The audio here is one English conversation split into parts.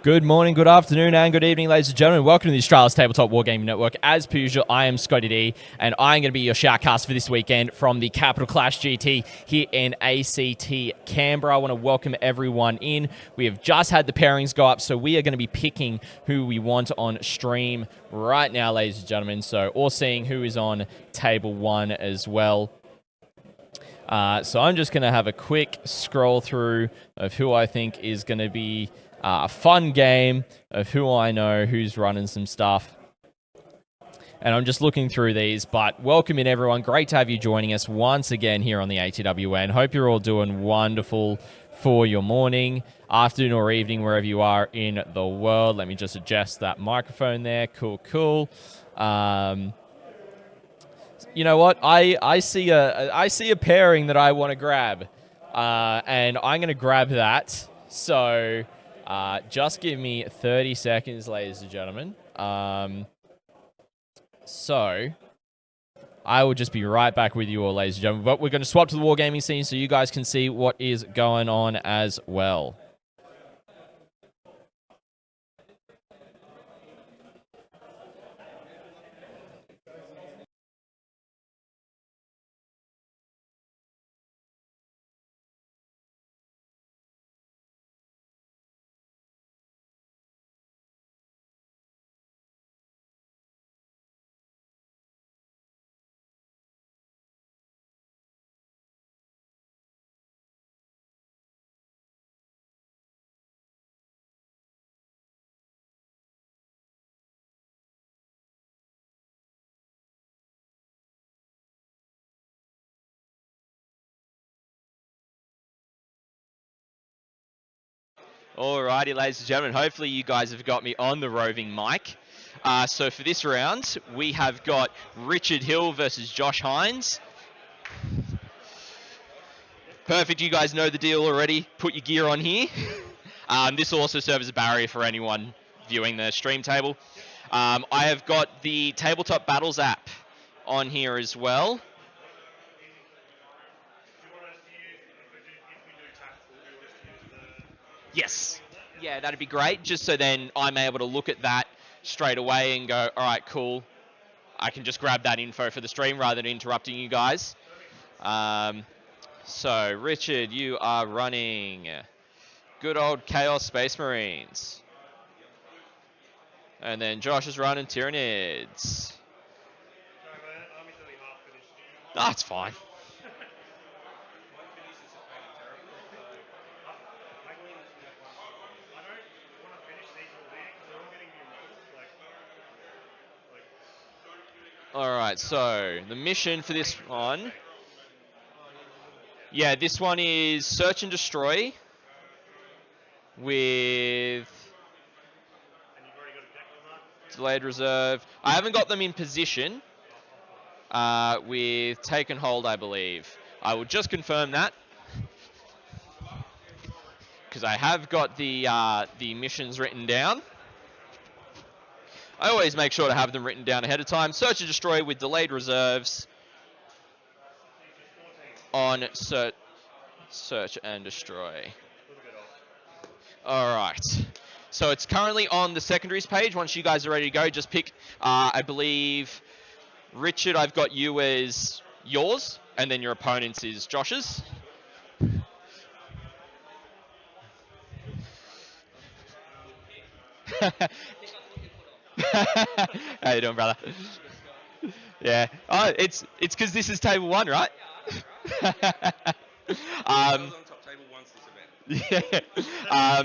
Good morning, good afternoon, and good evening, ladies and gentlemen. Welcome to the Australia's Tabletop Wargaming Network. As per usual, I am ScottyD, and I'm going to be your shoutcast for this weekend from the Capital Clash GT here in ACT Canberra. I want to welcome everyone in. We have just had the pairings go up, so we are going to be picking who we want on stream right now, ladies and gentlemen. So, or seeing who is on table one as well. So I'm just going to have a quick scroll through of who I think is going to be a fun game, of who I know, who's running some stuff. And I'm just looking through these, but welcome in everyone. Great to have you joining us once again here on the ATWN. Hope you're all doing wonderful for your morning, afternoon, or evening, wherever you are in the world. Let me just adjust that microphone there. Cool. You know what? I see a pairing that I want to grab, and I'm going to grab that. So just give me 30 seconds, ladies and gentlemen. So I will just be right back with you all, ladies and gentlemen. But we're going to swap to the wargaming scene so you guys can see what is going on as well. Alrighty, ladies and gentlemen, hopefully you guys have got me on the roving mic. So for this round, we have got Richard Hill versus Josh Hynes. Perfect, you guys know the deal already. Put your gear on here. This will also serve as a barrier for anyone viewing the stream table. I have got the Tabletop Battles app on here as well. Yes. Yeah, that'd be great, just so then I'm able to look at that straight away and go, all right, cool. I can just grab that info for the stream rather than interrupting you guys. So, Richard, you are running good old Chaos Space Marines. And then Josh is running Tyranids. That's fine. Alright, so the mission for this one. Yeah, this one is Search and Destroy with Delayed Reserve. I haven't got them in position with Take and Hold, I believe. I will just confirm that, because I have got the missions written down. I always make sure to have them written down ahead of time. Search and Destroy with Delayed Reserves on Search and Destroy. Alright. So it's currently on the secondaries page. Once you guys are ready to go, just pick, I believe, Richard, I've got you as yours, and then your opponent's is Josh's. How you doing, brother? Yeah. Oh, it's because this is table one, right? Yeah.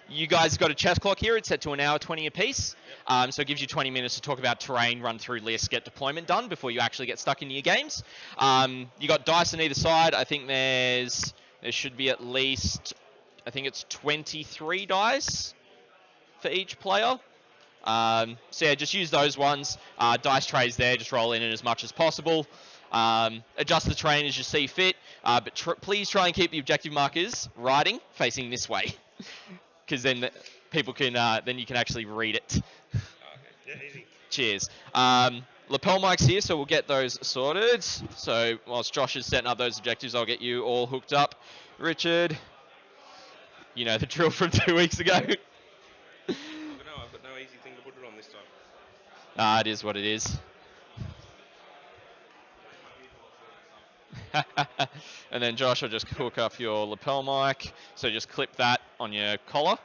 You guys got a chess clock here. It's set to 1 hour 20 apiece. So it gives you 20 minutes to talk about terrain, run through lists, get deployment done before you actually get stuck into your games. You got dice on either side. I think there should be at least, I think it's 23 dice for each player. So yeah, just use those ones. Dice trays there, just roll in it as much as possible. Adjust the terrain as you see fit, but please try and keep the objective markers riding facing this way, because then people can then you can actually read it. Yeah, easy. Cheers. Lapel mics here, so we'll get those sorted. So whilst Josh is setting up those objectives, I'll get you all hooked up. Richard, you know the drill from 2 weeks ago. It is what it is. And then Josh will just hook up your lapel mic. So just clip that on your collar.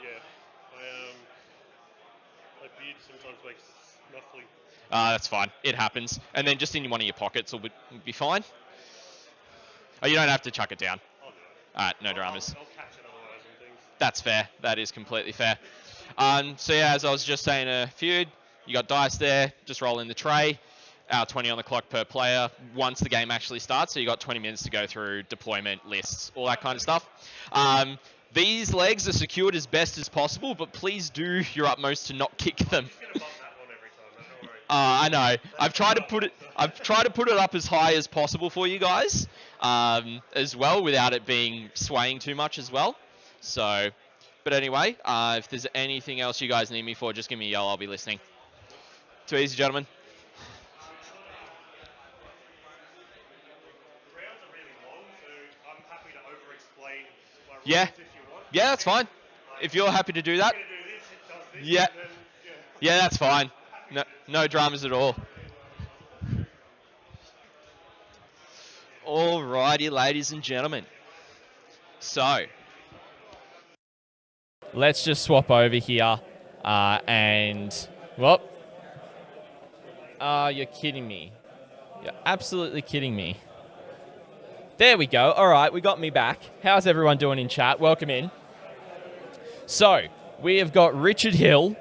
Yeah. My beard sometimes makes muffly. That's fine. It happens. And then just in one of your pockets will be fine. Oh, you don't have to chuck it down. I'll do it. No dramas. I'll catch it otherwise and things. That's fair. That is completely fair. So yeah, as I was just saying, a feud. You got dice there. Just roll in the tray. 20 on the clock per player once the game actually starts. So you got 20 minutes to go through deployment lists, all that kind of stuff. These legs are secured as best as possible, but please do your utmost to not kick them. I know. I've tried to put it up as high as possible for you guys, as well, without it being swaying too much as well. So, but anyway, if there's anything else you guys need me for, just give me a yell. I'll be listening. Too easy, gentlemen. The rounds are really long, so I'm happy to over-explain my rules Yeah. if you want. Yeah, that's fine. If you're happy to do that. I'm going to do this, it does this, Yeah. and then, Yeah, that's fine. No dramas at all. Alrighty, ladies and gentlemen. So, let's just swap over here. Well, you're kidding me. You're absolutely kidding me. There we go. All right, we got me back. How's everyone doing in chat? Welcome in. So, we have got Richard Hill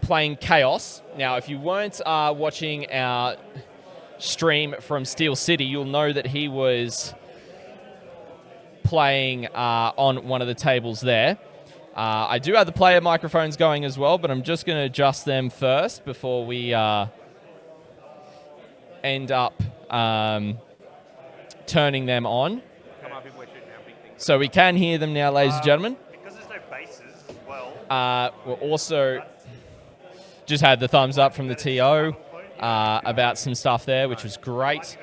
playing Chaos. Now, if you weren't watching our stream from Steel City, you'll know that he was playing on one of the tables there. I do have the player microphones going as well, but I'm just going to adjust them first before we end up turning them on. So we can hear them now, ladies and gentlemen. because there's no bases as well. We're also just had the thumbs up from the TO about some stuff there, which was great.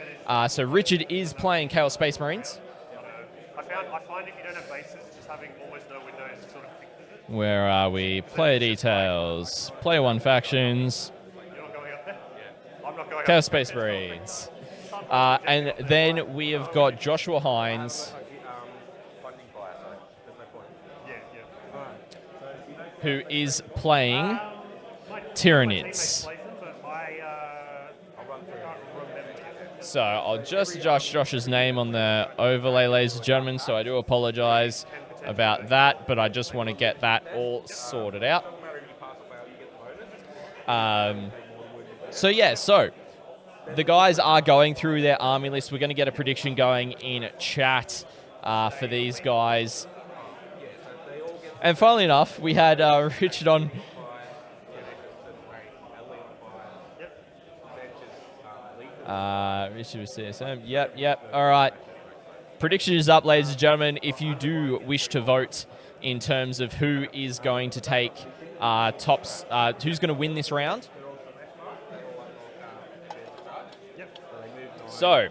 So Richard is playing Chaos Space Marines. I find if you don't have bases, just having almost no windows sort of fixes it. Where are we? Player details. Player 1 factions. You're not going up there? Yeah. I'm not going Chaos up there. Space Marines. And then we have got Joshua Hynes, Yeah. who is playing Tyranids. So I'll just adjust Josh's name on the overlay, ladies and gentlemen, so I do apologize about that, but I just want to get that all sorted out. So the guys are going through their army list. We're going to get a prediction going in chat for these guys. And funnily enough, we had Richard on. Richard was CSM. Yep. All right. Prediction is up, ladies and gentlemen. If you do wish to vote in terms of who is going to take tops, who's going to win this round. So,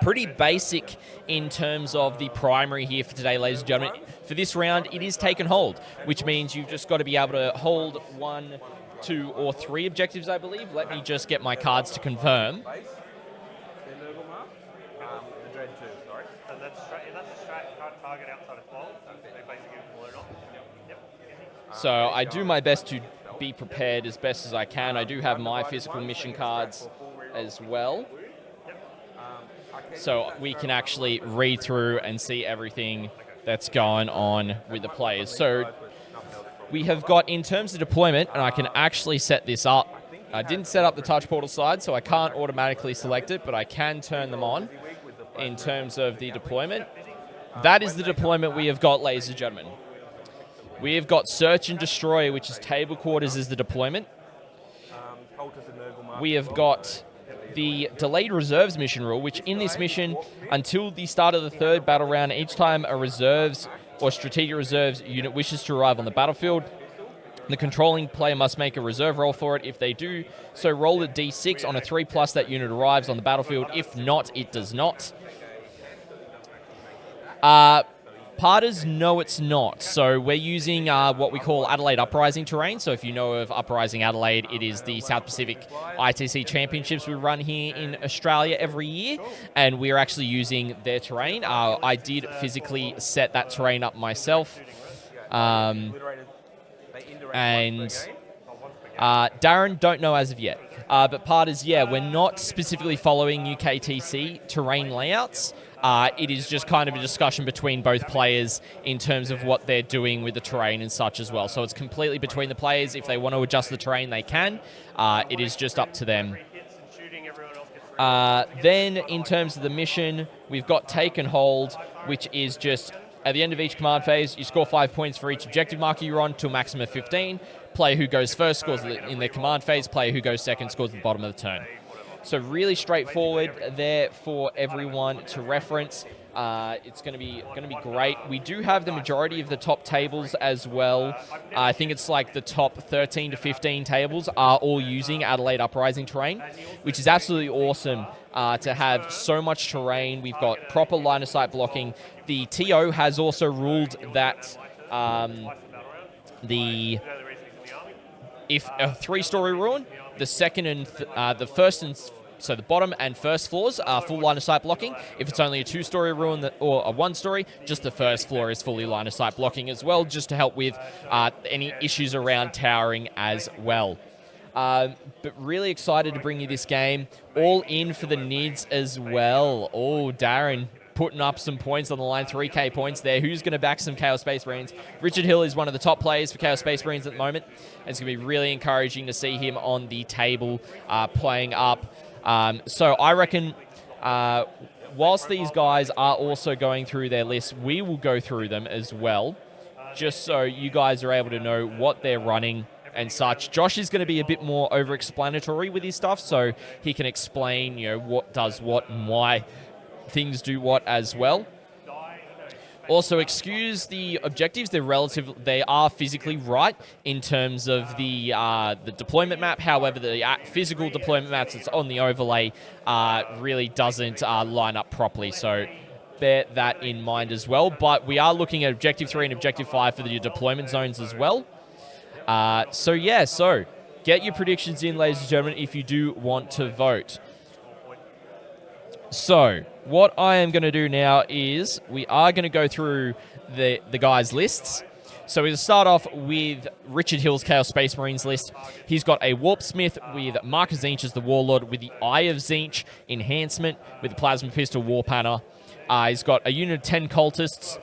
pretty basic in terms of the primary here for today, ladies and gentlemen. For this round, it is take and hold, which means you've just got to be able to hold 1, 2, or 3 objectives, I believe. Let me just get my cards to confirm. And that's a strat, you can't target outside of 12. They basically balloon off. Yep. So I do my best to be prepared as best as I can. I do have my physical mission cards as well. So we can actually read through and see everything that's going on with the players. So we have got, in terms of deployment, and I can actually set this up. I didn't set up the touch portal side, so I can't automatically select it, but I can turn them on in terms of the deployment. That is the deployment we have got, ladies and gentlemen. We have got Search and Destroy, which is table quarters as the deployment. We have got the Delayed Reserves mission rule, which in this mission, until the start of the 3rd battle round, each time a reserves or strategic reserves unit wishes to arrive on the battlefield, the controlling player must make a reserve roll for it. If they do so, roll a d6 on a 3+, that unit arrives on the battlefield. If not, it does not. Parters, no, it's not. So we're using what we call Adelaide Uprising terrain. So if you know of Uprising Adelaide, it is the South Pacific ITC Championships we run here in Australia every year, and we're actually using their terrain. I did physically set that terrain up myself. And Darren, don't know as of yet. But Parters, yeah, we're not specifically following UKTC terrain layouts. It is just kind of a discussion between both players in terms of what they're doing with the terrain and such as well. So it's completely between the players. If they want to adjust the terrain, they can. It is just up to them. Then in terms of the mission, we've got Take and Hold, which is just at the end of each command phase, you score 5 points for each objective marker you're on to a maximum of 15. Player who goes first scores in their command phase. Player who goes second scores at the bottom of the turn. So really straightforward there for everyone to reference. It's going to be great. We do have the majority of the top tables as well. I think it's like the top 13 to 15 tables are all using Adelaide Uprising terrain, which is absolutely awesome to have so much terrain. We've got proper line of sight blocking. The TO has also ruled that if a 3-story ruin, the second and the first and so the bottom and first floors are full line of sight blocking. If it's only a 2-story ruin or a 1-story, just the first floor is fully line of sight blocking as well, just to help with any issues around towering as well. But really excited to bring you this game. All in for the Nids as well. Oh, Darren putting up some points on the line, 3K points there. Who's going to back some Chaos Space Marines? Richard Hill is one of the top players for Chaos Space Marines at the moment. And it's going to be really encouraging to see him on the table playing up. So I reckon whilst these guys are also going through their lists, we will go through them as well, just so you guys are able to know what they're running and such. Josh is going to be a bit more over-explanatory with his stuff, so he can explain, what does what and why things do what as well. Also, excuse the objectives. They are physically right in terms of the deployment map. However, the physical deployment maps that's on the overlay really doesn't line up properly. So bear that in mind as well. But we are looking at Objective 3 and Objective 5 for the deployment zones as well. So get your predictions in, ladies and gentlemen, if you do want to vote. So what I am going to do now is we are going to go through the guys' lists. So we'll start off with Richard Hill's Chaos Space Marines list. He's got a Warp Smith with Marcus Zinch as the Warlord with the Eye of Zinch enhancement with the Plasma Pistol Warpanner. He's got a unit of 10 Cultists,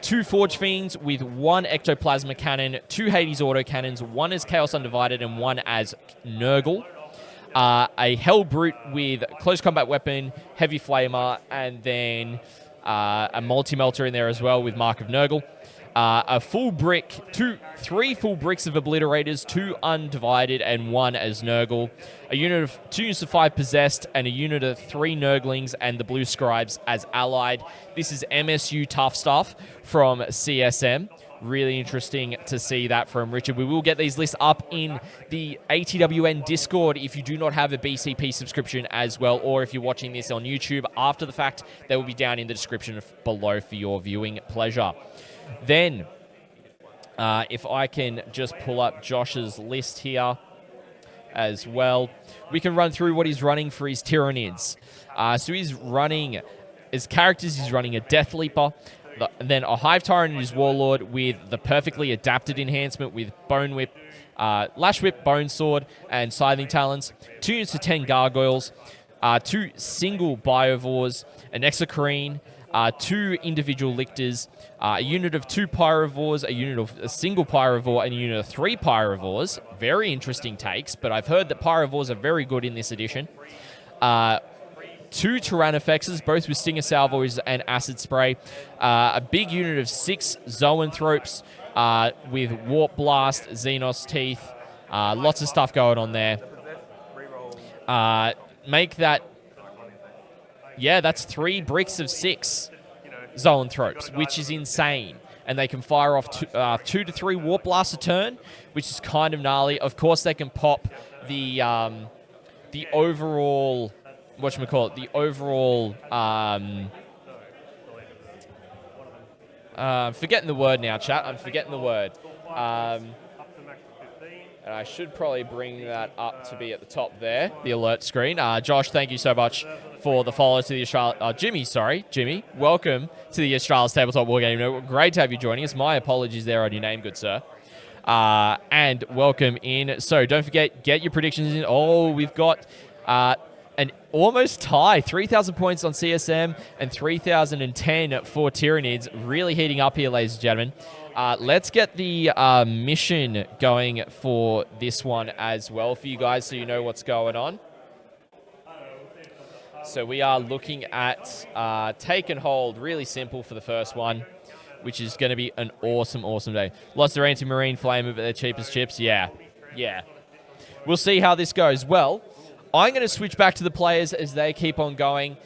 2 Forge Fiends with 1 Ectoplasma Cannon, 2 Hades Autocannons, 1 as Chaos Undivided and 1 as Nurgle. A Hell Brute with Close Combat Weapon, Heavy Flamer, and then a Multi-Melter in there as well with Mark of Nurgle. A full brick, 3 full bricks of Obliterators, 2 Undivided, and 1 as Nurgle. 2 units of 5 Possessed, and a unit of 3 Nurglings and the Blue Scribes as allied. This is MSU Tough Stuff from CSM. Really interesting to see that from Richard. We will get these lists up in the ATWN Discord if you do not have a BCP subscription as well, or if you're watching this on YouTube after the fact, they will be down in the description below for your viewing pleasure. Then, if I can just pull up Josh's list here as well, we can run through what he's running for his Tyranids. So he's running, as characters, he's running a Death Leaper, then a Hive Tyranid is Warlord with the perfectly adapted enhancement with Bone Whip, Lash Whip, Bone Sword, and Scything Talons. 2 units of 10 Gargoyles, 2 single Biovores, an Exocrine, 2 individual Lictors, a unit of 2 Pyrovores, a unit of a single Pyrovore, and a unit of 3 Pyrovores. Very interesting takes, but I've heard that Pyrovores are very good in this edition. 2 Tyrannifexes, both with Stinger Salvos and Acid Spray. A big unit of 6 Zoanthropes with Warp Blast, Xenos Teeth. Lots of stuff going on there. Make that... Yeah, that's 3 bricks of 6 Zoanthropes, which is insane. And they can fire off 2 to 3 Warp Blasts a turn, which is kind of gnarly. Of course, they can pop the overall... whatchamacallit, the overall Forgetting the word now, chat. I'm forgetting the word. Up to max of 15. And I should probably bring that up to be at the top there, the alert screen. Josh, thank you so much for the follow to the Australia. Jimmy, welcome to the Australia's Tabletop Wargaming Network. Great to have you joining us. My apologies there on your name, good sir. And welcome in. So don't forget, get your predictions in. Oh, we've got an almost tie. 3,000 points on CSM and 3,010 for Tyranids. Really heating up here, ladies and gentlemen. Let's get the mission going for this one as well for you guys so you know what's going on. So we are looking at Take and Hold. Really simple for the first one, which is going to be an awesome, awesome day. Lots of anti-marine flamer, but they're cheap as chips. Yeah. We'll see how this goes. Well, I'm going to switch back to the players as they keep on going.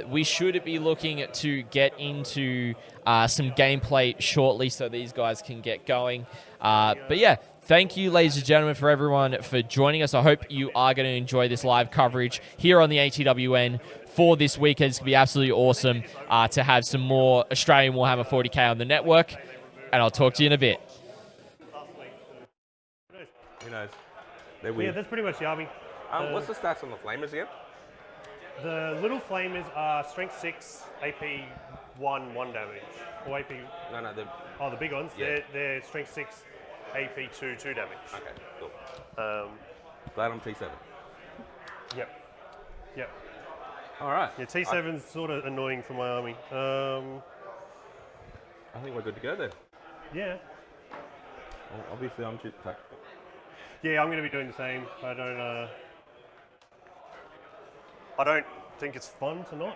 We should be looking to get into some gameplay shortly so these guys can get going. But yeah, thank you, ladies and gentlemen, for everyone for joining us. I hope you are going to enjoy this live coverage here on the ATWN for this weekend. It's going to be absolutely awesome to have some more Australian Warhammer 40k on the network. And I'll talk to you in a bit. Who knows? They're weird. Yeah, that's pretty much the army. What's the stats on the flamers again? The little flamers are strength 6, AP 1 damage. Or AP... No, they're... Oh, the big ones? Yeah. They're strength 6, AP 2 damage. Okay, cool. Glad I'm T7. Yep. All right. Yeah, T7's sort of annoying for my army. I think we're good to go then. Yeah. Well, obviously, I'm too tactical. Yeah, I'm going to be doing the same. I don't think it's fun to not.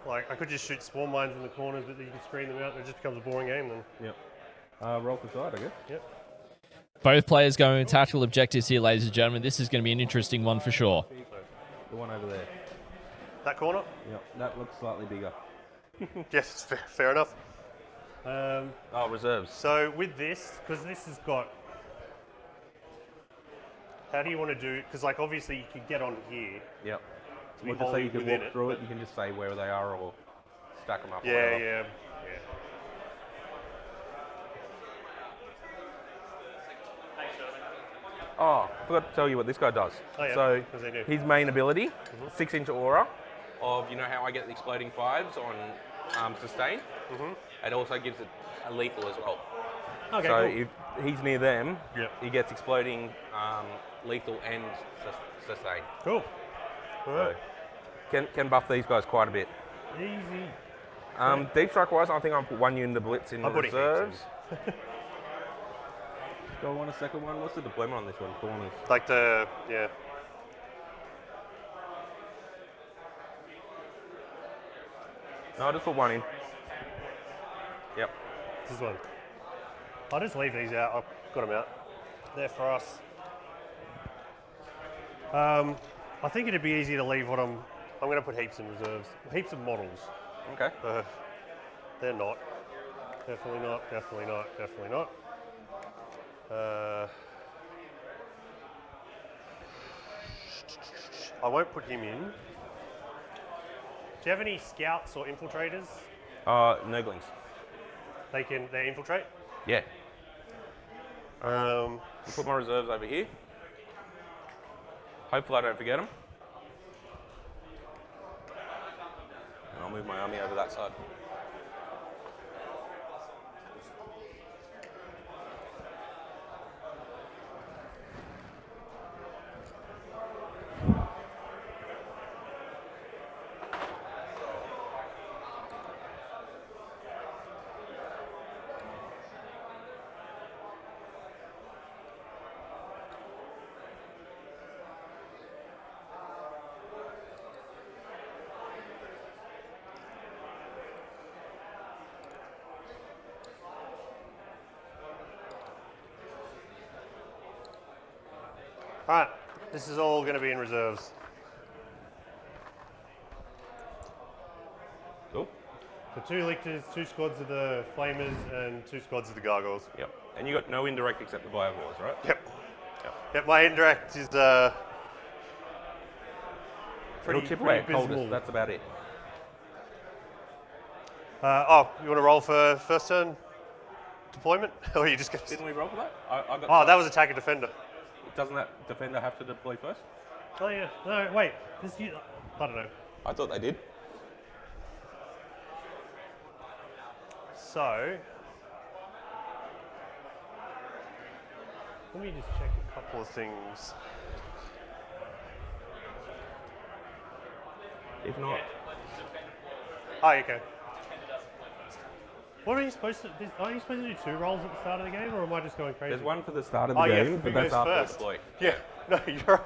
Like, I could just shoot swarm mines in the corners, but you can screen them out and it just becomes a boring game then. Yep. Roll for side, I guess. Yep. Both players going with tactical objectives here, ladies and gentlemen. This is going to be an interesting one for sure. The one over there. That corner? Yep, that looks slightly bigger. Yes, fair enough. Reserves. So with this, because this has got... How do you want to do... Because, like, obviously you could get on here. Yep. To be Well, just so you holding can walk within through it, it, you can just say where they are or stack them up. Yeah. Oh, I forgot to tell you what this guy does. Oh, yeah. So What does he do? his main ability, 6-inch aura of, you know how I get the exploding 5s on sustain? It also gives it a lethal as well. Okay, So cool. if he's near them, Yep. he gets exploding, lethal and sustain. Cool. All right. Can buff these guys quite a bit. Easy. Deep strike wise, I think I'll put one unit of blitz in I'm putting reserves. Do I want a second one? What's the deployment on this one? Corners. Like the... Yeah. No, I'll just put one in. Yep. This is one. I'll just leave these out. I've got them out. They're for us. I think it'd be easy to leave what I'm going to put heaps in reserves. Heaps of models. Okay. They're not. Definitely not. I won't put him in. Do you have any scouts or infiltrators? Nurglings. They infiltrate? Yeah. Um, I'll put my reserves over here. Hopefully I don't forget them. And I'll move my army over that side. all right, this is all going to be in reserves. Cool. So 2 lictors, 2 squads of the flamers, and 2 squads of the gargoyles. Yep. And you got no indirect except the biovores, right? Yep, my indirect is It'll chip away at coldest. That's about it. You want to roll for first turn deployment? Or are you just going to... Didn't we roll for that? I got Oh, that was attacker defender. Doesn't that defender have to deploy first? Oh, yeah. No, wait. I don't know. I thought they did. So... Let me just check a couple of things. If not, Oh, okay. What are you supposed to... Are you supposed to do 2 rolls at the start of the game, or am I just going crazy? there's one for the start of the Oh, yeah, game, who but that's goes after first? deploy. Yeah, no, you're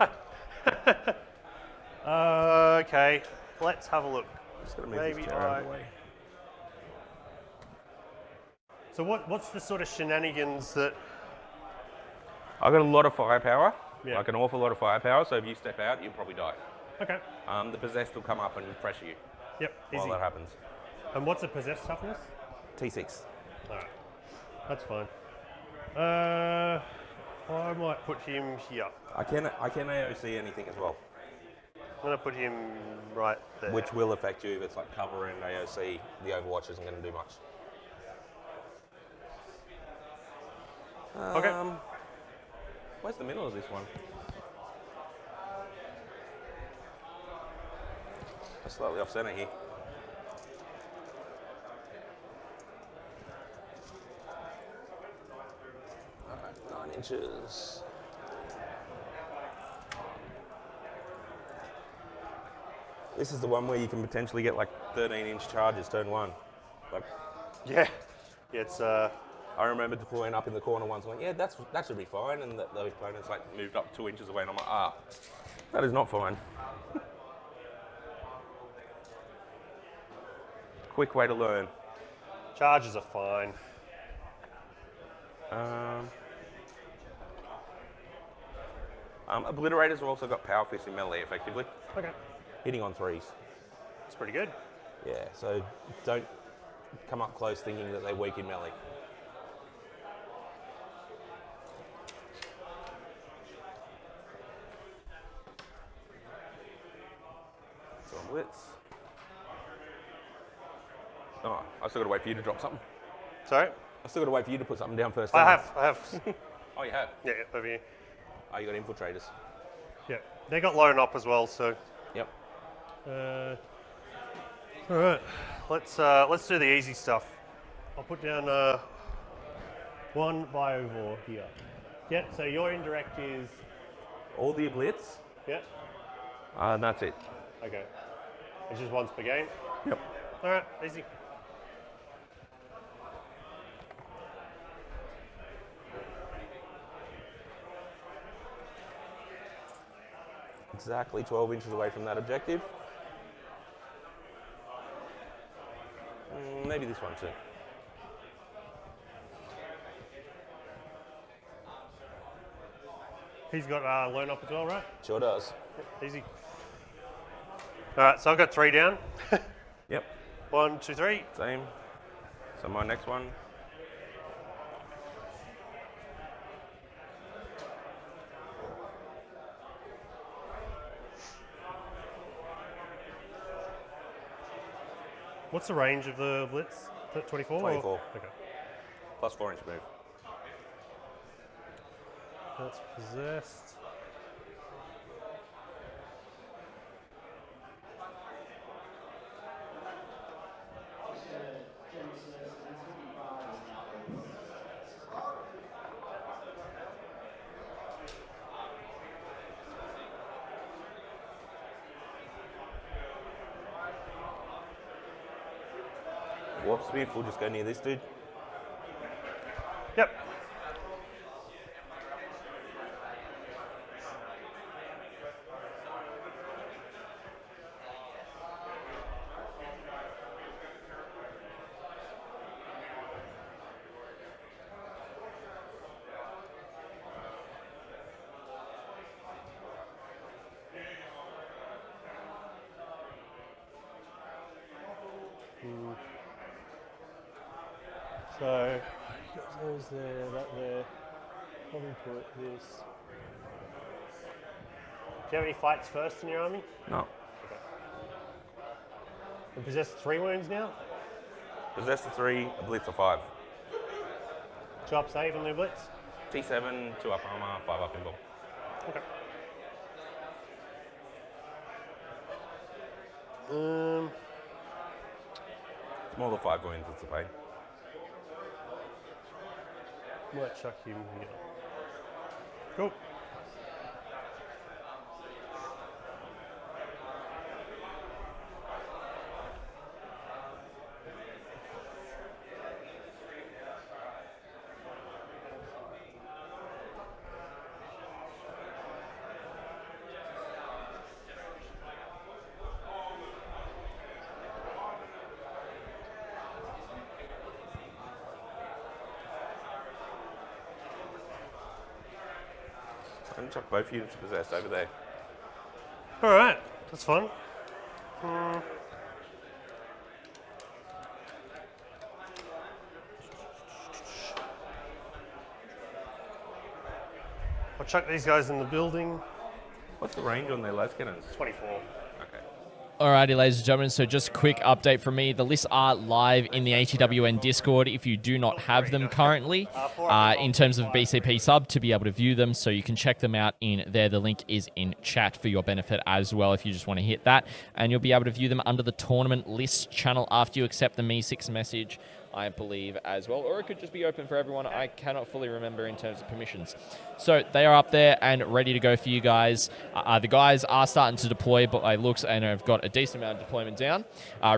right. Okay, let's have a look. Just gotta move Maybe this chair out of the way. So what's the sort of shenanigans that... I've got a lot of firepower, Yeah. like an awful lot of firepower, so if you step out, you'll probably die. Okay, The possessed will come up and pressure you yep, while easy. that happens. And what's a possessed toughness? T6. Alright, that's fine. I might put him here. I can AOC anything as well, I'm going to put him right there. which will affect you if it's like cover and AOC. The Overwatch isn't going to do much. Okay. Where's the middle of this one? I'm slightly off center here. Alright, 9 inches. This is the one where you can potentially get like 13-inch charges turn 1. Like, Yeah, it's... I remember deploying up in the corner once, going, yeah, that should be fine, and the opponent's like moved up 2 inches away, and I'm like, that is not fine. Quick way to learn. charges are fine. Obliterators have also got power fist in melee, effectively, Okay, hitting on 3s. that's pretty good. Yeah, so don't come up close thinking that they're weak in melee. So blitz. Oh, I still got to wait for you to drop something. Sorry? I still got to wait for you to put something down first. I don't have. Oh, you have? Yeah, over here. Oh, you got infiltrators. Yeah, they got loan up as well, so... Yep. All right, let's do the easy stuff. I'll put down 1 biovore here. Yeah, so your indirect is... All the blitz, Yeah, and that's it. okay. It's just once per game? Yep. All right, easy. Exactly 12 inches away from that objective. Maybe this one too. He's got loan up as well, right? Sure does. Easy. All right, so I've got 3 down. Yep. 1, 2, 3. Same. So my next one. What's the range of the blitz? 24? 24. Okay. Plus 4-inch move. That's possessed. Warp Smith, we'll just go near this dude. Yep. So, those there, that there. Probably put this. Do you have any fights first in your army? No. And possess 3 wounds now? Possessor 3, a Blitz of 5. 2 up save on their blitz. T7, 2 up armor, 5 up invul. Okay. It's more than 5 wounds, it's a pain. Might chuck him here. Cool. I'm going to chuck both units possessed over there. Alright, that's fun. I'll chuck these guys in the building. What's the range on their las cannons? 24. Okay. Alrighty, ladies and gentlemen, so just a quick update from me. The lists are live in the ATWN Discord if you do not have them currently, in terms of BCP sub, to be able to view them, so you can check them out in there. The link is in chat for your benefit as well if you just want to hit that, and you'll be able to view them under the tournament list channel after you accept the Me6 message, I believe, as well. Or it could just be open for everyone. I cannot fully remember in terms of permissions. So they are up there and ready to go for you guys. The guys are starting to deploy, but by looks, and have got a decent amount of deployment down.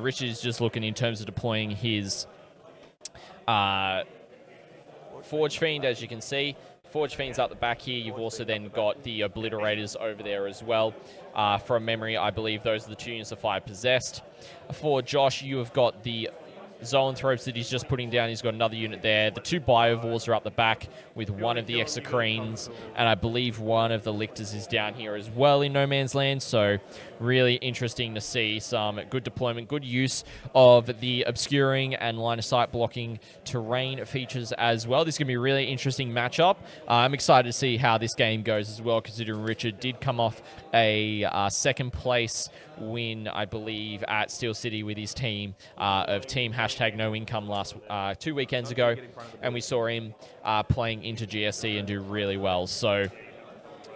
Richard is just looking in terms of deploying his Forge Fiend, as you can see. Forge Fiend's up the back here. You've also then got the Obliterators over there as well. From memory, I believe those are the 2 units of 5 possessed. For Josh, you have got the Zoanthropes that he's just putting down. He's got another unit there. The 2 Biovores are up the back with one of the Exocrines, and I believe one of the Lictors is down here as well in No Man's Land. So really interesting to see some good deployment, good use of the obscuring and line of sight blocking terrain features as well. This is going to be a really interesting matchup. I'm excited to see how this game goes as well, considering Richard did come off a second place win, I believe, at Steel City with his team of Team #NoIncome last 2 weekends ago, and we saw him playing into GSC and do really well. So,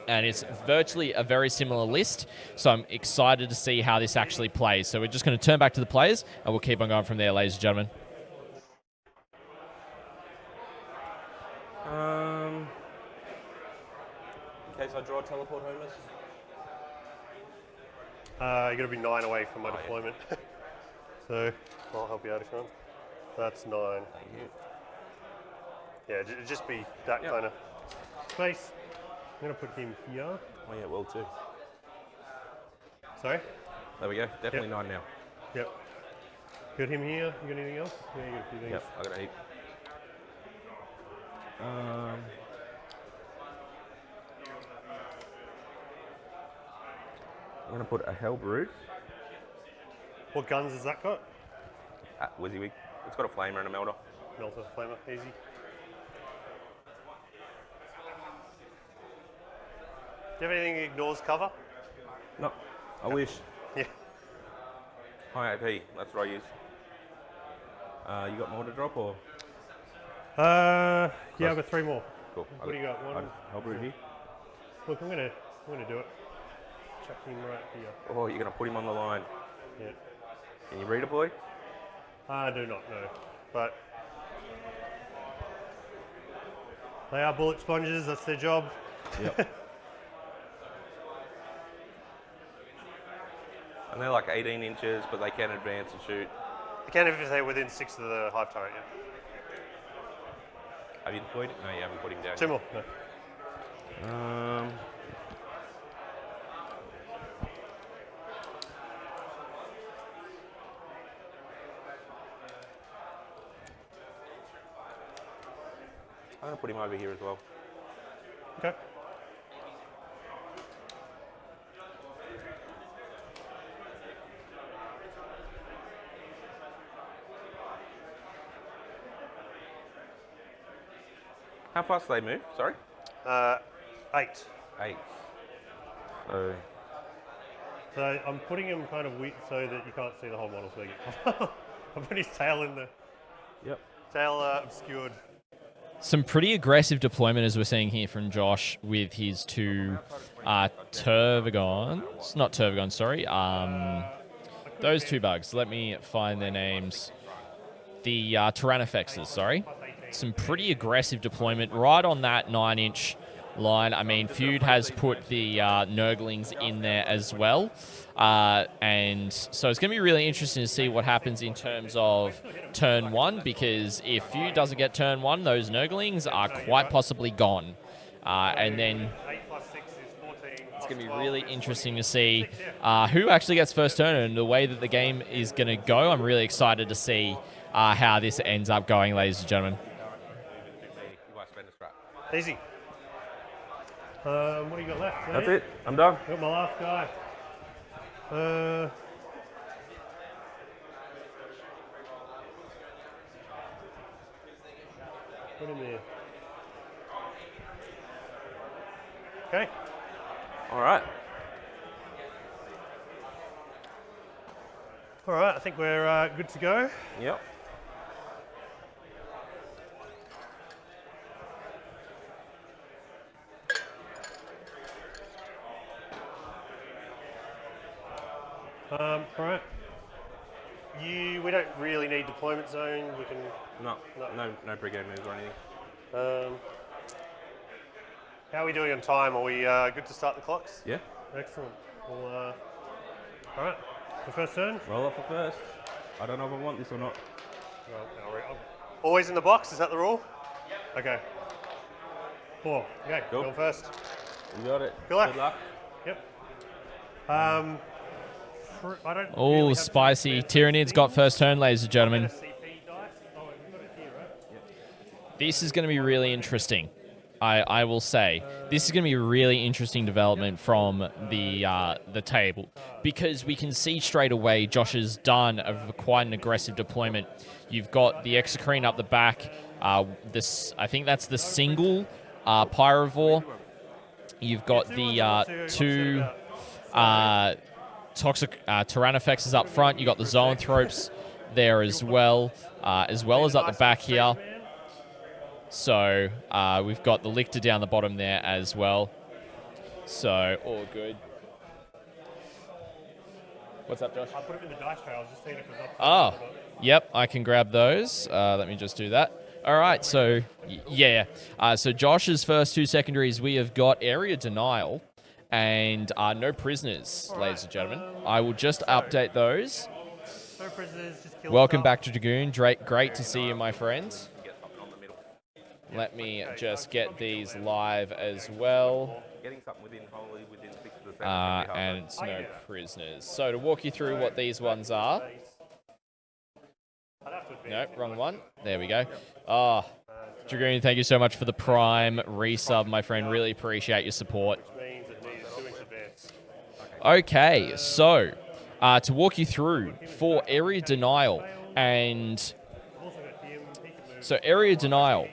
and it's virtually a very similar list, so I'm excited to see how this actually plays. So we're just going to turn back to the players, and we'll keep on going from there, ladies and gentlemen. In case I draw teleport homers. You're going to be 9 away from my deployment. So I'll help you out if you want. That's 9. Thank you. Yeah, it'd just be that kind of space. I'm going to put him here. Oh yeah, well too. Sorry? There we go. Definitely 9 now. Yep. Got him here. You got anything else? Yeah, you got a few things. Yep, I got a heap. I'm going to put a Hellbrute. What guns has that got? WYSIWYG. It's got a flamer and a melter. Melter, flamer, easy. Do you have anything that ignores cover? No, I wish. Yeah. High AP, that's what I use. You got more to drop or? Yeah, I've got 3 more. Cool. What do you got? One. Hellbrute here. Look, I'm gonna do it. Chuck him right here. Oh, you're gonna put him on the line. Yeah. Can you redeploy? I do not know, but they are bullet sponges. That's their job. Yep. And they're like 18 inches, but they can advance and shoot. They can if they're within 6 of the hive turret. Yeah. Have you deployed it? No, you haven't put him down. 2 more. No. I'm going to put him over here as well. Okay. How fast do they move? Sorry? 8. 8. So I'm putting him kind of weak so that you can't see the whole model. So I'm putting his tail in the Yep. Tail obscured. Some pretty aggressive deployment as we're seeing here from Josh with his two Turvagons. Not Turvagons, sorry. Those two bugs. Let me find their names. The Tyranifexes, sorry. Some pretty aggressive deployment right on that 9-inch line. I mean, Feud has put the Nurglings in there as well. And so it's going to be really interesting to see what happens in terms of turn 1, because if Feud doesn't get turn 1, those Nurglings are quite possibly gone. And then 8 plus 6 is 14. it's going to be really interesting to see who actually gets first turn and the way that the game is going to go. I'm really excited to see how this ends up going, ladies and gentlemen. Easy. What do you got left? That's it. I'm done. Got my last guy. Put him there. Okay. All right. All right. I think we're good to go. Yep. Right. We don't really need deployment zone. We can. No pre-game moves or anything. How are we doing on time? Are we good to start the clocks? Yeah. Excellent. Well, all right. The first turn. Roll off for first. I don't know if I want this or not. Always in the box. Is that the rule? Okay. 4. Okay. Go. Go first. You got it. Good luck. Good luck. Yep. I don't. Oh, really have spicy. too much Tyranids got first turn, ladies and gentlemen. CP dice. Oh, we've got it here, right? This is going to be really interesting. I will say this is going to be a really interesting development from the table, because we can see straight away Josh has done quite an aggressive deployment. You've got the Exocrine up the back. I think that's the single Pyrovore. You've got the two toxic Tyranifexes up front. You got the Zoanthropes there as well as up the back here. So we've got the Lictor down the bottom there as well. So all good. What's up, Josh? I put it in the dice tray. I was just seeing if it was Oh, yep, I can grab those. Let me just do that. All right, so yeah. So Josh's first two secondaries, we have got Area Denial and no prisoners, ladies and gentlemen. I will just update those. No prisoners, just kill Welcome stuff. back to Dragoon. Great to see you, my friends. Let me just get these live as well. Getting something within 6 of the 7. And it's no prisoners. So to walk you through what these ones are. Nope, wrong one. There we go. Dragoon, thank you so much for the Prime resub, my friend. Really appreciate your support. Means it needs 2 inch advance. Okay, so to walk you through for Area Denial, and so Area Denial.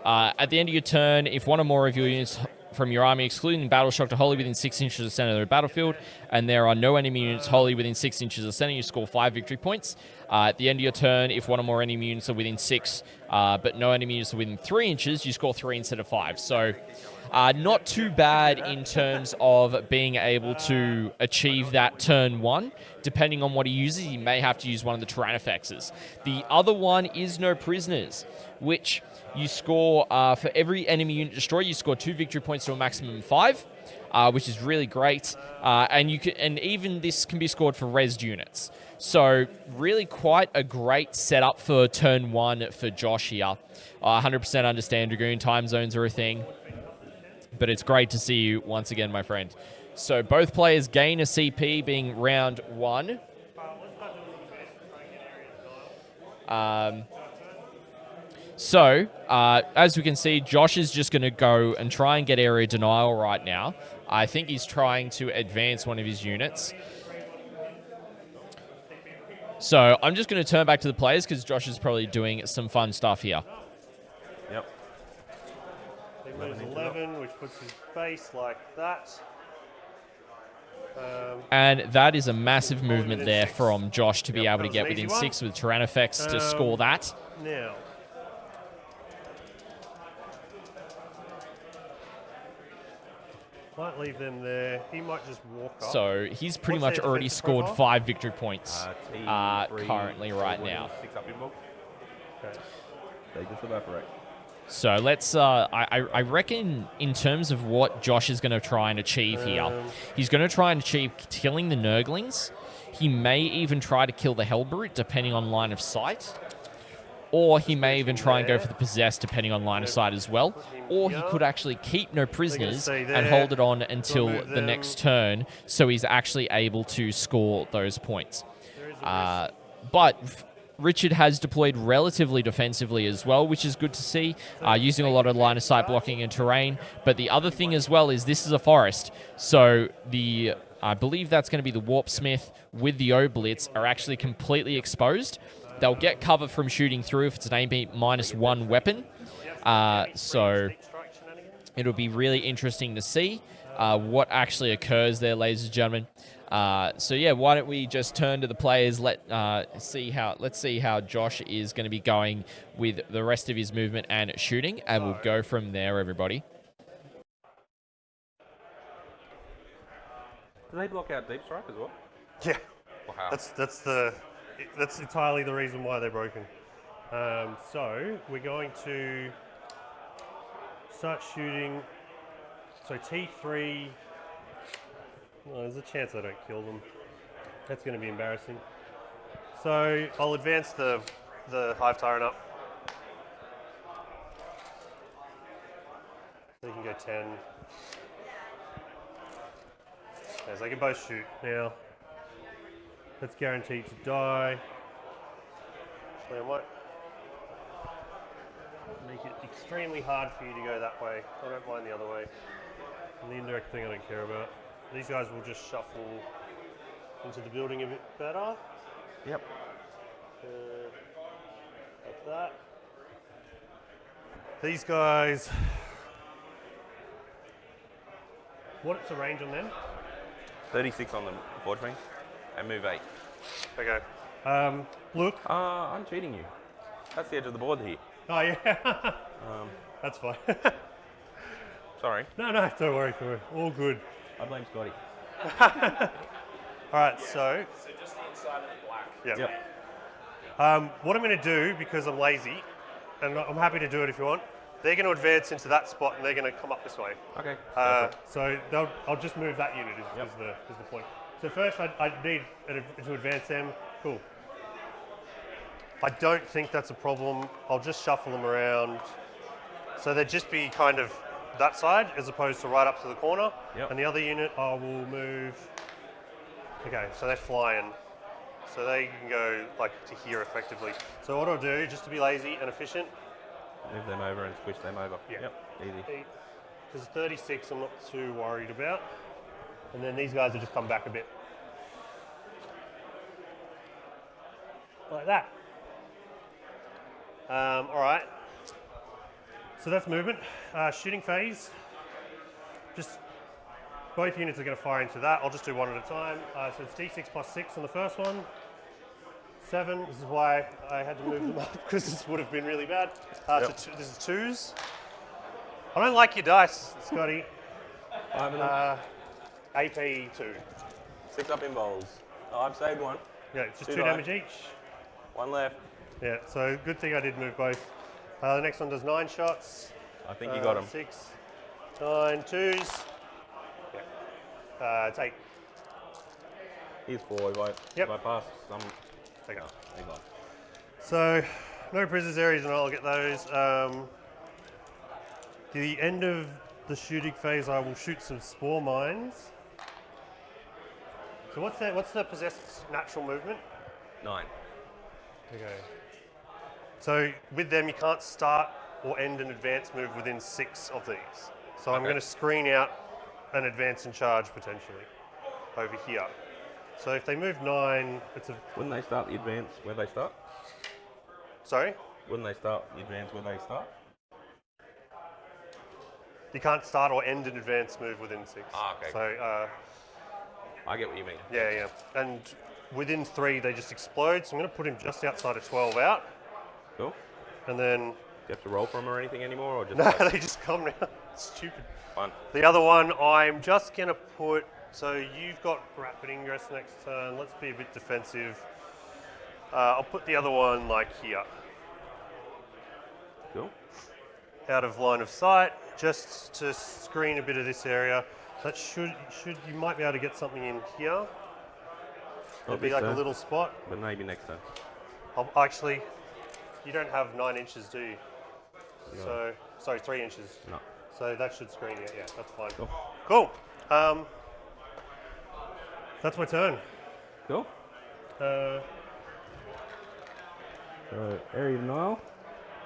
At the end of your turn, if one or more of your units from your army, excluding Battle Shock, are wholly within 6 inches of the center of the battlefield, and there are no enemy units wholly within 6 inches of the center, you score 5 victory points. At the end of your turn, if one or more enemy units are within 6, but no enemy units are within 3 inches, you score 3 instead of 5. So not too bad in terms of being able to achieve that turn 1. Depending on what he uses, he may have to use one of the Tyranifexes. The other one is no prisoners, which you score for every enemy unit destroyed, you score 2 victory points to a maximum of 5, which is really great. And even this can be scored for rezzed units. So really quite a great setup for turn 1 for Josh here. 100% understand Dragoon time zones are a thing, but it's great to see you once again, my friend. So both players gain a CP, being round 1. So, as we can see, Josh is just going to go and try and get Area Denial right now. I think he's trying to advance one of his units. So, I'm just going to turn back to the players because Josh is probably doing some fun stuff here. Yep. He moves 11, which puts his base like that. And that is a massive movement there from Josh to be able to get within 6 with Tyranifex to score that. Now, might leave them there. He might just walk up. So he's pretty What's much their already defensive scored profile? 5 victory points T3 currently right forward, now. 6 up in bulk. Okay. They just evaporate. So let's, I reckon in terms of what Josh is going to try and achieve here, he's going to try and achieve killing the Nurglings. He may even try to kill the Hellbrute, depending on line of sight. Or he may even try and go for the Possessed, depending on line of sight as well. Or he could actually keep no prisoners and hold it on until the next turn, so he's actually able to score those points. But Richard has deployed relatively defensively as well, which is good to see, using a lot of line of sight blocking and terrain. But the other thing as well is this is a forest, so I believe that's going to be the Warp Smith with the O-Blitz are actually completely exposed. They'll get cover from shooting through if it's an AB -1 weapon. So it'll be really interesting to see what actually occurs there, ladies and gentlemen. So yeah, why don't we just turn to the players? Let's see how Josh is going to be going with the rest of his movement and shooting, and we'll go from there, everybody. Do they block out deep strike as well? Yeah. Wow. That's entirely the reason why they're broken. So we're going to start shooting. So T3. Well, there's a chance I don't kill them. That's going to be embarrassing. So I'll advance the Hive Tyrant up. So you can go 10. Okay, so they can both shoot now. That's guaranteed to die. Actually, I might make it extremely hard for you to go that way. I don't mind the other way. And the indirect thing I don't care about. These guys will just shuffle into the building a bit better. Yep. Like that. These guys. What's the range on them? 36 on the Forge Wing. And move 8. Okay. Look. I'm cheating you. That's the edge of the board here. Oh, yeah. That's fine. Sorry. No, don't worry. All good. I blame Scotty. All right, so just the inside of the black. Yep. What I'm going to do, because I'm lazy, and I'm happy to do it if you want, they're going to advance into that spot and they're going to come up this way. Okay. So I'll just move that unit is the point. So first I need to advance them. Cool. I don't think that's a problem. I'll just shuffle them around. So they'd just be kind of that side as opposed to right up to the corner. Yep. And the other unit I will move. Okay, so they're flying. So they can go like to here effectively. So what I'll do, just to be lazy and efficient. Move them over and squish them over. Yeah. Yep. Easy. Because 36 I'm not too worried about. And then these guys will just come back a bit. Like that. All right. So that's movement. Shooting phase. Just both units are going to fire into that. I'll just do one at a time. So it's D6 plus 6 on the first one. 7. This is why I had to move them up because this would have been really bad. So this is 2s. I don't like your dice, Scotty. AP 2. 6 up in bowls. Oh, I've saved one. Yeah, it's just 2 die. damage each. 1 left. Yeah, so good thing I did move both. The next one does 9 shots. I think you got him. 6, 9, 2s. Yeah. It's 8. He's 4. If I pass some. Take it. Hang on. So, no prisoners areas, and I'll get those. The end of the shooting phase, I will shoot some spore mines. So what's the possessed natural movement? 9. Okay. So with them, you can't start or end an advance move within 6 of these. So I'm going to screen out an advance and charge potentially over here. So if they move 9, it's a... Wouldn't they start the advance where they start? Sorry? Wouldn't they start the advance where they start? You can't start or end an advance move within 6. Ah, okay. So, I get what you mean. yeah. And within 3, they just explode. So I'm going to put him just outside of 12 out. Cool. And then... Do you have to roll from or anything anymore, or just No, like they just come now. Stupid. fun? The other one, I'm just going to put... So you've got rapid ingress next turn. Let's be a bit defensive. I'll put the other one like here. Cool. Out of line of sight, just to screen a bit of this area. That should you might be able to get something in here. There'll be like a little spot. But maybe next time. Actually, you don't have 9 inches, do you? No. So, sorry, 3 inches. No. So that should screen it. Yeah, that's fine. Cool. Cool. That's my turn. Cool. Uh, So, area denial.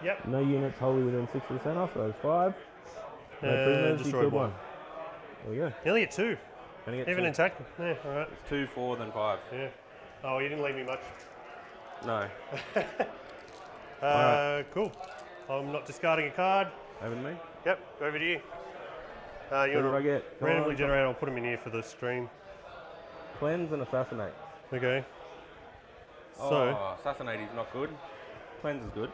yep. No units wholly within 6 of the centre, so that's 5. No prisoners, you destroyed killed one. 1. There we go. Nearly at 2. Gonna get Even 2. in tackle. Yeah, all right. It's 2, 4, then 5. Yeah. Oh, you didn't leave me much. No. Cool. I'm not discarding a card. Over to me. Yep, over to you. You What did want I to get? Come randomly on. generate, I'll put them in here for the stream. Cleanse and assassinate. Okay. So, Oh, assassinate is not good. Cleanse is good.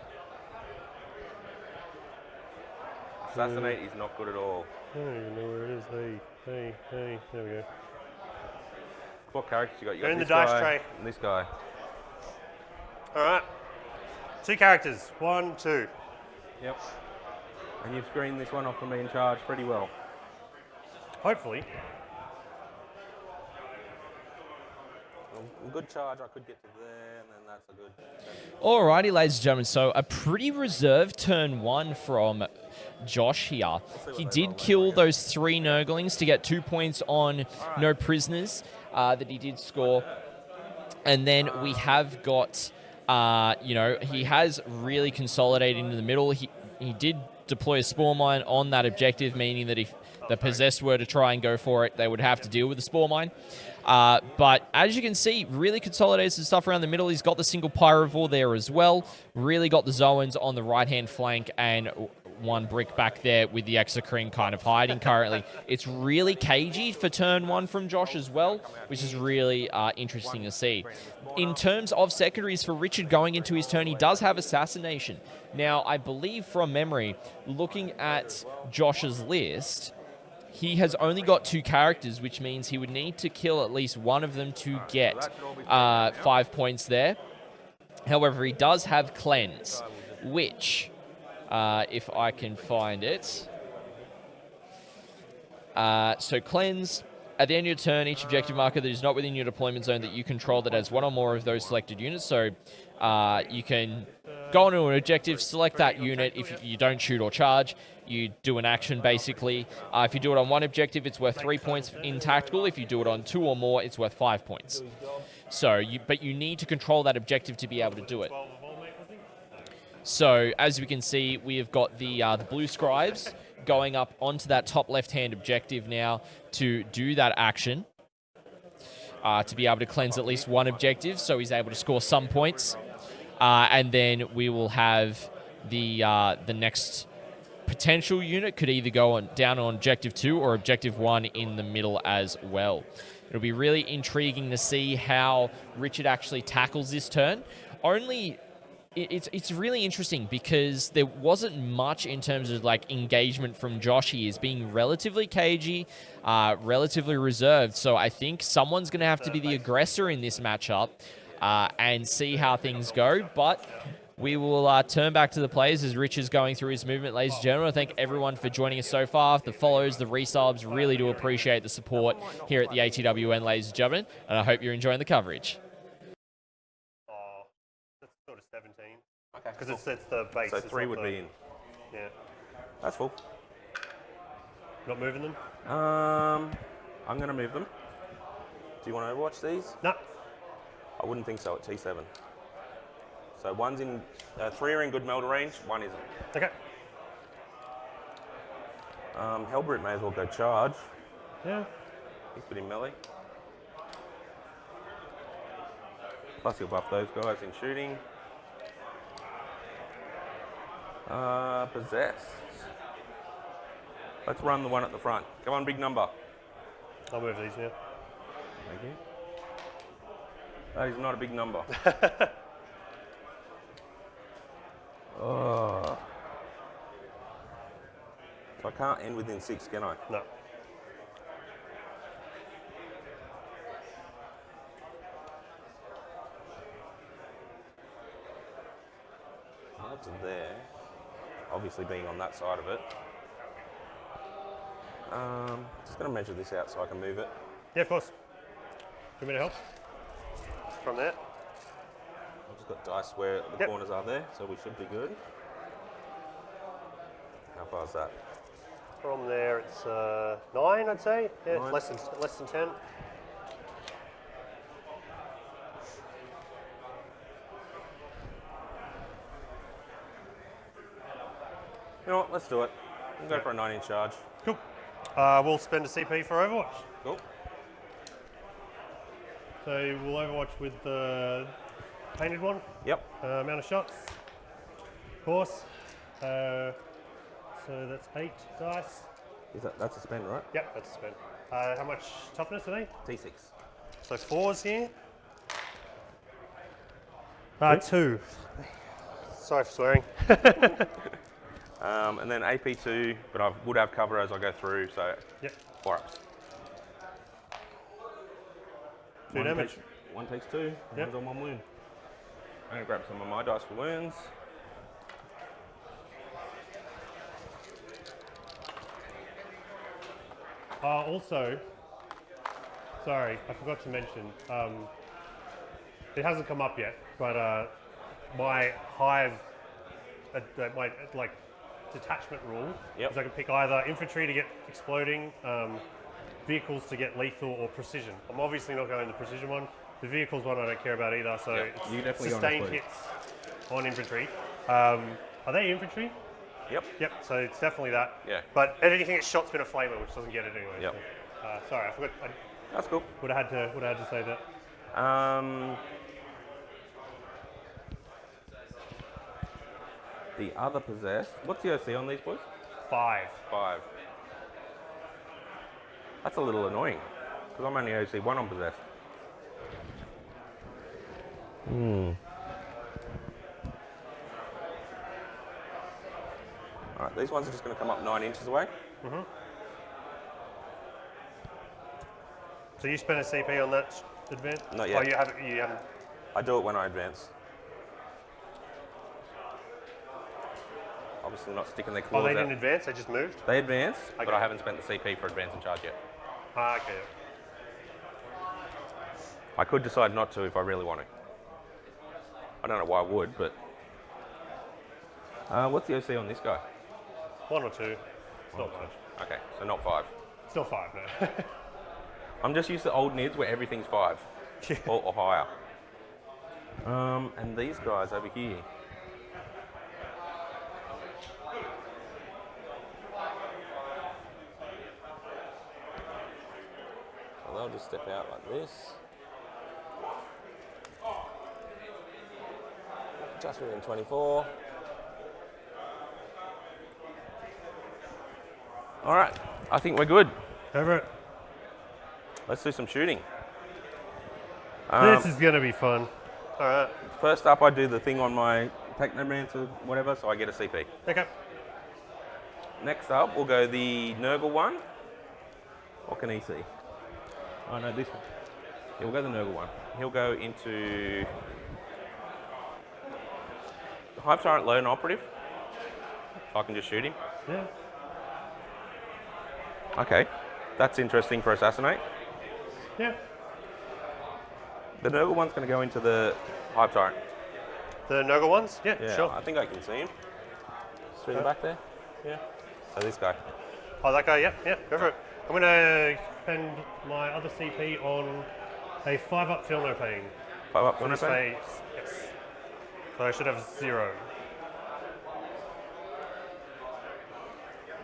Assassinate is not good at all. I don't even know where it is. Hey, there we go. What characters you got? You They're got in the this dice guy tray. and this guy. All right. 2 characters. 1, 2. Yep. And you've screened this one off for me in charge pretty well. Hopefully. A good charge, I could get to there, and then that's a good. Alrighty, ladies and gentlemen. So a pretty reserved turn 1 from Josh here. He did kill those 3 Nurglings to get 2 points on no prisoners that he did score. And then we have got, he has really consolidated into the middle. He did deploy a spore mine on that objective, meaning that if the possessed were to try and go for it, they would have to deal with the spore mine. But as you can see, really consolidated some stuff around the middle. He's got the single Pyrovore there as well. Really got the Zoans on the right-hand flank and 1 brick back there with the Exocrine kind of hiding currently. It's really cagey for turn 1 from Josh as well, which is really interesting to see. In terms of secondaries for Richard going into his turn, he does have Assassination. Now, I believe from memory, looking at Josh's list, he has only got 2 characters, which means he would need to kill at least one of them to get 5 points there. However, he does have Cleanse, which, if I can find it. So Cleanse, at the end of your turn, each objective marker that is not within your deployment zone that you control that has 1 or more of those selected units. So you can go onto an objective, select that unit. If you don't shoot or charge, you do an action basically. If you do it on 1 objective, it's worth 3 points in tactical. If you do it on 2 or more, it's worth 5 points. So, but you need to control that objective to be able to do it. So, as we can see, we have got the blue scribes going up onto that top left-hand objective now to do that action. To be able to cleanse at least 1 objective, so he's able to score some points. And then we will have the next potential unit could either go down on objective 2 or objective 1 in the middle as well. It'll be really intriguing to see how Richard actually tackles this turn. It's really interesting because there wasn't much in terms of like engagement from Josh. He is being relatively cagey, relatively reserved. So I think someone's going to have to be the aggressor in this matchup and see how things go. But we will turn back to the players as Rich is going through his movement. Ladies and gentlemen, I thank everyone for joining us so far. The follows, the resubs, really do appreciate the support here at the ATWN, ladies and gentlemen. And I hope you're enjoying the coverage. Oh, that's sort of 17. Okay. Because it sets the base. So it's 3 not would the- be in. Yeah. That's full. Not moving them? I'm going to move them. Do you want to overwatch these? No. I wouldn't think so at T7. So 1's in, 3 are in good melter range, 1 isn't. Okay. Hellbrute may as well go charge. Yeah. He's good in melee. Plus he'll buff those guys in shooting. Possessed. Let's run the one at the front. Come on, big number. I'll move these now. Thank you. That is not a big number. Oh. So I can't end within 6, can I? No. Odds are there. Obviously being on that side of it. Just going to measure this out so I can move it. Yeah, of course. Do you want me to help? From there? I've just got dice where the corners are there, so we should be good. How far is that? From there, it's 9, I'd say. Yeah, 9. less than 10. You know what, let's do it. We'll go for a 9-inch charge. Cool. We'll spend a CP for Overwatch. Cool. So we'll Overwatch with the painted one. Yep. Amount of shots. Of course. So that's 8 dice. That's a spend, right? Yep, that's a spend. How much toughness are they? T6. So 4s here. 2. Sorry for swearing. And then AP2, but I would have cover as I go through, so Yep. 4 ups. 2 damage. One takes 2, Yep. one's on 1 wound. I'm going to grab some of my dice for wounds. Also, sorry, I forgot to mention, it hasn't come up yet, but my hive, my detachment rule Yep. is I can pick either infantry to get exploding, vehicles to get lethal, or precision. I'm obviously not going the precision one. The vehicles one I don't care about either, so Yep. it's You definitely sustained go on hits on infantry. Are they infantry? Yep. Yep, so it's definitely that. Yeah. But anything that shot's been a flamer, which doesn't get it anyway. Yep. So, sorry, I forgot. I That's cool. would have had to say that. The other possessed. What's the OC on these boys? 5. 5. That's a little annoying, because I'm only OC 1 on possessed. Alright, these ones are just going to come up 9 inches away. So you spent a CP on that advance? Not yet. Oh, you haven't. I do it when I advance. Obviously not sticking their claws Oh, they out. didn't advance. They just moved. They advance, but Okay. I haven't spent the CP for advance and charge yet. Okay. I could decide not to if I really want to. I don't know why I would, but... what's the OC on this guy? 1 or 2. It's not much. Okay, so not 5. Still 5, no. I'm just used to old NIDs where everything's 5 Yeah. or higher. And these guys over here. So they'll just step out like this. Just within 24. All right, I think we're good. Over it. Let's do some shooting. This is going to be fun. All right. First up, I do the thing on my Technomancer or whatever, so I get a CP. Okay. Next up, we'll go the Nurgle one. What can he see? Oh no, this one. Yeah, we'll go the Nurgle one. He'll go into the Hive Tyrant Lone Operative. So I can just shoot him. Yeah. Okay, that's interesting for Assassinate. Yeah. The Nurgle one's going to go into the Hive Tyrant. The Nurgle ones? Yeah, Yeah, sure. I think I can see him. Through the back there. Yeah. So this guy. Oh, that guy, yeah, go for it. I'm going to spend my other CP on a 5-up Filno Pain. 5 up, On one his face, yes. So I should have 0.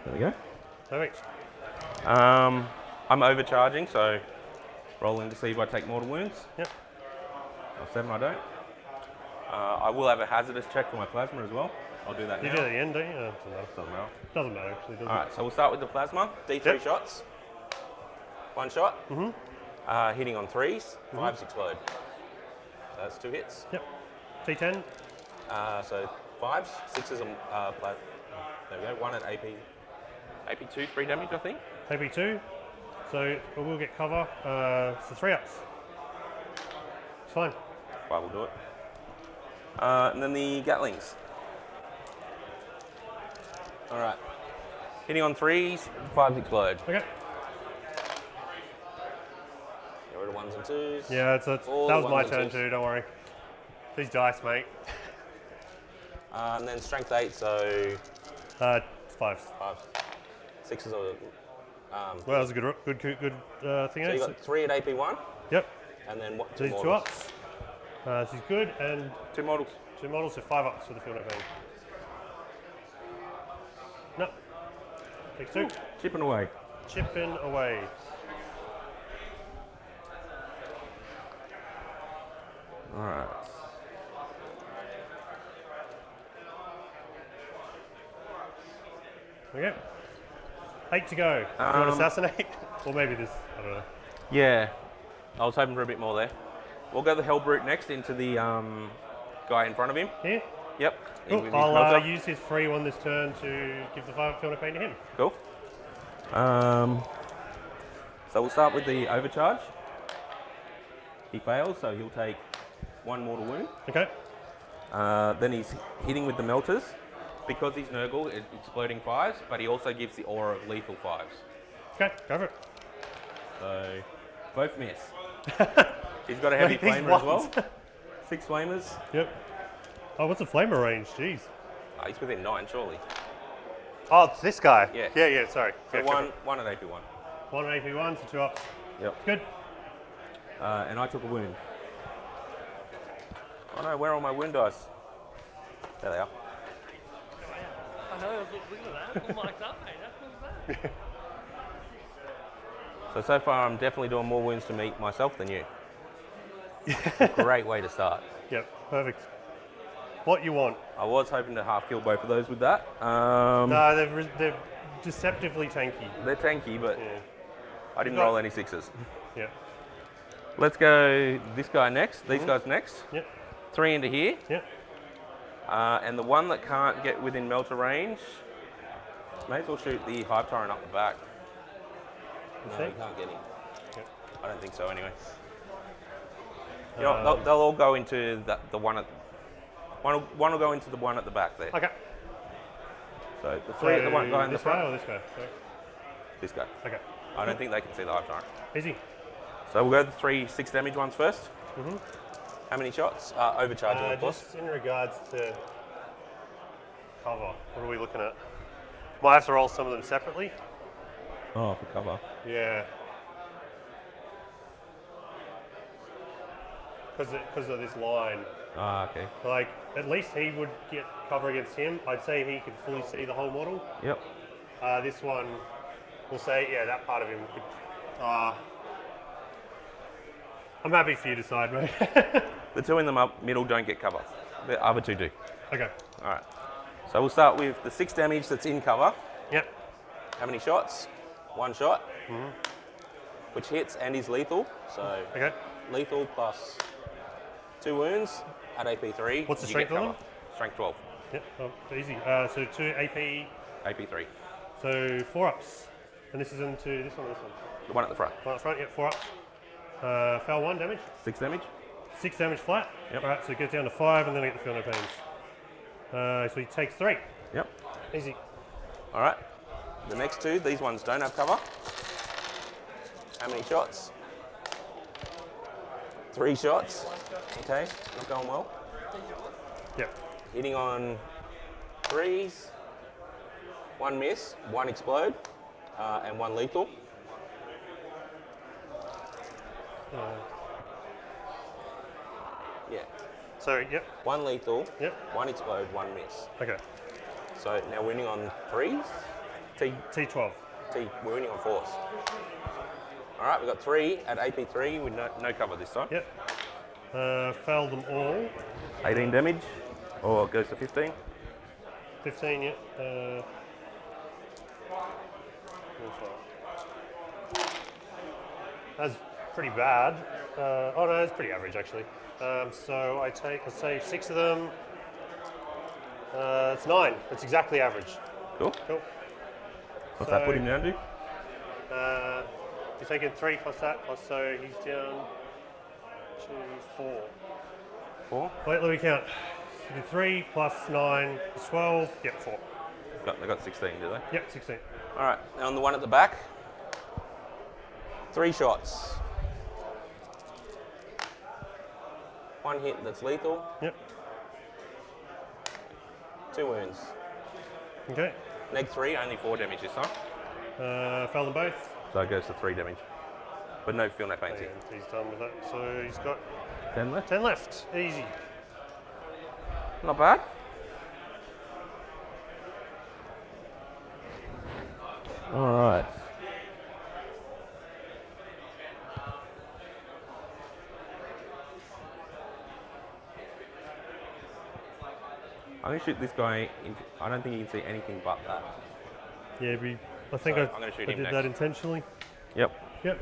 There we go. Perfect. I'm overcharging, so rolling to see if I take mortal wounds. Yep. Or 7 I don't. I will have a hazardous check for my plasma as well. I'll do that You now. do it at the end, don't you? No, doesn't matter. Doesn't matter. Doesn't matter, actually, doesn't Alright, so we'll start with the plasma. D3 Yep. shots. 1 shot. Hitting on 3s. 5s explode. So that's 2 hits. Yep. T10. So 5s, 6s are plat. There we go. 1 at AP2, 3 damage, I think. AP2. So we'll get cover. So 3 ups. It's fine. 5 will do it. And then the Gatlings. All right. Hitting on 3s, 5s explode. Okay. Get rid of 1s and 2s. Yeah, that All was my ones and turn twos. too. Don't worry. These dice, mate. And then strength 8, so 5s. 5s. 6s are. Well, that was a good thing. So you got 3 at AP1, Yep. and then what? These 2 models. ups. This is good, and 2 models. 2 models, so 5 ups for the field pain. No. Takes 2. Chipping away. Chipping away. All right. Okay. 8 to go. Do you want to assassinate? Or maybe this, I don't know. Yeah, I was hoping for a bit more there. We'll go the Hellbrute next into the guy in front of him. Here? Yep. Cool. With his I'll melter. use his free one this turn to give the field of pain to him. Cool. So we'll start with the overcharge. He fails, so he'll take 1 mortal wound. Okay. Then he's hitting with the melters. Because he's Nurgle, it's exploding 5s, but he also gives the aura of lethal 5s. Okay, go for it. So both miss. He's got a heavy These flamer as well. ones. 6 flamers. Yep. Oh, what's the flamer range? Jeez. He's within 9, surely. Oh, it's this guy. Yeah. Yeah, sorry. So Yeah, go for one at AP1. it. 1 AP1, so 2 ups. Yep. Good. And I took a wound. Oh no, where are all my wound dice? There they are. I know, look at that. I'm like that, mate. That's not bad. So far I'm definitely doing more wounds to meet myself than you. Great way to start. Yep, perfect. What you want? I was hoping to half kill both of those with that. No, they're deceptively tanky. They're tanky, but Yeah. I didn't Got- roll any 6s. Yep. Let's go this guy next, these guys next. Yep. 3 into here. Yep. And the one that can't get within melter range, may as well shoot the Hive Tyrant up the back. No, see. you can't get him. Yep. I don't think so anyway. You know, they'll all go into the one at... One will go into the one at the back there. Okay. So the 3 at the one guy in the this guy front. or this guy? Sorry. This guy. Okay. I don't think they can see the Hive Tyrant. Easy. So we'll go the 3 6 damage ones first. Mm-hmm. How many shots? Overcharging, of course. Just in regards to cover, what are we looking at? Might have to roll some of them separately. Oh, for cover. Yeah. Because of this line. Okay. Like, at least he would get cover against him. I'd say he could fully see the whole model. Yep. This one, we'll say, yeah, that part of him could. I'm happy for you to decide, mate. The 2 in the middle don't get cover. The other 2 do. Okay. All right. So we'll start with the 6 damage that's in cover. Yep. How many shots? 1 shot, which hits and is lethal. So Okay. lethal plus 2 wounds at AP3. What's the you strength get on cover. them? Strength 12. Yep. Oh, easy. So 2 AP, AP3. so 4 ups. And this is into this one or this one? The one at the front. One up front, yep, 4 ups. Fail 1 damage. 6 damage. 6 damage flat. Yep. All right, so it gets down to 5 and then I get the feel no pains. So he takes 3. Yep. Easy. All right. The next 2, these ones don't have cover. How many shots? 3 shots. Okay, not going well. Yep. Hitting on 3s. 1 miss, 1 explode, and 1 lethal. Yeah. So, yep. 1 lethal, Yep. 1 explode, 1 miss. Okay. So now we're winning on 3s. T12. We're winning on 4s. All right, we've got 3 at AP3 with no cover this time. Yep. Failed them all. 18 damage, or it goes to 15. 15, yep. That's pretty bad. Oh no, it's pretty average actually. So I take, let's say 6 of them. It's 9. It's exactly average. Cool. Cool. What's that put him down to? You're taking 3 plus that, plus so he's down to 4. 4? Wait, let me count. You do 3 plus 9 is 12. Yep, 4. They got 16, do they? Yep, 16. All right, now on the one at the back, 3 shots. 1 hit that's lethal, Yep. 2 wounds. Okay. Neg 3, only 4 damage this time. Failed them both. So it goes to 3 damage. But no feel, no pains here. And he's done with that. So he's got 10 left. 10 left. Easy. Not bad. All right. I'm going to shoot this guy. I don't think you can see anything but that. Yeah, I think So I I'm gonna shoot did him that next. intentionally. Yep. Yep.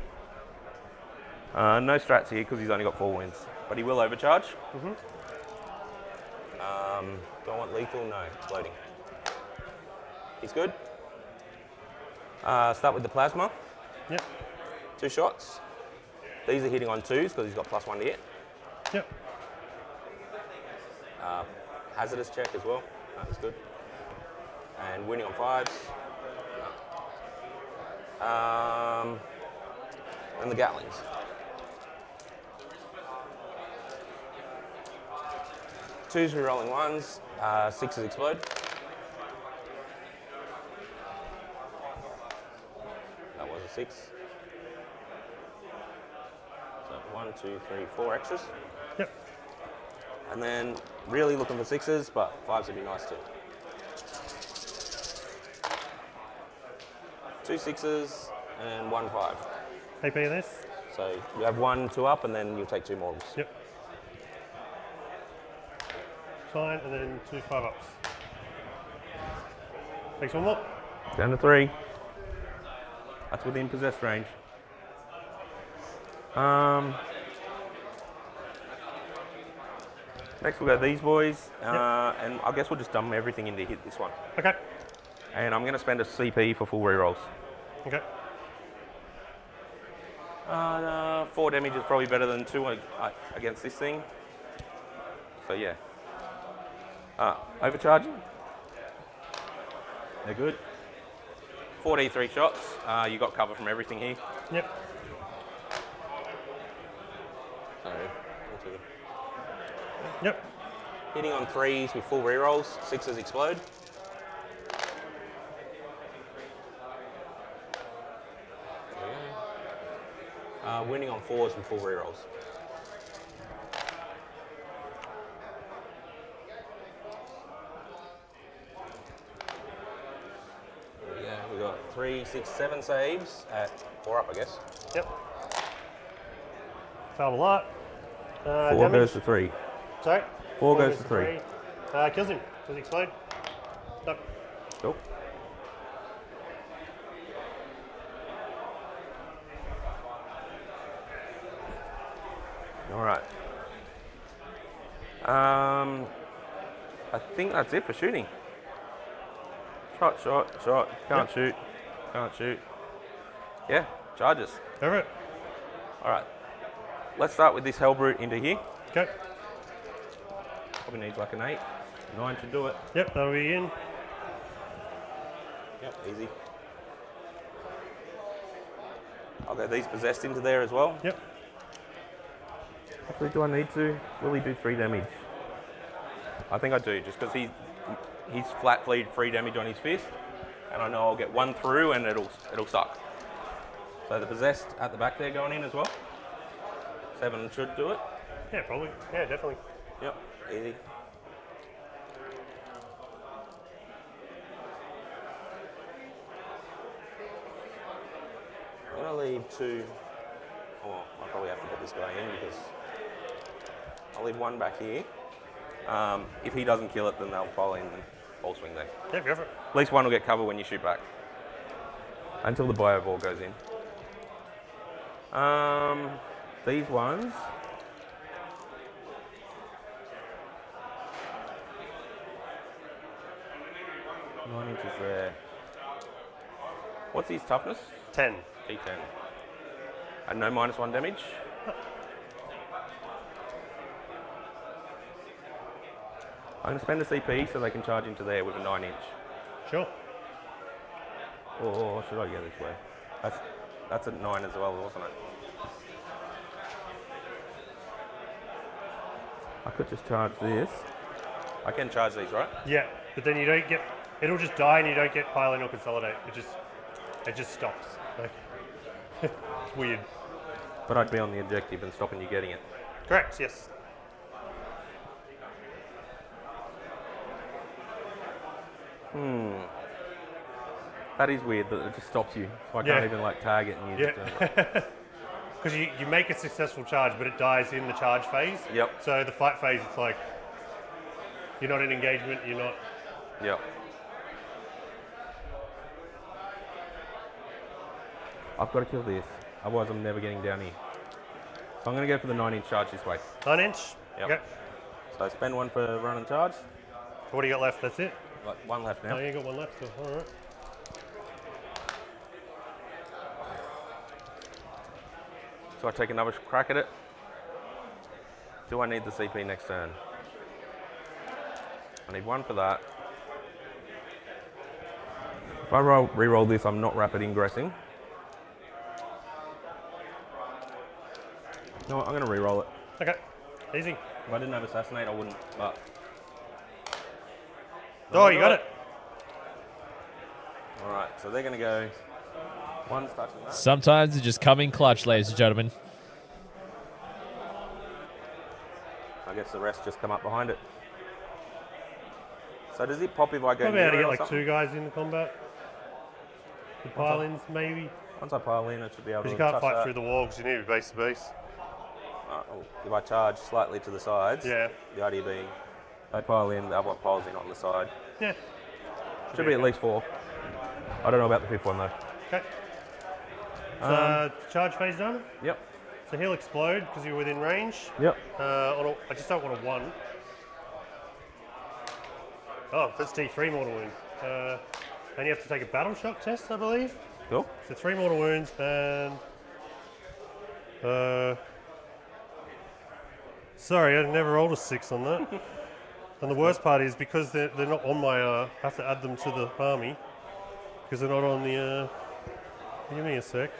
No strats here because he's only got 4 wounds. But he will overcharge. Do I want lethal? No, exploding. He's good. Start with the plasma. Yep. 2 shots. These are hitting on 2s because he's got +1 to hit. Yep. Hazardous check as well. That's good. And winning on 5s. And the Gatlings. 2s re-rolling 1s. 6s explode. That was a 6. So 1, 2, 3, 4 extras. Yep. And then really looking for 6s, but 5s would be nice too. 2 6s and 1 5. AP this. So you have 1 2 up, and then you'll take 2 mortals. Yep. Fine, and then 2 5-ups. Takes 1 more. Down to 3. That's within possessed range. Next we'll go these boys, and I guess we'll just dump everything in to hit this one. Okay. And I'm going to spend a CP for full rerolls. Okay. 4 damage is probably better than 2 against this thing. So yeah. Overcharging. They're good. 4d3 shots. You got cover from everything here. Yep. So, Yep. hitting on 3s with full rerolls. 6s explode. Winning on 4s with full rerolls. Yeah, we got 3, 6, 7 saves at 4 up, I guess. Yep. Failed a lot. 4 damage. goes to 3. Sorry? 4 goes to 3. Kills him. Does he explode? No. Cool. All right. I think that's it for shooting. Shot, shot, shot. Can't shoot. Can't shoot. Yeah, charges. Over it. All right. Let's start with this Hellbrute into here. Okay. Probably needs like an 8. 9 should do it. Yep, that'll be in. Yep, easy. I'll go these possessed into there as well. Yep. Actually, do I need to? Will he do 3 damage? I think I do, just because he's flat fleed 3 damage on his fist, and I know I'll get 1 through and it'll suck. So the possessed at the back there going in as well. 7 should do it. Yeah, probably. Yeah, definitely. Yep, easy. I'm gonna leave 2. Oh, I'll probably have to put this guy in because I'll leave 1 back here. If he doesn't kill it, then they'll pile in and ball swing there. Yep, go for it. At least 1 will get cover when you shoot back. Until the biovore goes in. These ones. 9 inches there. What's his toughness? 10. T10. And no -1 damage. I'm going to spend the CP so they can charge into there with a 9 inch. Sure. Or should I go this way? That's at 9 as well, wasn't it? I could just charge this. I can charge these, right? Yeah, but then you don't get. It'll just die, and you don't get pile in or consolidate. It just stops. Like, it's weird. But I'd be on the objective and stopping you getting it. Correct. Yes. That is weird that it just stops you. So I can't even like tag it and use it. Because you make a successful charge, but it dies in the charge phase. Yep. So the fight phase, it's like you're not in engagement. You're not. Yep. I've got to kill this, otherwise I'm never getting down here. So I'm going to go for the 9 inch charge this way. 9 inch. Yep. Okay. So spend 1 for run and charge. What do you got left? That's it. Like 1 left now. Oh, you got 1 left. So, all right. So I take another crack at it. Do I need the CP next turn? I need 1 for that. If I re-roll this, I'm not rapid ingressing. No, I'm going to re-roll it. Okay. Easy. If I didn't have Assassinate, I wouldn't, but... Oh, you got it. Alright, so they're going to go... 1's touching that. Sometimes it just come in clutch, ladies and gentlemen. I guess the rest just come up behind it. So does it pop if I go Probably able to near get or like something? 2 guys into combat. The pile-ins, maybe. Once I pile in, it should be able to Because you can't touch fight that. through the wall because you need to be base to base. If I charge slightly to the sides, Yeah. the idea being they pile in, the other one piles in on the side. Yeah. Should be at least 4. I don't know about the 5th one though. Okay. So charge phase done. Yep. So he'll explode because you're within range. Yep. I just don't want a 1. Oh, that's D3 mortal wound. And you have to take a battle shock test, I believe. Cool. So 3 mortal wounds and... sorry, I never rolled a 6 on that. And the worst part is because they're not on my... I have to add them to the army. Because they're not on the... give me a sec.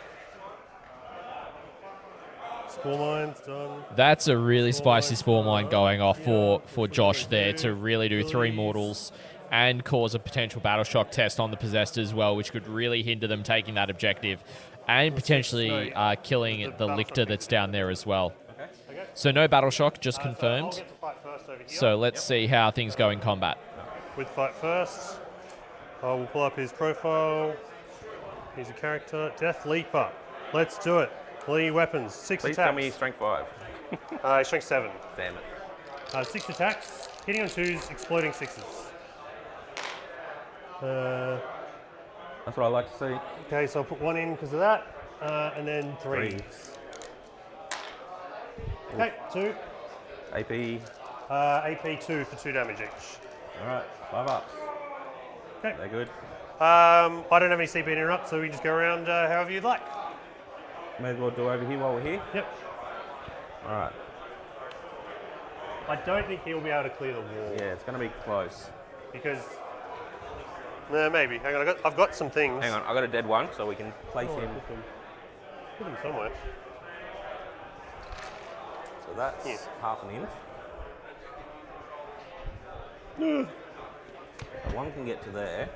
Spore mines done. That's a really spicy spore mine going off for Josh there to really do 3 mortals and cause a potential battle shock test on the possessed as well, which could really hinder them taking that objective and potentially killing the lictor that's down there as well. So no battle shock, just I'll confirmed. get to fight first over here. So let's see how things go in combat. With fight first, I will pull up his profile. He's a character. Death Leaper. Let's do it. Lee weapons. 6 Please attacks. tell me he's strength 5. Strength 7. Damn it. 6 attacks. Hitting on 2s, exploding 6s. That's what I like to see. Okay, so I'll put 1 in because of that. And then 3. 3. Okay, 2. AP. AP 2 for 2 damage each. Alright, 5 ups. Okay. They're good. I don't have any CP interrupt, so we just go around however you'd like. May as well do over here while we're here. Yep. Alright. I don't think he'll be able to clear the wall. Yeah, it's going to be close. Because... maybe. Hang on, I've got some things. Hang on, I got a dead one, so we can place him. Put him somewhere. So that's Here. half an inch. So 1 can get to there.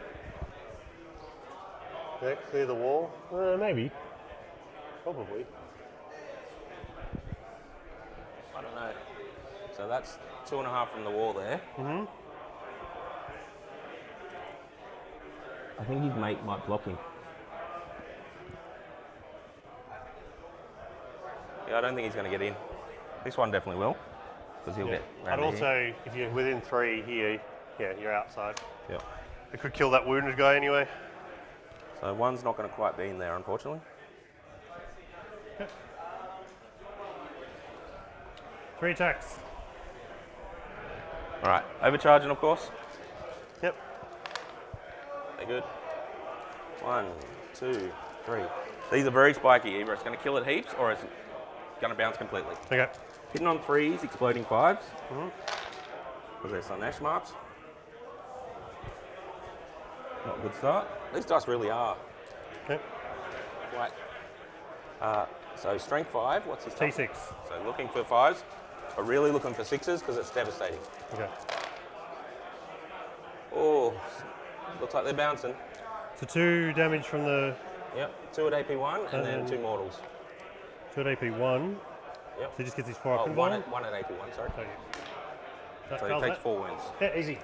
Yeah, clear the wall. Maybe. Probably. I don't know. So that's 2.5 from the wall there. Mm-hmm. I think his mate might block him. Yeah, I don't think he's going to get in. This one definitely will, because he'll get And round here. also, if you're within 3 here, yeah, you're outside. Yep. It could kill that wounded guy anyway. So 1's not going to quite be in there, unfortunately. 3 attacks. All right, overcharging, of course. Yep. good. 1, 2, 3. These are very spiky. Either it's going to kill it heaps or it's going to bounce completely. Okay. Hitting on 3s, exploding 5s. Because there's some ash marks. Not a good start. These dice really are. Okay. Right. So strength 5, what's his top? T6. So looking for 5s, but really looking for 6s because it's devastating. Okay. Oh, looks like they're bouncing. So 2 damage from the Yep, 2 at AP1 and then 2 mortals. 2 at AP1. Yep. So he just gets his fire Oh, pinball. one at AP1, sorry. So, that So fails he takes that. 4 wounds. Yeah, easy.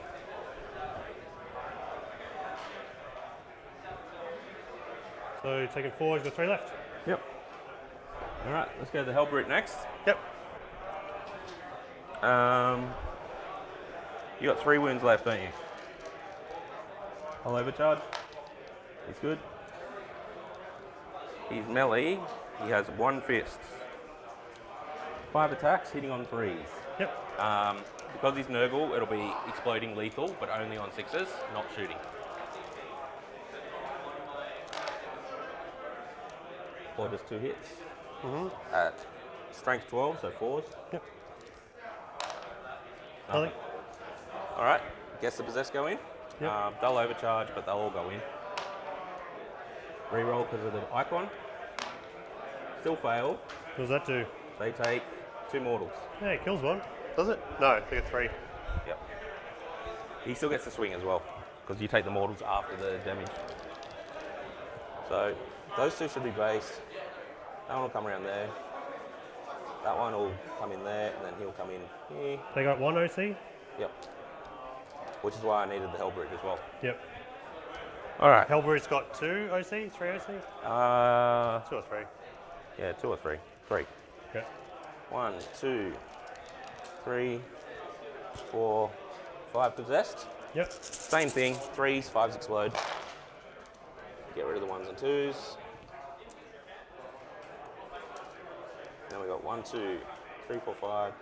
So taking 4, he's got 3 left. Yep. All right, let's go to the Hellbrute next. Yep. You got 3 wounds left, don't you? I'll overcharge. He's good. He's melee. He has 1 fist. 5 attacks, hitting on 3s. Yep. Because he's Nurgle, it'll be exploding lethal, but only on 6s, not shooting. Or just 2 hits. At strength 12, so 4s. Yep. Nothing. All right, guess the possessed go in. Yep. They'll overcharge, but they'll all go in. Reroll because of the icon. Still fail. What does that do? They take 2 mortals. Yeah, it kills 1. Does it? No, they get 3. Yep. He still gets the swing as well, because you take the mortals after the damage. So those 2 should be base. That one will come around there. That one will come in there, and then he'll come in here. They got 1 OC? Yep. Which is why I needed the Hellbrute as well. Yep. All right. Hellbrute's got 2 OC? 3 OC? 2 or 3? Yeah, 2 or 3. 3. Okay. 1, 2, 3, 4, 5 possessed. Yep. Same thing. 3s, 5s explode. Get rid of the 1s and 2s. Then we got 1, 2, 3, 4, 5,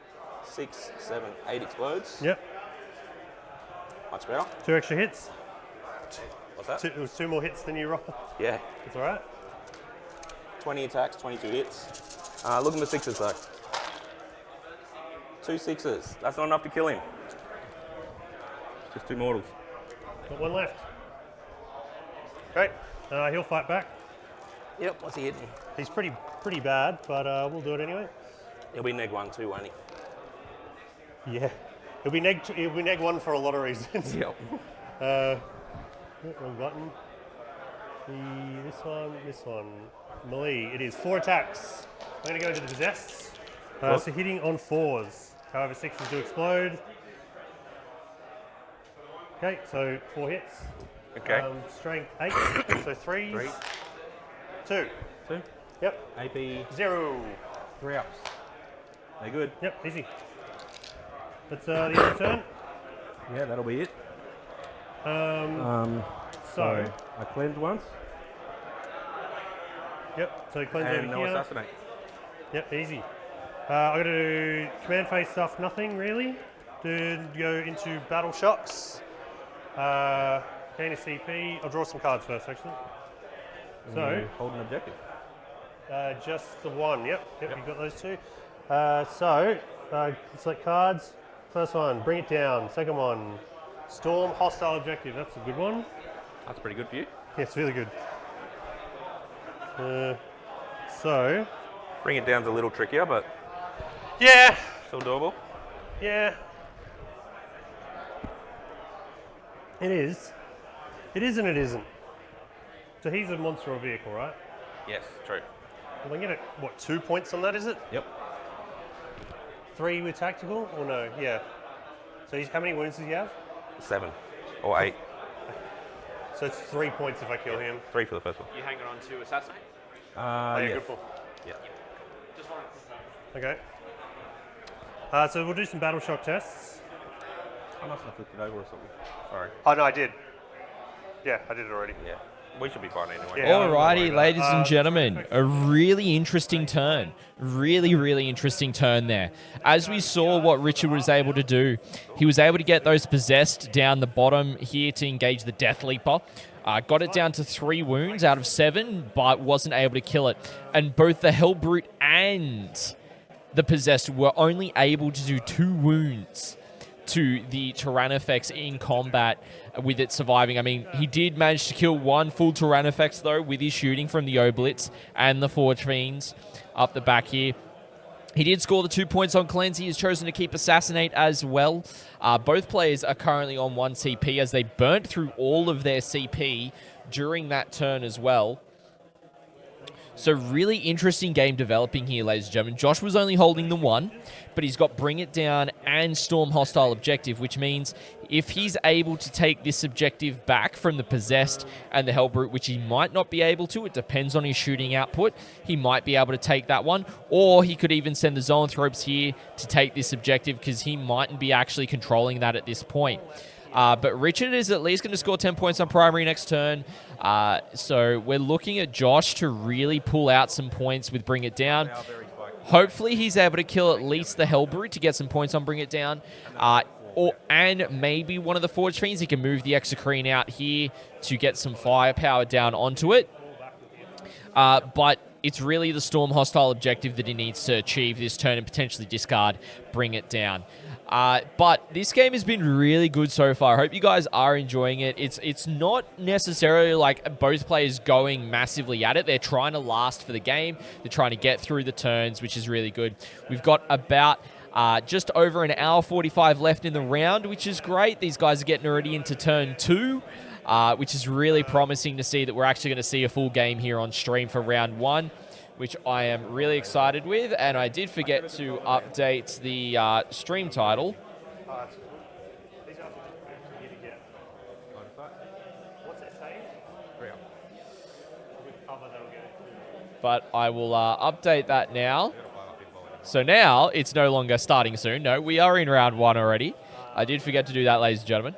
6, 7, 8 explodes. Yep. Much better. 2 extra hits. What's that? It was 2 more hits than you rolled. Yeah. It's alright. 20 attacks, 22 hits. Looking for 6s though. 2 6s. That's not enough to kill him. Just 2 mortals. Got 1 left. Great. He'll fight back. Yep. What's he hitting? He's pretty bad, but we'll do it anyway. He'll be neg 1 too, won't he? Yeah. He'll be neg 1 for a lot of reasons. Yep. Wrong button. This one. Melee. It is 4 attacks. I'm going to go into the possessed. So hitting on 4s. However, 6s do explode. Okay, so 4 hits. Okay. Strength 8. So 3s. 3. 2. 2. Yep. AP 0. 3 ups. They good. Yep, easy. That's the end of turn. Yeah, that'll be it. So, I cleanse once. yep, so cleanse And over no here. assassinate. Yep, easy. I'm going to do command phase stuff, nothing really. Go into battle shocks. Gain a CP. I'll draw some cards first, actually. So, Hold an objective. just the 1. Yep, you got those 2. Select cards. First one, bring it down. Second one, storm hostile objective. That's a good one. That's pretty good for you. Yeah, it's really good. So, Bring it down's a little trickier, but yeah, still doable. yeah. It is. It is and it isn't. So he's a monster or vehicle, right? Yes, true. Well, I get it. What, 2 points on that? Is it? Yep. 3 with tactical? Or no? Yeah. So how many wounds does he have? 7 or 8. So it's 3 points if I kill him. 3 for the first one. You hanging on to assassinate? Oh, yeah, Yes. good pull. Yeah. Just wanted to confirm. Okay. So we'll do some battle shock tests. I must have flipped it over or something. Sorry. Oh no, I did. Yeah, I did it already. Yeah. We should be fine anyway. Yeah. don't worry Alrighty, about ladies that. and gentlemen, a really interesting turn. Really interesting turn there. As we saw what Richard was able to do, he was able to get those possessed down the bottom here to engage the Death Leaper. Got it down to 3 wounds out of 7, but wasn't able to kill it. And both the Hellbrute and the Possessed were only able to do 2 wounds to the Tyrannifex in combat with it surviving. I mean, he did manage to kill 1 full Tyrannifex, though, with his shooting from the Oblitz and the Forge Fiends up the back here. He did score the 2 points on Cleanse. He has chosen to keep Assassinate as well. Both players are currently on 1 CP as they burnt through all of their CP during that turn as well. So really interesting game developing here, ladies and gentlemen. Josh was only holding the 1, but he's got Bring It Down and Storm Hostile Objective, which means if he's able to take this objective back from the Possessed and the Hellbrute, which he might not be able to, it depends on his shooting output, he might be able to take that one, or he could even send the Zoanthropes here to take this objective because he mightn't be actually controlling that at this point. But Richard is at least going to score 10 points on primary next turn. So we're looking at Josh to really pull out some points with Bring It Down. Hopefully he's able to kill at least the Hellbrute to get some points on Bring It Down. And maybe one of the Forge Fiends. He can move the Exocrine out here to get some firepower down onto it. But it's really the Storm Hostile Objective that he needs to achieve this turn and potentially discard Bring It Down. But this game has been really good so far. I hope you guys are enjoying it. It's not necessarily like both players going massively at it. They're trying to last for the game. They're trying to get through the turns, which is really good. We've got about just over an hour 45 left in the round, which is great. These guys are getting already into turn 2, which is really promising to see that we're actually going to see a full game here on stream for round 1. Which I am really excited with, and I did forget to update the stream title. But I will update that now. So now it's no longer starting soon. No, we are in round 1 already. I did forget to do that, ladies and gentlemen.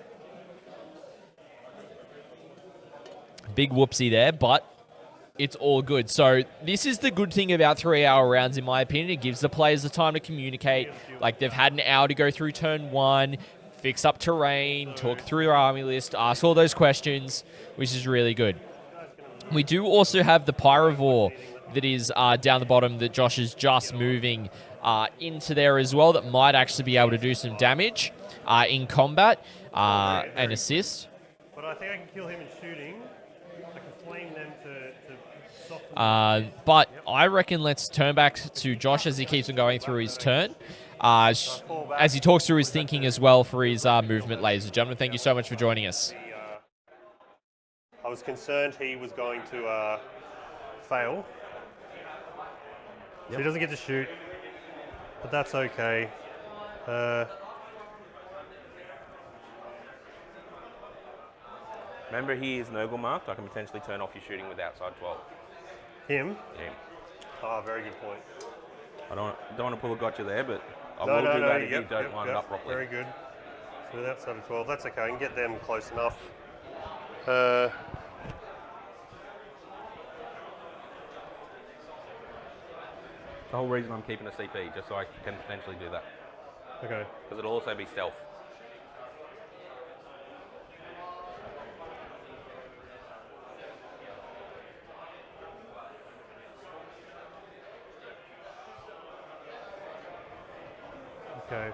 Big whoopsie there, but it's all good. So this is the good thing about 3-hour rounds, in my opinion. It gives the players the time to communicate. Like, they've had an hour to go through turn 1, fix up terrain, talk through their army list, ask all those questions, which is really good. We do also have the Pyrovore that is down the bottom that Josh is just moving into there as well, that might actually be able to do some damage in combat and assist. But I think I can kill him in shooting. I can flame them to but I reckon let's turn back to Josh as he keeps on going through his turn. As he talks through his thinking as well for his movement, ladies and gentlemen. Thank you so much for joining us. I was concerned he was going to fail. So he doesn't get to shoot, but that's okay. Remember, he is Nurgle marked. I can potentially turn off your shooting with outside 12. Him? Yeah. Oh, very good point. I don't want to pull a gotcha there, but I will do that if you don't line it up properly. Very good. So with outside of 12, that's okay. I can get them close enough. The whole reason I'm keeping a CP, just so I can potentially do that. Okay. Because it'll also be stealth. Okay.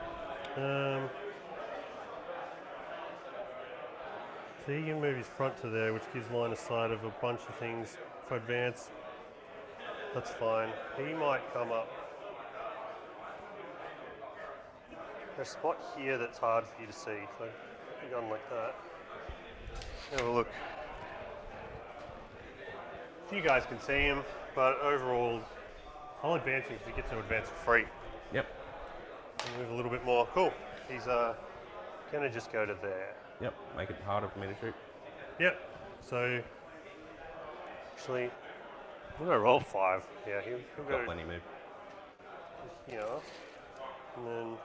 So he can move his front to there, which gives line of sight of a bunch of things for advance. That's fine. He might come up. There's a spot here that's hard for you to see, so a gun like that. Have a look. You guys can see him, but overall, I'll advance him because he gets to advance for free. Yep. Move a little bit more. Cool. He's gonna just go to there. Yep. Make it harder for me to shoot. Yep. So actually, we'll go roll 5. Yeah, he'll go. Got plenty move. You know, and then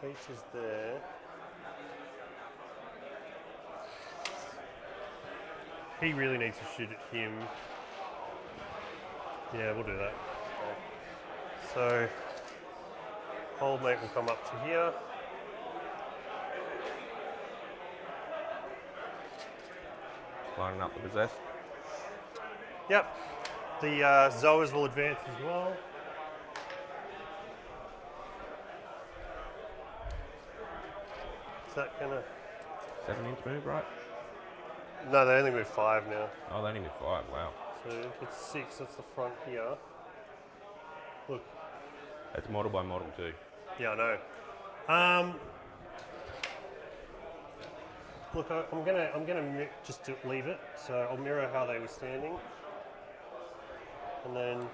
H is there. He really needs to shoot at him. Yeah, we'll do that. Okay. So Old mate will come up to here. Lining up the possessed. Yep. The Zoas will advance as well. Is that gonna? 7-inch move, right? No, they only move 5 now. Oh, they only move 5. Wow. So it's 6. That's the front here. Look. It's model by model too. Yeah, I know. Look, I'm gonna just leave it. So I'll mirror how they were standing, and then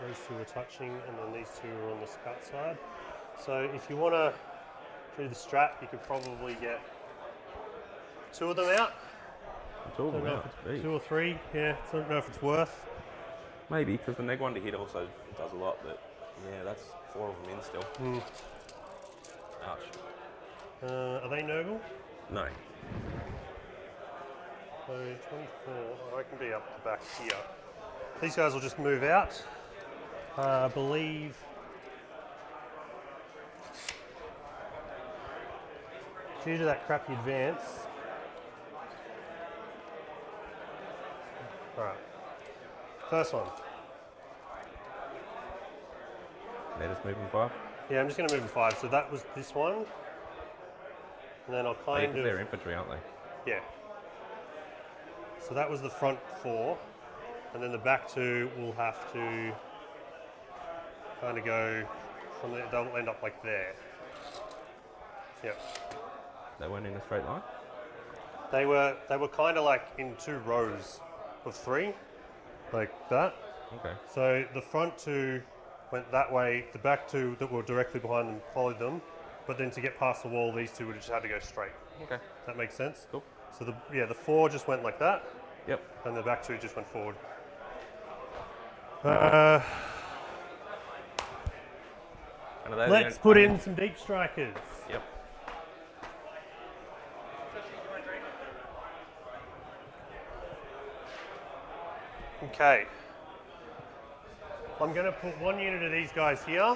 those two were touching, and then these two are on the scut side. So if you want to do the strap, you could probably get 2 of them out. Two of Don't them know out. if it's Gee. 2 or 3. Yeah, I don't know if it's worth. Maybe, because the neg one to hit also does a lot, but yeah, that's 4 of them in still. Ouch. Are they Nurgle? No. So 24. I can be up the back here. These guys will just move out. I believe. Due to that crappy advance. Alright. First one. They're just moving 5. Yeah, I'm just going to move in 5. So that was this one. And then I'll kind of. They're infantry, aren't they? Yeah. So that was the front 4. And then the back 2 will have to kind of go from there. They'll end up like there. Yep. They weren't in a straight line? They were kind of like in 2 rows of 3, like that. Okay. So the front 2 went that way. The back 2 that were directly behind them followed them. But then to get past the wall, these 2 would just have to go straight. Okay. That makes sense. Cool. So the 4 just went like that, Yep. and the back 2 just went forward. And are they Let's put in some deep strikers. Yep. Okay. I'm going to put 1 unit of these guys here.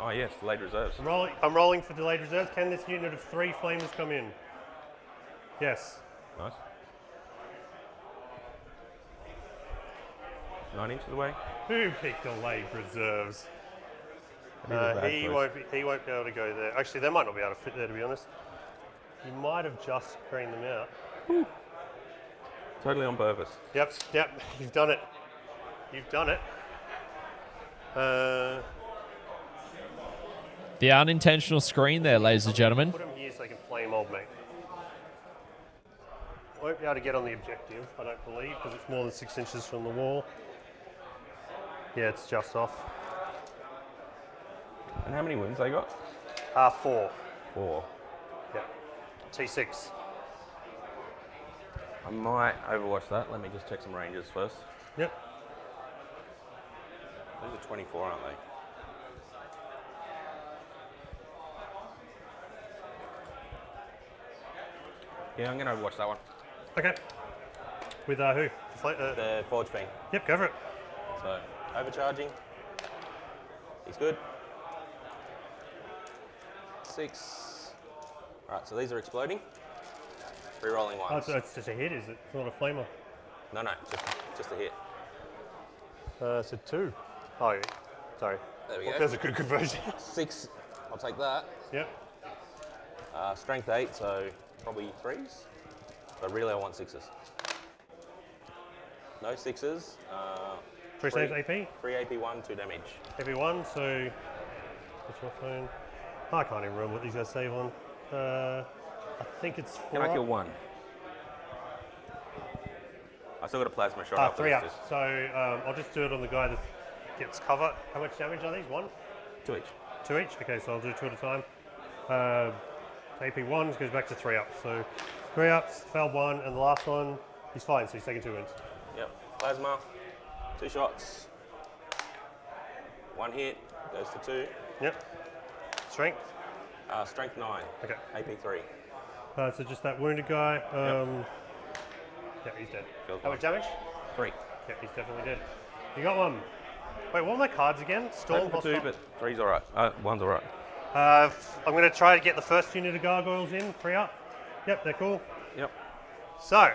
Oh yes, late reserves. I'm rolling for delayed reserves. Can this unit of 3 flamers come in? Yes. Nice. 9 inches away. Who picked delayed reserves? He was bad He choice. won't be able to go there. Actually, they might not be able to fit there, to be honest. You might have just screened them out. Totally on purpose. Yep. You've done it. You've done it. The unintentional screen there, ladies and gentlemen. Put them here so they can flame old mate. Won't be able to get on the objective, I don't believe, because it's more than 6 inches from the wall. Yeah, it's just off. And how many wins they got? 4. 4. Yeah. T6. I might overwatch that. Let me just check some ranges first. Yep. Those are 24, aren't they? Yeah, I'm going to overwatch that one. Okay. With who? The Forge Fiend. Yep, go for it. So, overcharging. He's good. 6. Alright, so these are exploding. Re-rolling Oh, ones. it's just a hit, is it? It's not a flamer. No, just a hit. So 2. Oh, yeah. Sorry. There we go. There's a good conversion. 6, I'll take that. Yep. Strength 8, so probably 3s. But really I want 6s. No 6s. 3 saves AP. 3 AP 1, 2 damage. Every one, so what's your phone? Oh, I can't even remember what these guys save on. I think it's 4. Can I kill 1? I still got a plasma shot. after 3 this, up. just So I'll just do it on the guy that gets cover. How much damage are these? 1? 2 each. 2 each? Okay, so I'll do 2 at a time. AP 1 goes back to 3 ups. So 3 ups, failed 1, and the last one, he's fine, so he's taking 2 wins. Yep. Plasma. 2 shots. 1 hit. Goes to 2. Yep. Strength. Strength 9. Okay. AP 3. So just that wounded guy. Yeah, he's dead. Feels How much damage? 3. Yeah, he's definitely dead. You got 1. Wait, what were my cards again? Storm, Hoping for 2, hostile. but 3's alright. 1's alright. I'm going to try to get the first unit of gargoyles in. 3 up. Yep, they're cool. Yep. So.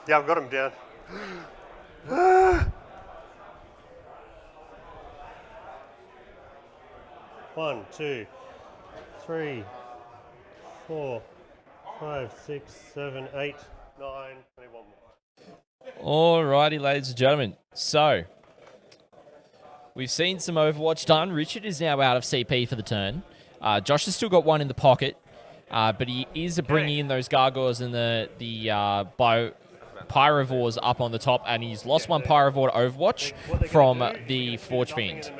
Yeah, I've got them down. 1, 2, 3, 4, 5, 6, 7, 8, 9, 21 more. Alrighty, ladies and gentlemen. So, we've seen some Overwatch done. Richard is now out of CP for the turn. Josh has still got one in the pocket, but he is bringing in those gargoyles and the pyrovores up on the top, and he's lost one pyrovore to Overwatch from the Forge Fiend.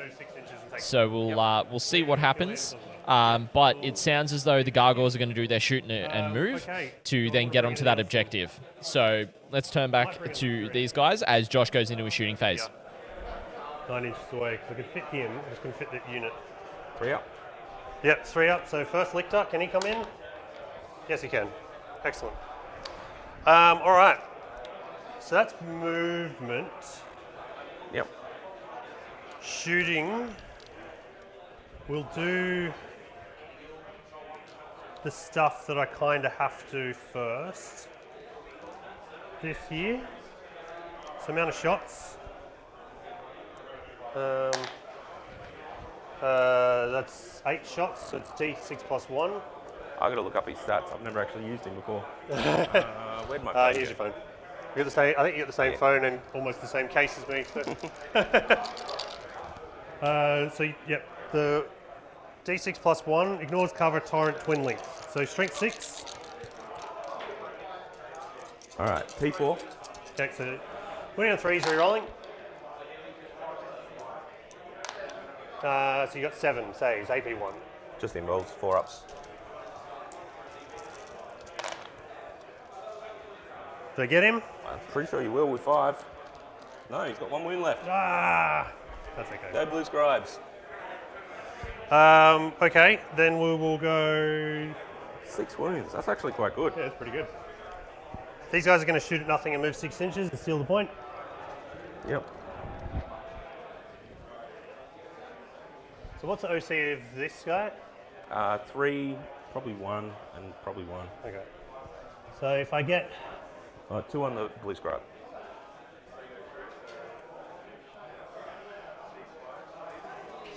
So we'll see what happens. But it sounds as though the gargoyles are going to do their shoot and move to then get onto that objective. So let's turn back to these guys as Josh goes into a shooting phase. 9 inches away, because I can fit him, I just can fit the unit. 3 up. Yep, 3 up. So first Lictor, can he come in? Yes, he can. Excellent. All right. So that's movement. Yep. Shooting. We'll do the stuff that I kind of have to first. This here. So amount of shots. That's 8 shots, so it's D6 plus 1. I gotta look up his stats. I've never actually used him before. Where'd my phone Here's go? your phone. You got the same, I think you got the same phone and almost the same case as me. So yep, the D6 plus 1 ignores cover, torrent, twin length. So strength 6. All right, P4. Okay, so 20 on 3s re-rolling. So you got 7 saves, AP 1. Just involves 4 ups. Did I get him? I'm pretty sure you will with 5. No, he's got 1 wound left. Ah, that's okay. Go Blue Scribes. Okay, then we will go. 6 wounds. That's actually quite good. Yeah, that's pretty good. These guys are going to shoot at nothing and move 6 inches to steal the point. Yep. So what's the OC of this guy? 3, probably 1, and probably 1. Okay. So if I get 2 on the Blue Scribe.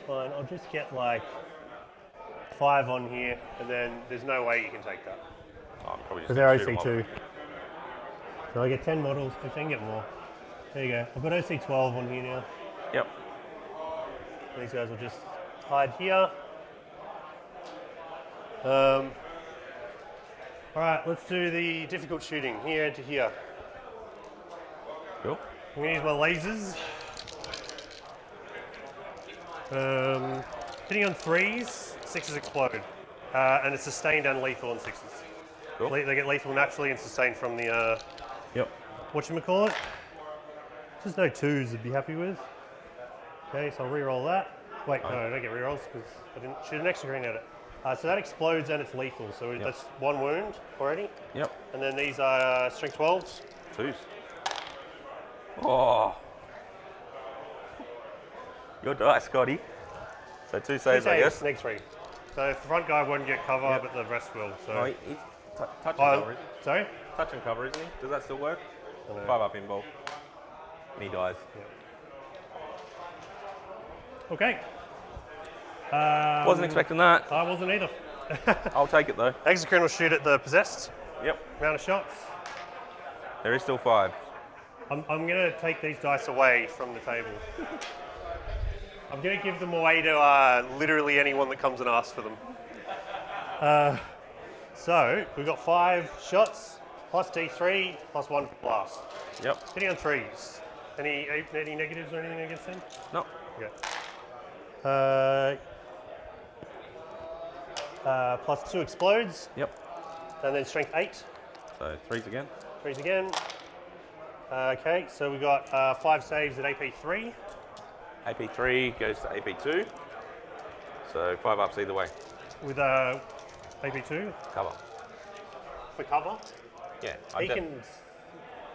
it's fine, I'll just get like 5 on here, and then there's no way you can take that. Oh, I'm probably just Because they're gonna shoot 'em OC2. So I get 10 models, I can get more. There you go. I've got OC12 on here now. off. Yep. These guys will just hide here. All right, let's do the difficult shooting here to here. Cool. I'm gonna use my lasers. Hitting on 3s, 6s explode. And it's sustained and lethal on 6s. Cool. They get lethal naturally and sustained from the, Yep. whatchamacallit. Just no 2s I'd be happy with. Okay, so I'll re-roll that. Wait, no, I don't get re-rolls because I didn't shoot an extra green at it. So that explodes and it's lethal, so that's 1 wound already. Yep. And then these are strength 12s. 2s. Oh. Your dice, Scotty. So 2 saves, I guess. Neg 3. So the front guy won't get cover, but the rest will. So. Oh, he's touch and cover, isn't he? Sorry? Touch and cover, isn't he? Does that still work? I don't know. 5 up involved. And he dies. Okay. Wasn't expecting that. I wasn't either. I'll take it though. Exocrine will shoot at the possessed. Yep. Amount of shots. There is still 5. I'm going to take these dice away from the table. I'm going to give them away to literally anyone that comes and asks for them. So we've got 5 shots, plus D3, plus 1 for blast. Yep. Hitting on 3s. Any negatives or anything against them? No. Okay. Plus 2 explodes. Yep. And then strength 8. So 3s again. 3s again. Okay, so we got 5 saves at AP 3. AP 3 goes to AP 2. So 5 ups either way. With AP 2 Cover. for cover. Yeah. He can.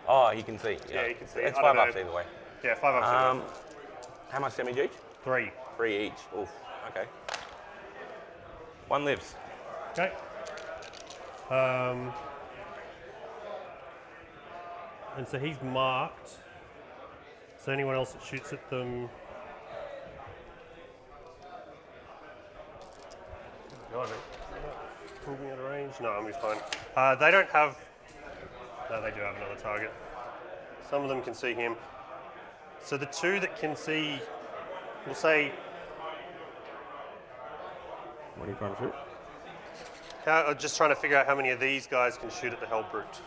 Oh, he can see. Yeah, he can see. It's I don't 5 ups know. either way. Yeah, 5 ups. How much damage each? 3. 3 each. Oof. Okay. 1 lives. Okay. And so he's marked. So anyone else that shoots at them. God, pulled me out of range. No, I'm just fine. They don't have. No, they do have another target. Some of them can see him. So the 2 that can see, we'll say. What are you trying to shoot? Just trying to figure out how many of these guys can shoot at the Hell Brute.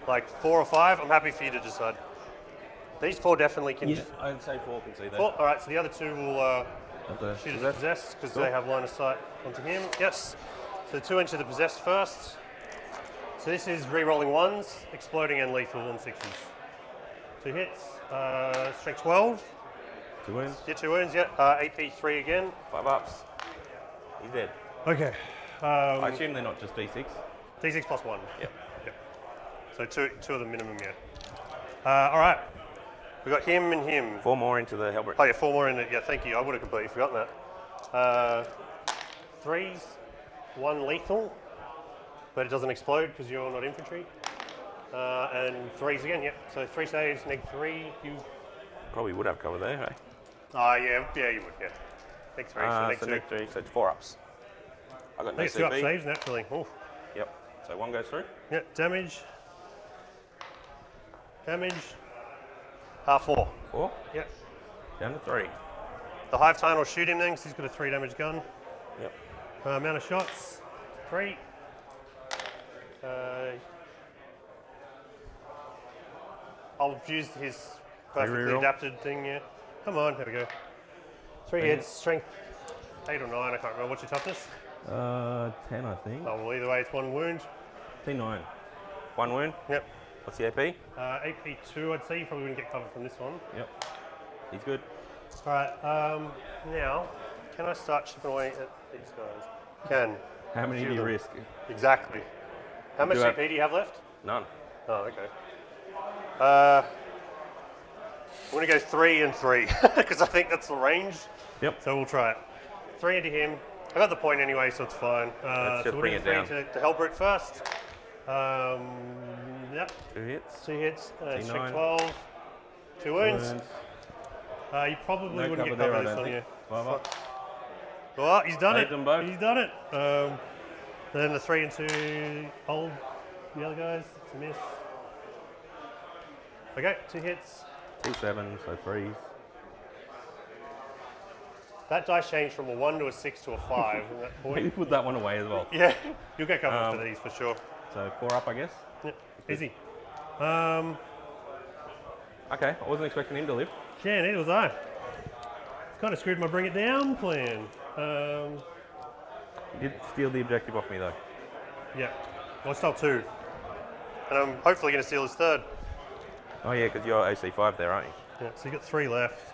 Like 4 or 5? I'm happy for you to decide. These 4 definitely can. Yeah, I'd say 4 can see that. 4? All right, so the other 2 will shoot at the possessed? possessed because Cool. they have line of sight onto him. Yes. So 2 into the possessed first. So this is re-rolling 1s, exploding and lethal on 6s. 2 hits. Strength 12. 2 wounds. Yeah, 2 wounds. Yeah. AP 3 again. 5 ups. He's dead. Okay. I assume they're not just D6. D6 plus 1. Yep. So 2 of the minimum, yeah. All right. We got him and him. 4 more into the Hellbrit. Oh yeah, 4 more in it. Yeah, thank you. I would have completely forgotten that. 3s, 1 lethal, but it doesn't explode because you're not infantry. And 3s again. Yep. So 3 saves, -3. You. Probably would have cover there, hey? Yeah, you would. Yeah. -3. So So -2. -3, so it's 4 ups. I got no Next 2 up CP. saves naturally. Oof. Yep. So 1 goes through. Yeah. Damage. 4. 4. Yep. Down to 3. The Hive Titan will shoot him then because he's got a 3 damage gun. Yep. Amount of shots, 3. I'll use his perfectly reroll? adapted thing, yeah. Come on, here we go. 3 hits, strength 8 or 9, I can't remember. What's your toughness? 10, I think. Oh, well, either way, it's 1 wound. T9. 1 wound. Yep. What's the AP? AP 2, I'd say. You probably wouldn't get cover from this one. Yep. He's good. All right, now, can I start chipping away at these guys? Can. How many Few do of you them. risk? Exactly. How much Do you have- CP do you have left? None. Oh, okay. I'm going to go 3 and 3 because I think that's the range. Yep. So we'll try it. 3 into him. I got the point anyway, so it's fine. Let's just so we'll bring do it 3 down. to Hellbrute first. Yep. 2 hits. 2 hits. Strength D9. 12. 2 wounds. Wounds. You probably No wouldn't get cover there, cover I this don't one, yeah. think. 5 up. Oh, he's done Saved it. them both. He's done it. Then the 3 into hold the other guys. It's a miss. Okay, 2 hits. T7, so 3s. That dice changed from a 1 to a 6 to a 5 at that You point. put that one away as well. Yeah, you'll get cover for these for sure. So 4 up, I guess. Yep, easy. Okay, I wasn't expecting him to live. Yeah, neither was I. Kind of screwed my bring it down plan. He did steal the objective off me though. Yeah, well, I stole 2. And I'm hopefully going to steal his 3rd. Oh yeah, because you're AC5 there, aren't you? Yeah, so you got 3 left.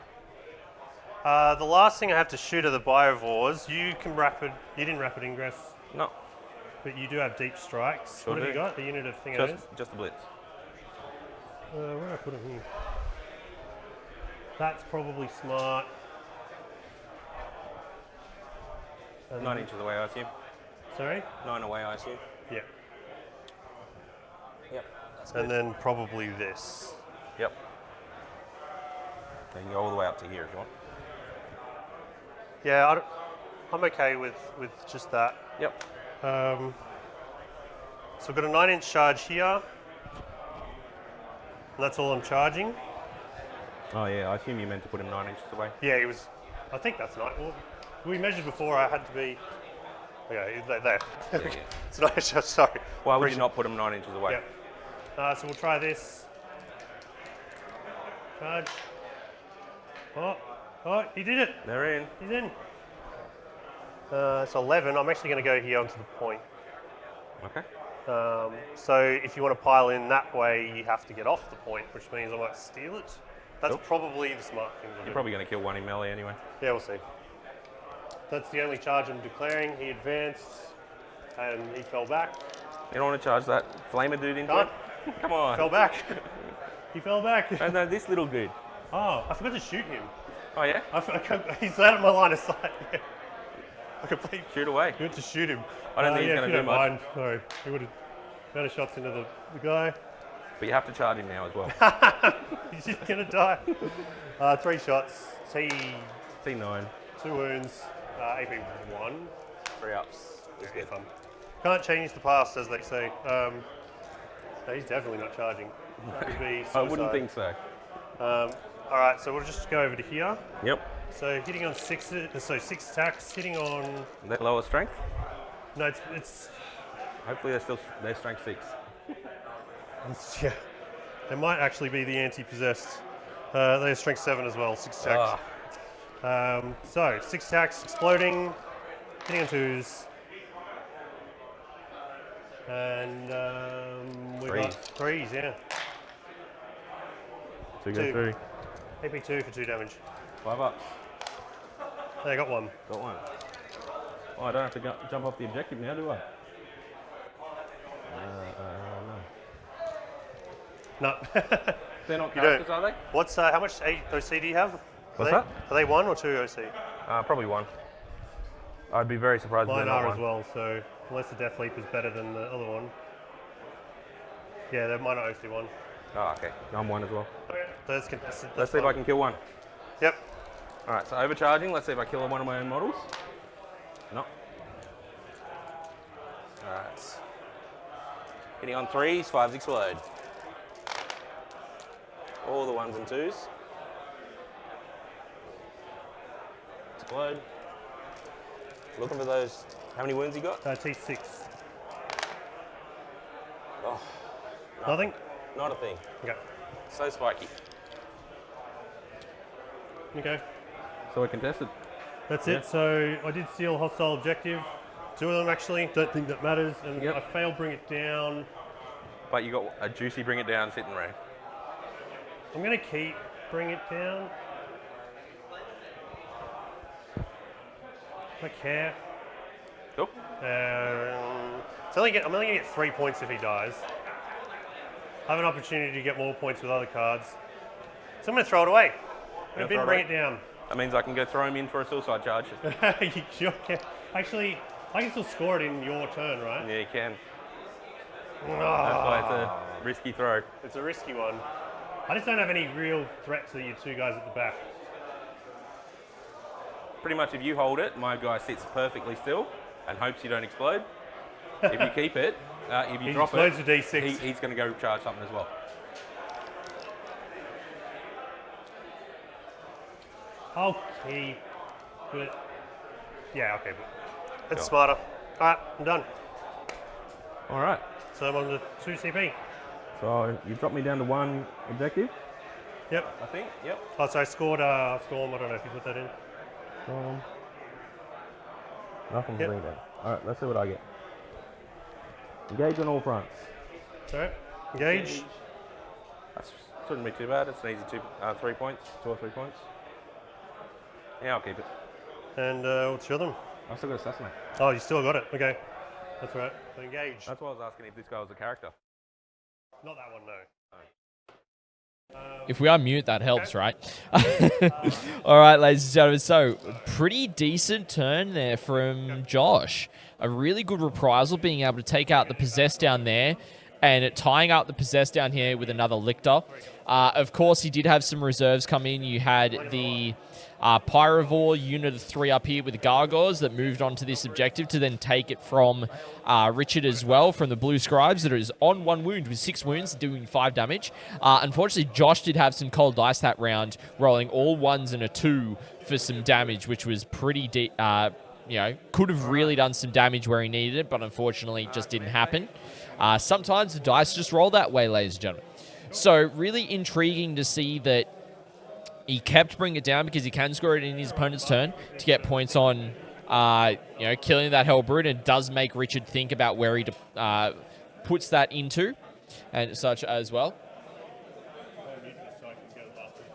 The last thing I have to shoot are the biovores. You didn't rapid ingress, No, but you do have deep strikes. Sure What have you do. got? The unit of thingos? just the blitz. Where did I put him here? That's probably smart. 9 inches away, I assume. Sorry? 9 away, I assume. Yeah. Yep. And then probably this. Yep. You can go all the way up to here if you want. Yeah, I'm okay with just that. Yep. So I've got a 9-inch charge here. And that's all I'm charging. Oh yeah, I assume you meant to put him 9 inches away. Yeah, he was. I think that's nice. Well, we measured before. I had to be. Okay, there. Yeah. It's an 9-inch charge. Sorry. Why would you not put him 9 inches away? Yeah. So we'll try this. Charge. Oh, he did it. They're in. He's in. It's 11. I'm actually going to go here onto the point. Okay. So if you want to pile in that way, you have to get off the point, which means I might steal it. That's Cool. probably the smart thing to do. You're probably going to kill one in melee anyway. Yeah, we'll see. That's the only charge I'm declaring. He advanced, and he fell back. You don't want to charge that flamer dude into Can't. it? Come on. Fell back. He fell back. No, this little dude. Oh, I forgot to shoot him. Oh yeah? He's out of my line of sight. Yeah. I completely Shoot away. forgot to shoot him. I don't think he's yeah, going if to you do don't much. mind. Sorry. He would have amount of shots into the guy. But you have to charge him now as well. He's just going to die. 3 shots. T9. 2 wounds. AP 1. 3 ups. It's good fun. Can't change the past, as they say. No, he's definitely not charging. That would be I wouldn't suicide. think so. All right, so we'll just go over to here. Yep. So hitting on 6 attacks, hitting on... That lower strength? No, it's Hopefully they're strength 6. yeah. They might actually be the anti-possessed. They're strength 7 as well, 6 attacks. So 6 attacks, exploding, hitting on 2s. And we got 3s, yeah. 2 Two. go through. AP 2 for 2 damage. 5 ups. They got 1. Got 1. Oh, I don't have to jump off the objective now, do I? No. They're not You characters, don't. are they? What's how much OC do you have? What's that? Are they 1 or 2 OC? Probably 1. I'd be very surprised if Mine they're not are 1. as well, so unless the Death Leap is better than the other one. Yeah, mine are OC 1. Oh, okay. I'm 1 as well. Okay, so that's contested. Let's see if I can kill 1. Yep. Alright, so overcharging. Let's see if I kill one of my own models. No. Alright. Hitting on 3s, 5s explode. All the 1s and 2s. Explode. Looking for those. How many wounds you got? T6. Oh, Nothing? not a thing. Okay. So spiky. Okay. So we're contested. That's Yeah. it. So I did steal hostile objective. 2 of them actually. Don't think that matters. And Yep. I failed bring it down. But you got a juicy bring it down sitting around. I'm going to keep bring it down. I don't care. Cool. I'm only going to get 3 points if he dies. I have an opportunity to get more points with other cards. So I'm going to throw it away. I'm going to bring it down. That means I can go throw him in for a suicide charge. You sure can. Actually, I can still score it in your turn, right? Yeah, you can. Ah. That's why it's a risky throw. It's a risky one. I just don't have any real threat to you 2 guys at the back. Pretty much if you hold it, my guy sits perfectly still and hopes you don't explode. If you keep it, if you He drop it, explodes a D6. he's going to go charge something as well. I'll keep it. Yeah, okay. But it's Cool. smarter. All right, I'm done. All right. So I'm on the 2 CP. So you dropped me down to 1 objective, Yep. I think. Yep. Oh, so I scored Storm. I don't know if you put that in. Nothing to Yep. bring down. All right, let's see what I get. Engage on all fronts. All right. Engage. That shouldn't be too bad. It's an easy 3 points, 2 or 3 points. Yeah, I'll keep it. And what's your other one? I've still got assassinate. Oh, you still got it. Okay. That's all right. So engage. That's why I was asking if this guy was a character. Not that one, no. If we unmute, that helps, right? All right, ladies and gentlemen. So, pretty decent turn there from Josh. A really good reprisal, being able to take out the possess down there and tying up the possess down here with another lictor. Of course, he did have some reserves come in. You had the Pyrovore unit of 3 up here with the Gargoyles that moved on to this objective to then take it from Richard as well, from the Blue Scribes, that is on 1 wound with 6 wounds, doing 5 damage. Unfortunately, Josh did have some cold dice that round, rolling all 1s and a 2 for some damage, which was pretty deep. Could have really done some damage where he needed it, but unfortunately it just didn't happen. Sometimes the dice just roll that way, ladies and gentlemen. So really intriguing to see that he kept bringing it down because he can score it in his opponent's turn to get points on, killing that Hellbrute, and does make Richard think about where he puts that into and such as well.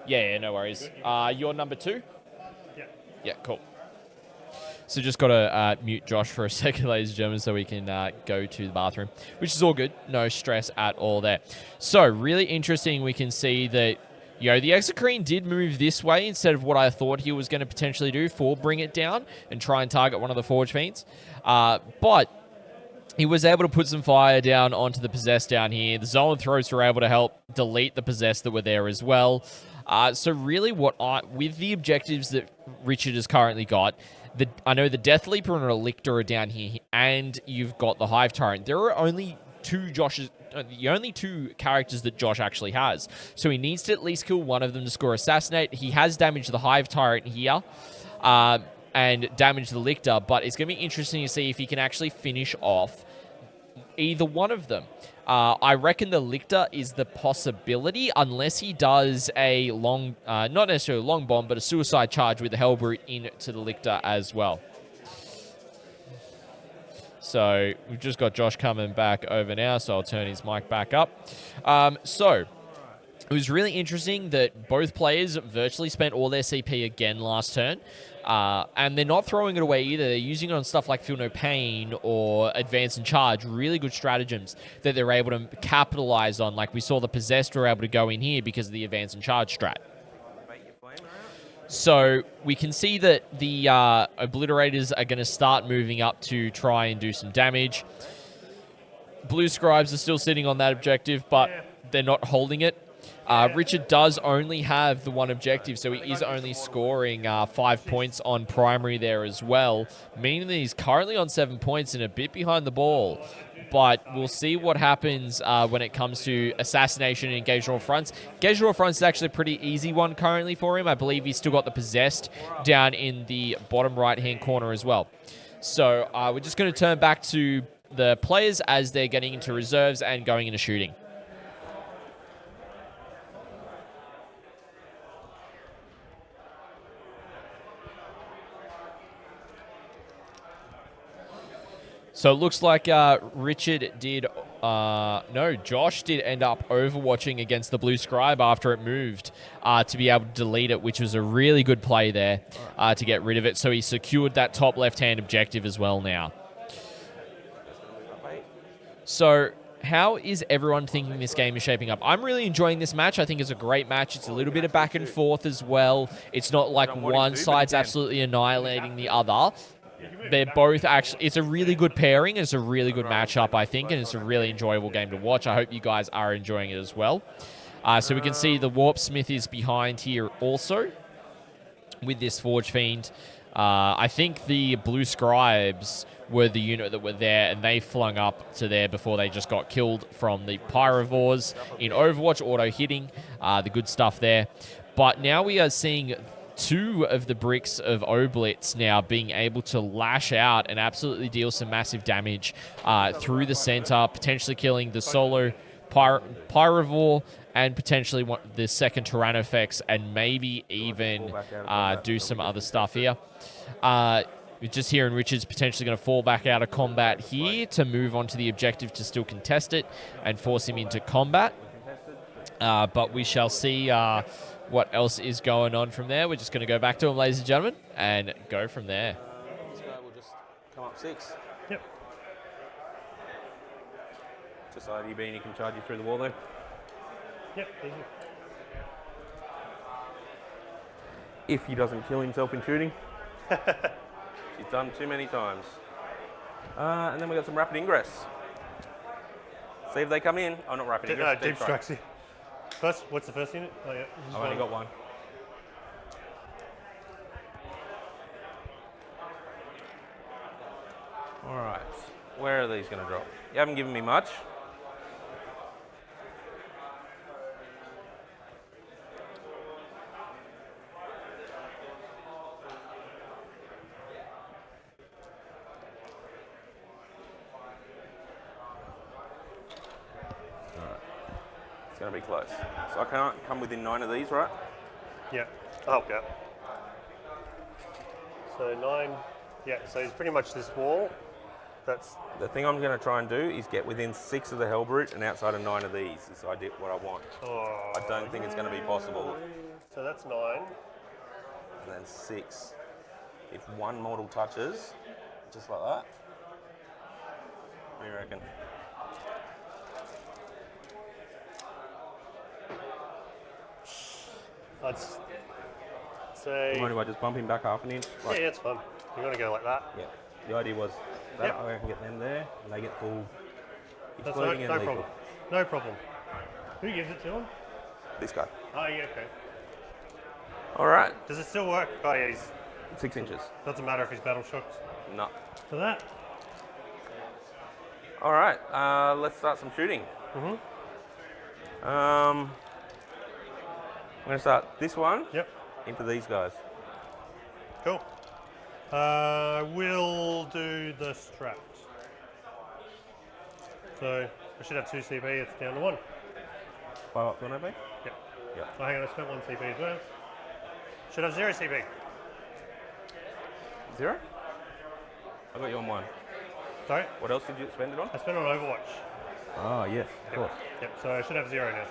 Yeah, no worries. You're number 2? Yeah. Yeah, cool. So just got to mute Josh for a second, ladies and gentlemen, so we can go to the bathroom, which is all good. No stress at all there. So really interesting. We can see that the Exocrine did move this way instead of what I thought he was going to potentially do for bring it down and try and target one of the Forge Fiends. But he was able to put some fire down onto the Possessed down here. The Zolan Throats were able to help delete the Possessed that were there as well. So really with the objectives that Richard has currently got, I know the Death Leaper and Elictor are down here, and you've got the Hive Tyrant. There are only the only two characters that Josh actually has. So he needs to at least kill one of them to score Assassinate. He has damaged the Hive Tyrant here. And damage the Lictor, but it's going to be interesting to see if he can actually finish off either one of them. I reckon the Lictor is the possibility, unless he does a not necessarily a long bomb, but a suicide charge with the Hellbrute into the Lictor as well. So we've just got Josh coming back over now, so I'll turn his mic back up. So it was really interesting that both players virtually spent all their CP again last turn. And they're not throwing it away either. They're using it on stuff like Feel No Pain or Advance and Charge. Really good stratagems that they're able to capitalize on. Like we saw the Possessed were able to go in here because of the Advance and Charge strat. So we can see that the Obliterators are going to start moving up to try and do some damage. Blue Scribes are still sitting on that objective, but they're not holding it. Richard does only have the one objective, so he is only scoring 5 points on primary there as well, meaning that he's currently on 7 points and a bit behind the ball. But we'll see what happens when it comes to Assassination and Engage All Fronts. Engage All Fronts is actually a pretty easy one currently for him. I believe he's still got the Possessed down in the bottom right-hand corner as well. So we're just going to turn back to the players as they're getting into reserves and going into shooting. So it looks like Richard did, Josh did end up overwatching against the Blue Scribe after it moved to be able to delete it, which was a really good play there to get rid of it. So he secured that top left-hand objective as well now. So how is everyone thinking this game is shaping up? I'm really enjoying this match. I think it's a great match. It's a little bit of back and forth as well. It's not like one side's absolutely annihilating the other. They're both actually, it's a really good pairing. It's a really good matchup, I think, and it's a really enjoyable game to watch. I hope you guys are enjoying it as well. So we can see the Warp Smith is behind here also with this Forge Fiend. I think the Blue Scribes were the unit that were there, and they flung up to there before they just got killed from the Pyrovores in Overwatch, auto-hitting, the good stuff there. But now we are seeing two of the bricks of Oblitz now being able to lash out and absolutely deal some massive damage through the center, potentially killing the solo Pyrovore and potentially the second Tyrannofex, and maybe even do some other stuff here. We're just hearing Richard's potentially going to fall back out of combat here to move on to the objective to still contest it and force him into combat. But we shall see what else is going on from there. We're just going to go back to him, ladies and gentlemen, and go from there. This guy will just come up 6. Yep. Just like you can charge you through the wall there. Yep, easy. If he doesn't kill himself in shooting. He's done too many times. And then we got some rapid ingress. See if they come in. Oh, not rapid ingress. Deep strikes. First, what's the first unit? Oh, yeah. I've only got one. All right. Where are these going to drop? You haven't given me much. It's going to be close. So I can't come within 9 of these, right? Yeah, I'll help you out. So 9, yeah, so it's pretty much this wall. That's the thing I'm going to try and do is get within 6 of the Hellbrute and outside of 9 of these is what I want. Oh, I don't think it's going to be possible. So that's 9. And then 6. If one mortal touches, just like that. What do you reckon? I'd You say. mind if I just bump him back half an inch? Yeah, it's fun. You're going to go like that. Yeah. The idea was that Yep. I can get them there, and they get full That's exploding no and lethal. problem. No problem. Who gives it to him? This guy. Oh, yeah, okay. All right. Does it still work? Oh, yeah, he's. 6 inches. Doesn't matter if he's battle shocked. No. For that. All right. Let's start some shooting. I'm going to start this one Yep. into these guys. Cool. We'll do the straps. So I should have 2 CP. It's down to 1. 5 up, 1 AP? Yep. Yep. Oh, hang on, I spent 1 CP as well. Should have 0 CP. 0? I got you on 1. Sorry? What else did you spend it on? I spent on Overwatch. Oh, yes, of course. Yep, so I should have 0 now.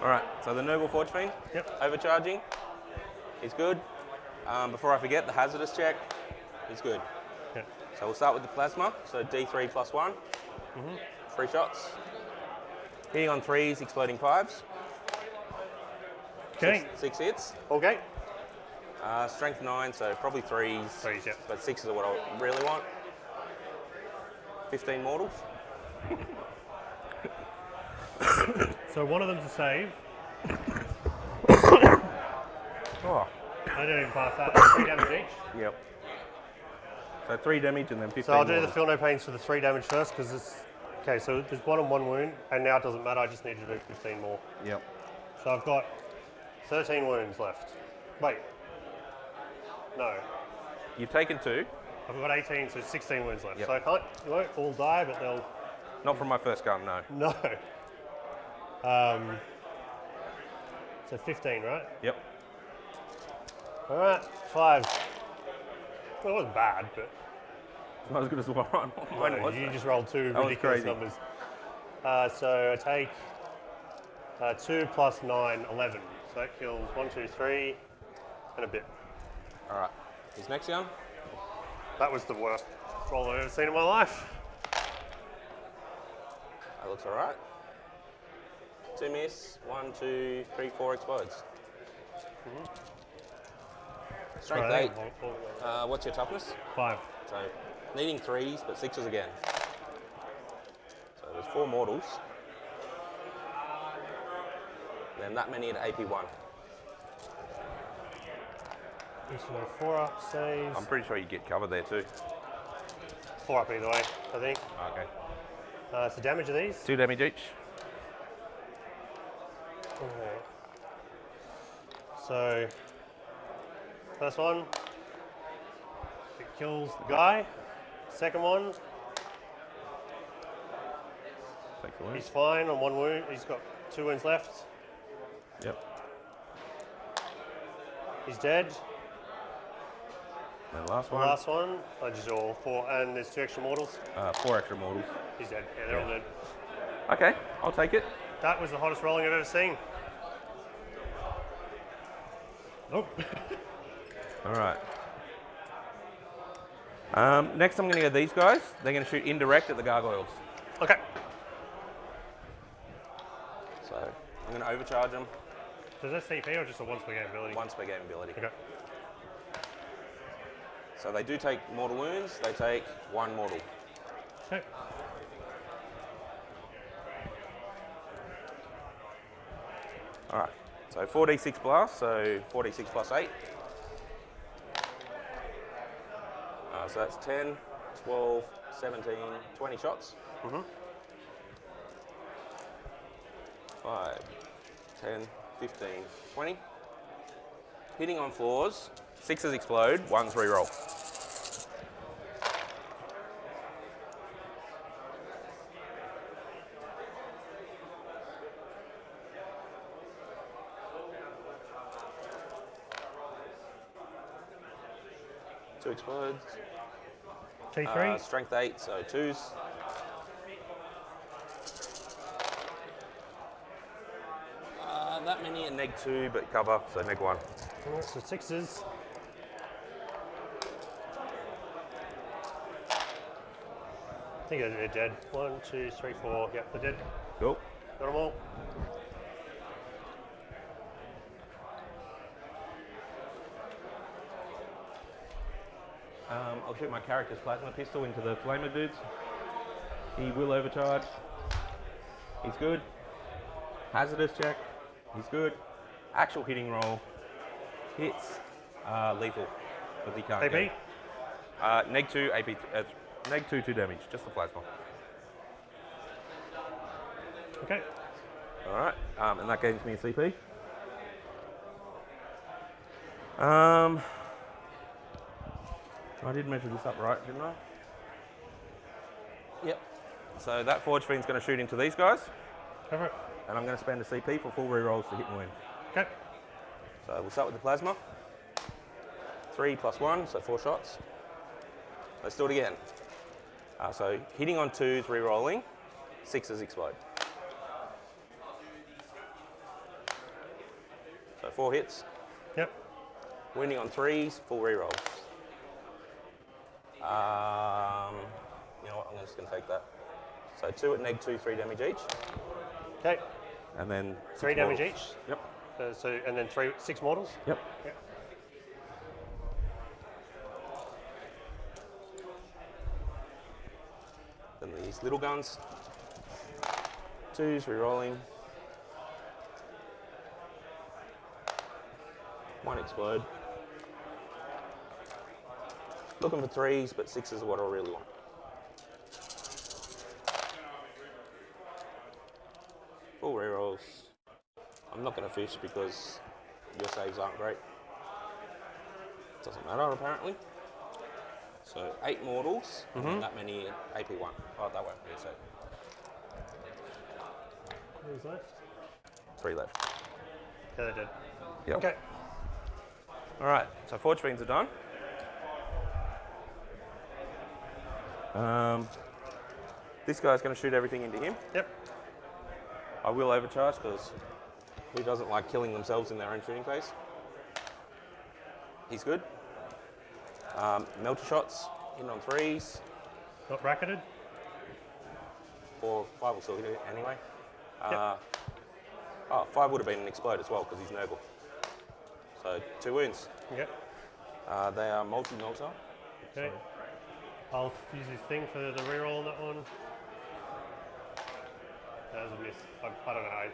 All right, so the Noble Forge Fiend, Yep. overcharging is good. Before I forget, the hazardous check is good. Yep. So we'll start with the plasma, so D3 plus 1, 3 shots. Hitting on 3s, exploding 5s, Okay. 6 hits. Okay. Strength 9, so probably 3s, 3s, yep. but 6s are what I really want. 15 mortals. So one of them's a save. Oh, I didn't even pass that. That's 3 damage each. yep. So 3 damage and then 15 So I'll do the mortals. feel no pains for the 3 damage first because it's. Okay, so there's 1 on 1 wound, and now it doesn't matter. I just need to do 15 more. Yep. So I've got 13 wounds left. Wait. No. You've taken 2, I've got 18, so 16 wounds left. Yep. So I can't. You won't all die, but they'll. not from my first gun, no. No. So 15, right? Yep. All right, 5. Well, it wasn't bad, but Not as good as the one mine was. you just rolled 2 That was ridiculous crazy. numbers. So I take 2 plus 9, 11. So that kills 1, 2, 3, and a bit. All right. His next gun. That was the worst roll I've ever seen in my life. That looks all right. 2 miss. 1, 2, 3, 4 explodes. Strength Right, 8. What's your toughness? 5. So needing 3s, but 6s again. So there's 4 mortals. Then that many at AP1. So 4 up saves. I'm pretty sure you get covered there too. 4 up either way, I think. Okay. So damage of these. 2 damage each. Okay. So first one, it kills the guy. Second one, Takes away. he's fine on 1 wound. He's got 2 wounds left. Yep. He's dead. And the last The one. last one, I just all 4, and there's 2 extra mortals. 4 extra mortals. He's dead. Yeah, they're all dead. Okay, I'll take it. That was the hottest rolling I've ever seen. Nope. All right. Next, I'm going to go these guys. They're going to shoot indirect at the gargoyles. Okay. So I'm going to overcharge them So is that CP or just a once per game ability? once per game ability. Okay. So they do take mortal wounds. They take 1 mortal. Okay. All right. So 4d6 blast. So 4d6 plus 8. So that's 10, 12, 17, 20 shots. 5, 10, 15, 20. Hitting on floors. 6s explode. 1s reroll. Two explodes. T3. Strength 8, so 2s. That many at neg 2, but cover, so neg 1. So 6s. I think they're dead. 1, 2, 3, 4. Yep, they're dead. Cool. Got them all. I'll shoot my character's plasma pistol into the flamer dudes. He will overcharge. He's good. Hazardous check. He's good. Actual hitting roll. Hits. Lethal. But he can't AP? get. Neg 2 AP. Neg 2 damage. Just the plasma. Okay. All right. And that gains me a CP. I did measure this up right, didn't I? Yep. So that Forge Fiend's going to shoot into these guys, Go for it. and I'm going to spend a CP for full rerolls to hit and win. Okay. So we'll start with the plasma. 3 plus 1, so 4 shots. Let's do it again. So hitting on 2s, rerolling, 6s explode. So 4 hits. Yep. Winning on 3s, full rerolls. You know what, I'm just going to take that. So 2 at neg 2, 3 damage each. Okay. And then 3 damage each. Yep. And then 6 mortals. Yep. Yep. Then these little guns. 2s, rerolling. 1 explode. Looking for 3s, but 6s is what I really want. Full rerolls. I'm not going to fish because your saves aren't great. Doesn't matter apparently. So 8 mortals, and that many AP1. Oh, that won't be a save. Who's left? 3 left. Yeah, they did. Yep. Okay. All right, so Forge Fiends are done. This guy's going to shoot everything into him. Yep. I will overcharge because who doesn't like killing themselves in their own shooting phase? He's good. Melter shots, hitting on 3s. Not bracketed. Or 5 will still hit it anyway. Yep. 5 would have been an explode as well because he's Nurgle. So 2 wounds. Yep. They are multi-melter. Okay. I'll use this thing for the reroll on that one. That was a miss. I don't know how.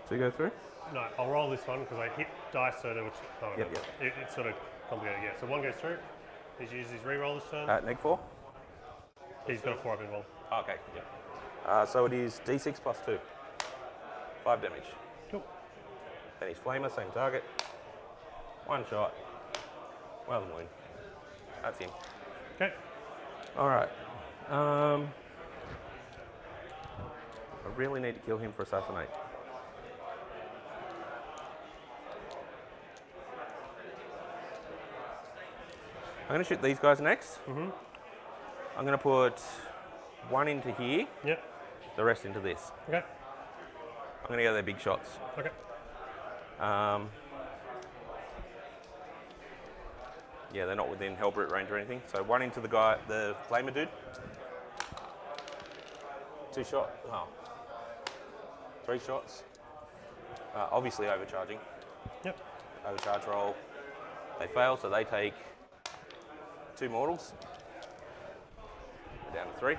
So you go through? No, I'll roll this one because I hit dice so which Yep. it's sort of complicated. Yeah. So 1 goes through. He's used his reroll this turn. Neg 4? He's got a 4 up involved. Okay, yeah. So it is D6 plus 2. 5 damage. Cool. Then he's Flamer, same target. 1 shot. Well done, win. That's him. Okay. All right. I really need to kill him for assassinate. I'm going to shoot these guys next. I'm going to put 1 into here, Yep. the rest into this. Okay. I'm going to go their big shots. Okay. Yeah, they're not within Hellbrute range or anything. So 1 into the guy, the Flamer dude. 2 shot. Oh. 3 shots. Obviously overcharging. Yep. Overcharge roll. They fail, so they take 2 mortals. Down to 3.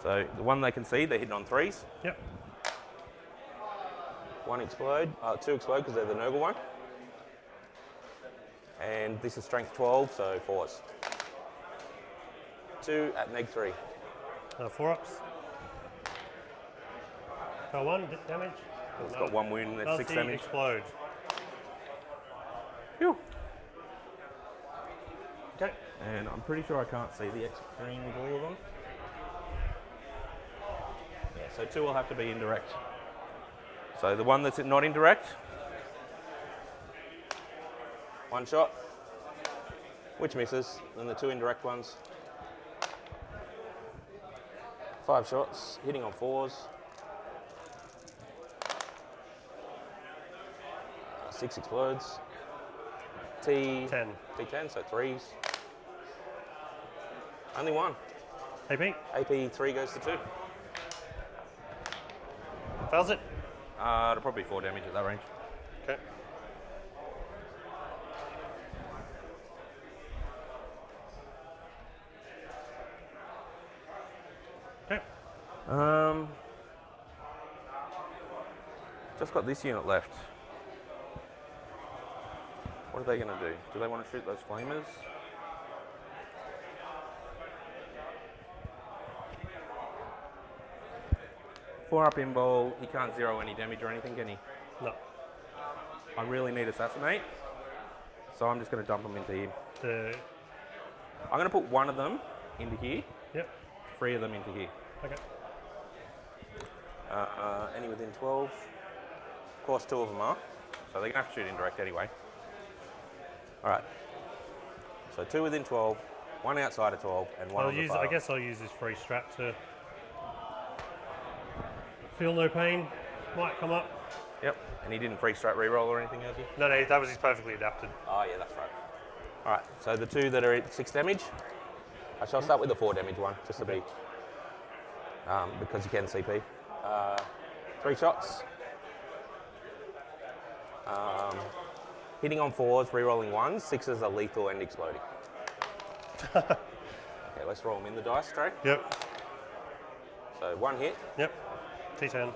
So the one they can see, they're hitting on 3s. Yep. 1 explode, 2 explode because they're the Nurgle one. And this is strength 12, so 4s. 2 at neg 3. 4 ups. 1 damage. It's got 1 wound and that's 6 damage. Explode. Phew. Okay. And I'm pretty sure I can't see the extreme with all of them. Yeah, so 2 will have to be indirect. So the one that's not indirect, 1 shot, which misses, and the 2 indirect ones, 5 shots, hitting on 4s, 6 explodes, T10. T10, so 3s, only 1. AP. AP 3 goes to 2. Fails it. It'll probably be 4 damage at that range. Okay. Okay. Just got this unit left. What are they going to do? Do they want to shoot those flamers? Four up in bowl. He can't zero any damage or anything, can he? No. I really need assassinate, so I'm just going to dump them into here. I'm going to put one of them into here. Yep. 3 of them into here. Okay. Any within 12. Of course, 2 of them are, so they're going to have to shoot indirect anyway. All right. So 2 within 12, 1 outside of 12, and 1 on the far. I guess I'll use this free strap to feel no pain. Might come up. Yep. And he didn't free strap reroll or anything, has he? No, that was his perfectly adapted. Oh yeah, that's right. All right. So the 2 that are at 6 damage. Actually, I'll start with the 4 damage one, just to be because you can CP. 3 shots. Hitting on 4s, rerolling 1s. 6s are lethal and exploding. Okay, let's roll them in the dice straight. Yep. So 1 hit. Yep. T10.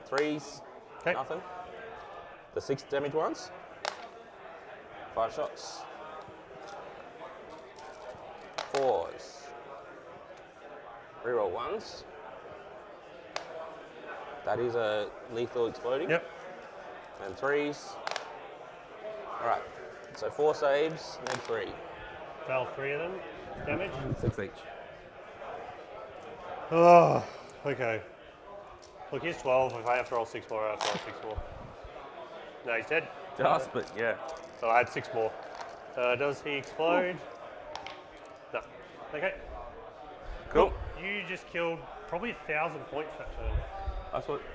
3s, Okay. nothing. The 6 damage ones. 5 shots. 4s. Reroll 1s. That is a lethal exploding. Yep. And 3s. All right. So 4 saves, neg 3. Fail 3 of them. Damage. 6 each. Oh, okay. Look, he's 12. If I have to roll 6 more, I have to roll 6 more. No, he's dead. Just, but yeah. So I had 6 more. Does he explode? No. Okay. Cool. You just killed probably 1,000 points that turn.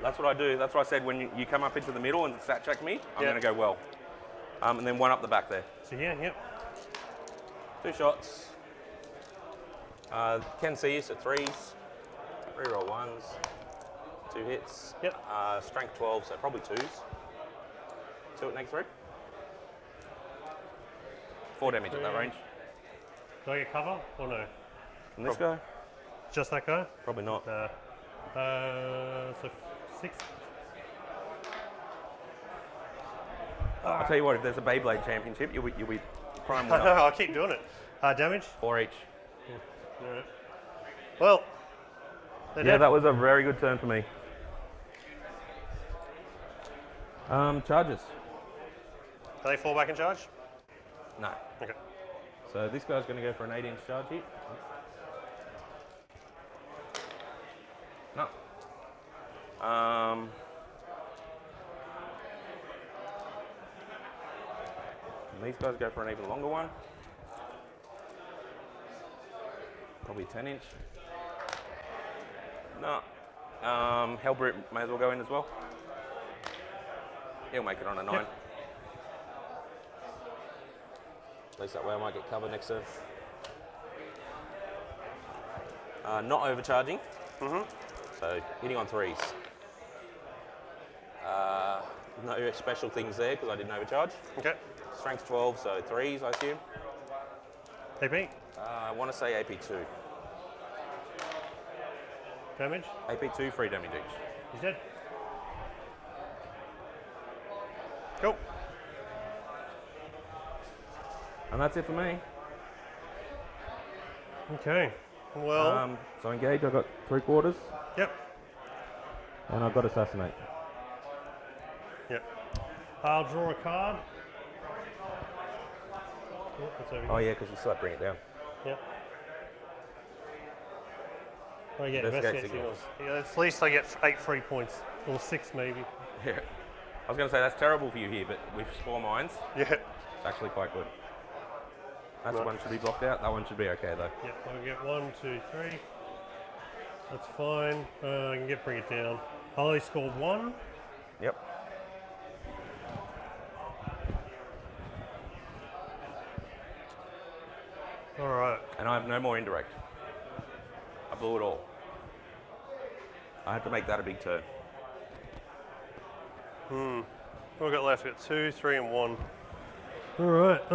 That's what I do. That's what I said when you come up into the middle and stat check me, I'm Yeah. going to go well. And then 1 up the back there. So yeah, yep. 2 shots. Can see us at 3s. Reroll 1s. 2 hits. Yep. Strength 12, so probably 2s. 2 at neg 3. 4 damage at that range. Do I get cover or no? And this guy? Just that guy? Probably not. So 6. I'll tell you what, if there's a Beyblade championship, you'll be prime I winner. know, I'll keep doing it. Damage? 4 each. Alright. Well, they're Yeah, dead. that was a very good turn for me. Charges. Do they fall back in charge? No. Okay. So this guy's going to go for an 8-inch charge hit. No. And these guys go for an even longer one. Probably 10-inch. No. Hellbrute may as well go in as well. He'll make it on a 9. Yep. At least that way I might get cover next turn. Not overcharging. So hitting on 3s. No special things there because I didn't overcharge. Okay. Strength 12, so 3s I assume. AP? I want to say AP2. Damage? AP2, 3 damage each. He's dead. Cool. And that's it for me. Okay. Well, So engage, I've got 3/4, yep. and I've got assassinate. Yep. I'll draw a card. Yep, that's over Oh here. yeah, because you still have to bring it down. Yep. I get Investigate investigate signals. signals. Yeah, at least I get 8 free points. Or 6 maybe. Yeah. I was going to say that's terrible for you here, but with spore mines, Yeah. it's actually quite good. That Right. one should be blocked out. That one should be okay though. Yep, I'll get 1, 2, 3. That's fine. I can bring it down. I only scored 1. Yep. Alright. And I have no more indirect. I blew it all. I had to make that a big turn. What have we got left? We've got 2, 3, and 1. All right.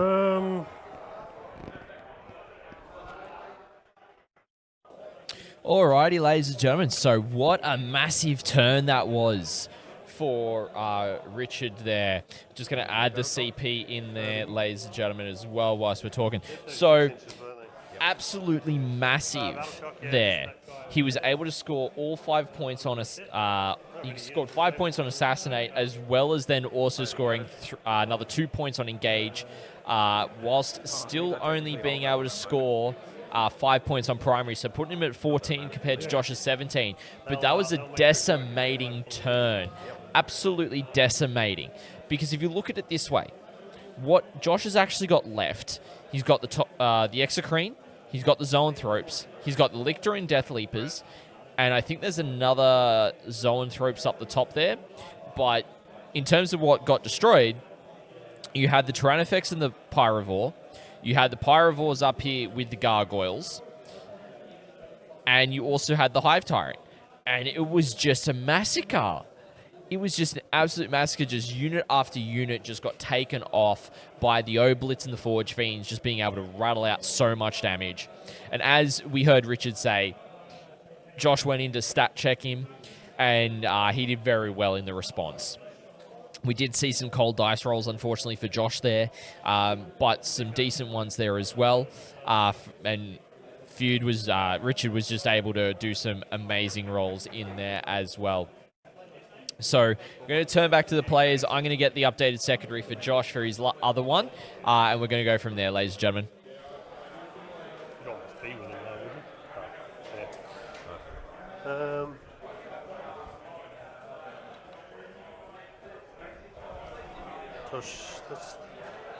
Alrighty, ladies and gentlemen. So what a massive turn that was for Richard there. Just going to add the CP in there, ladies and gentlemen, as well whilst we're talking. So absolutely massive there. He was able to score all 5 points on he scored 5 points on Assassinate, as well as then also scoring another 2 points on Engage, whilst still only being able to score 5 points on Primary, so putting him at 14 compared to Josh's 17. But that was a decimating turn. Absolutely decimating. Because if you look at it this way, what Josh has actually got left, he's got the Exocrine, he's got the Zoanthropes, he's got the Lictor and Death Leapers, and I think there's another Zoanthropes up the top there. But in terms of what got destroyed, you had the Tyrannifex and the Pyrovore, you had the Pyrovores up here with the Gargoyles, and you also had the Hive Tyrant. And it was just a massacre. It was just an absolute massacre. Just unit after unit just got taken off by the Oblitz and the Forge Fiends, just being able to rattle out so much damage. And as we heard Richard say, Josh went in to stat check him, and he did very well in the response. We did see some cold dice rolls, unfortunately, for Josh there, but some decent ones there as well. And Richard was just able to do some amazing rolls in there as well. So we're going to turn back to the players. I'm going to get the updated secondary for Josh for his other one, and we're going to go from there, ladies and gentlemen. You'd almost be with him though, wouldn't you?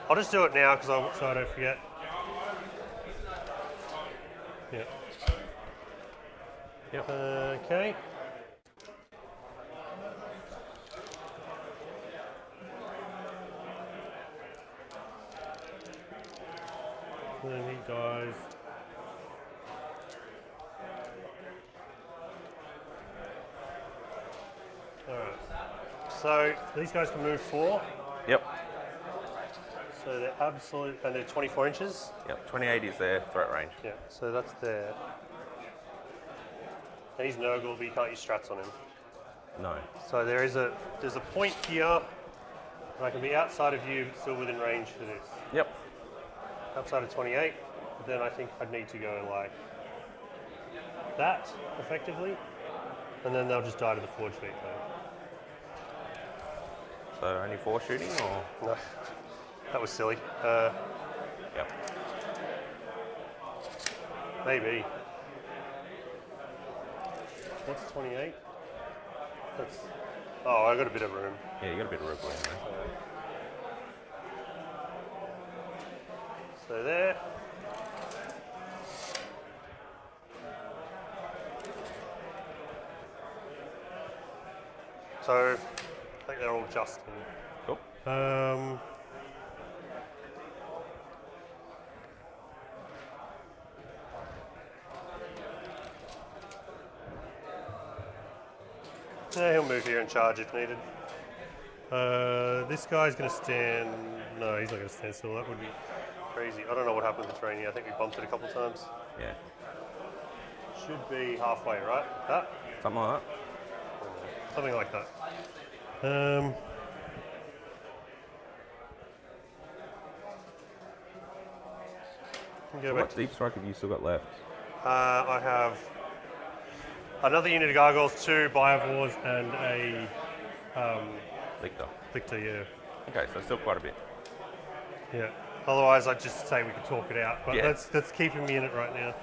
I'll just do it now so I don't forget. Yeah. Yep. Okay. Then he dies. Alright. So these guys can move 4. Yep. So they're absolute, and they're 24 inches. Yep. 28 is their threat range. Yeah, so that's there. And he's Nurgle, but you can't use strats on him. No. So there's a point here, and I can be outside of you, but still within range for this. Yep. Outside of 28, but then I think I'd need to go like that, effectively, and then they'll just die to the Forge Feet though. So only 4 shooting, or? No, that was silly. Yep. Maybe. What's 28? That's. Oh, I got a bit of room. Yeah, you got a bit of room in there. So there. So I think they're all just in. Cool. Yeah, he'll move here and charge if needed. This guy's going to stand. No, he's not going to stand still. That would be crazy. I don't know what happened with the training. I think we bumped it a couple of times. Yeah. Should be halfway, right? That? Something like that. Something like that. Go back What deep strike have you still got left? I have another unit of gargoyles, 2 biovores, and a Lictor. Victor, yeah. Okay, so still quite a bit. Yeah. Otherwise, I'd just say we could talk it out, but Yeah. that's keeping me in it right now.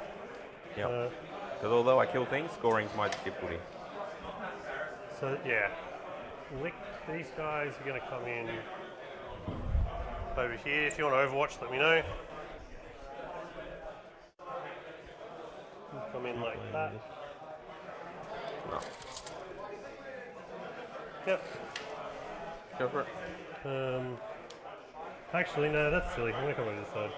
Yeah. Because although I kill things, scoring's my difficulty. So yeah, these guys are going to come in over here. If you want to Overwatch, let me know. Come in like that. No. Yep. Go for it. Actually, no, that's silly. I'm going to come over this side.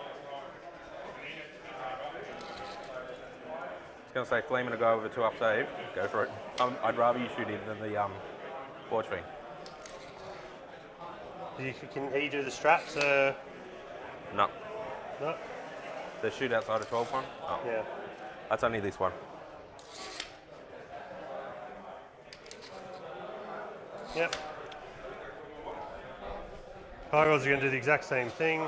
I was going to say, Fleeman to go over 2 up save. Go for it. I'd rather you shoot him than the Forge Fiend. Can he do the straps? No. No. The shoot outside of 12 one? Oh. Yeah. That's only this one. Yep. Gargoyles are going to do the exact same thing.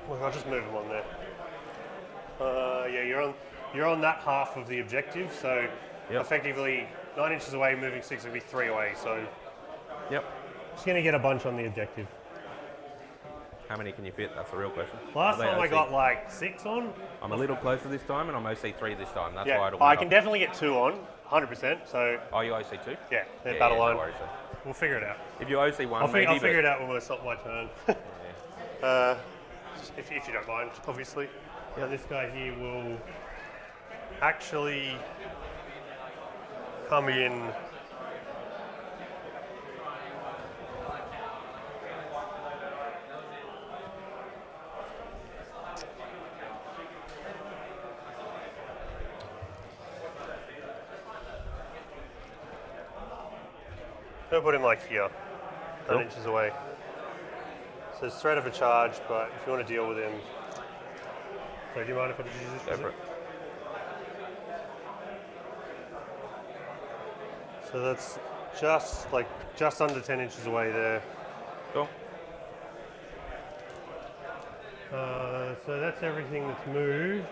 Look, I'll just move them on there. Yeah, you're on that half of the objective, so Yep. effectively 9 inches away, moving 6 would be 3 away. So Yep. just going to get a bunch on the objective. How many can you fit? That's the real question. Last Are they time I OC? got like 6 on. I'm a little closer this time, and I'm OC3 this time. That's Yeah, why I don't I can definitely get 2 on, 100%. So Oh, you OC2? yeah, they're Yeah, battle no line. worries, then. We'll figure it out. If you OC1, I'll maybe, figure but it out when it's not my turn. If you don't mind, obviously. And this guy here will actually come in. I'll put him like here, 9 inches away. So it's threat of a charge, but if you want to deal with him. So do you mind if I just use this? go for it. So that's just under 10 inches away there. Cool. So that's everything that's moved.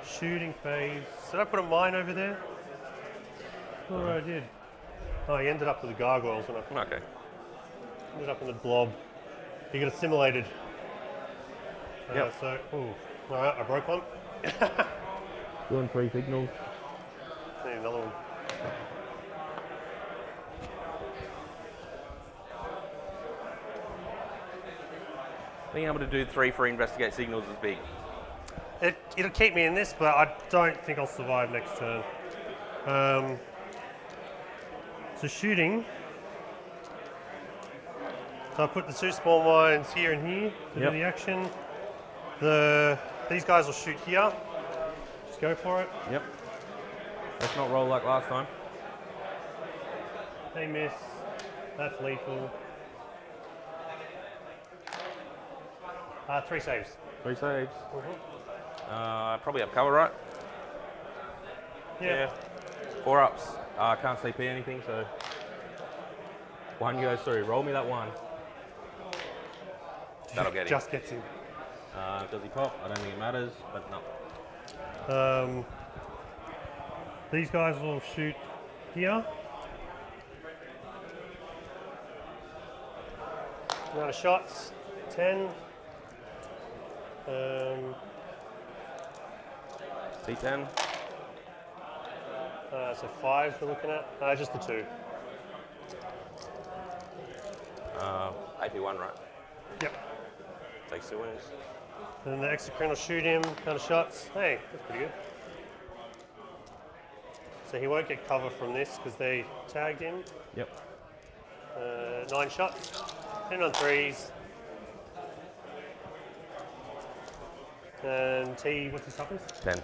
Shooting phase. Did I put a mine over there? Oh, I did. Oh, he ended up with the gargoyles and I Okay. ended up in the blob. You got assimilated. Yep. So, ooh. Alright, I broke one. Doing 3 signals. Need another one. Being able to do 3 for investigate signals is big. It'll keep me in this, but I don't think I'll survive next turn. So shooting. So I put the 2 spawn mines here and here to do the action. These guys will shoot here. Just go for it. Yep. Let's not roll like last time. They miss. That's lethal. 3 saves. 3 saves. Probably have cover, right? Yeah. 4 ups. I can't CP anything, so 1 goes through. Roll me that 1. That'll get him. Just gets him. Does he pop? I don't think it matters, but no. These guys will shoot here. Amount of shots, 10. C10. So 5 we're looking at. Just the 2. AP1, right? Yep. Takes 2 wins. And then the exocrine will shoot him. Amount of shots. Hey, that's pretty good. So he won't get cover from this because they tagged him. Yep. 9 shots. 10 on 3s. And T, what's his toughness? 10.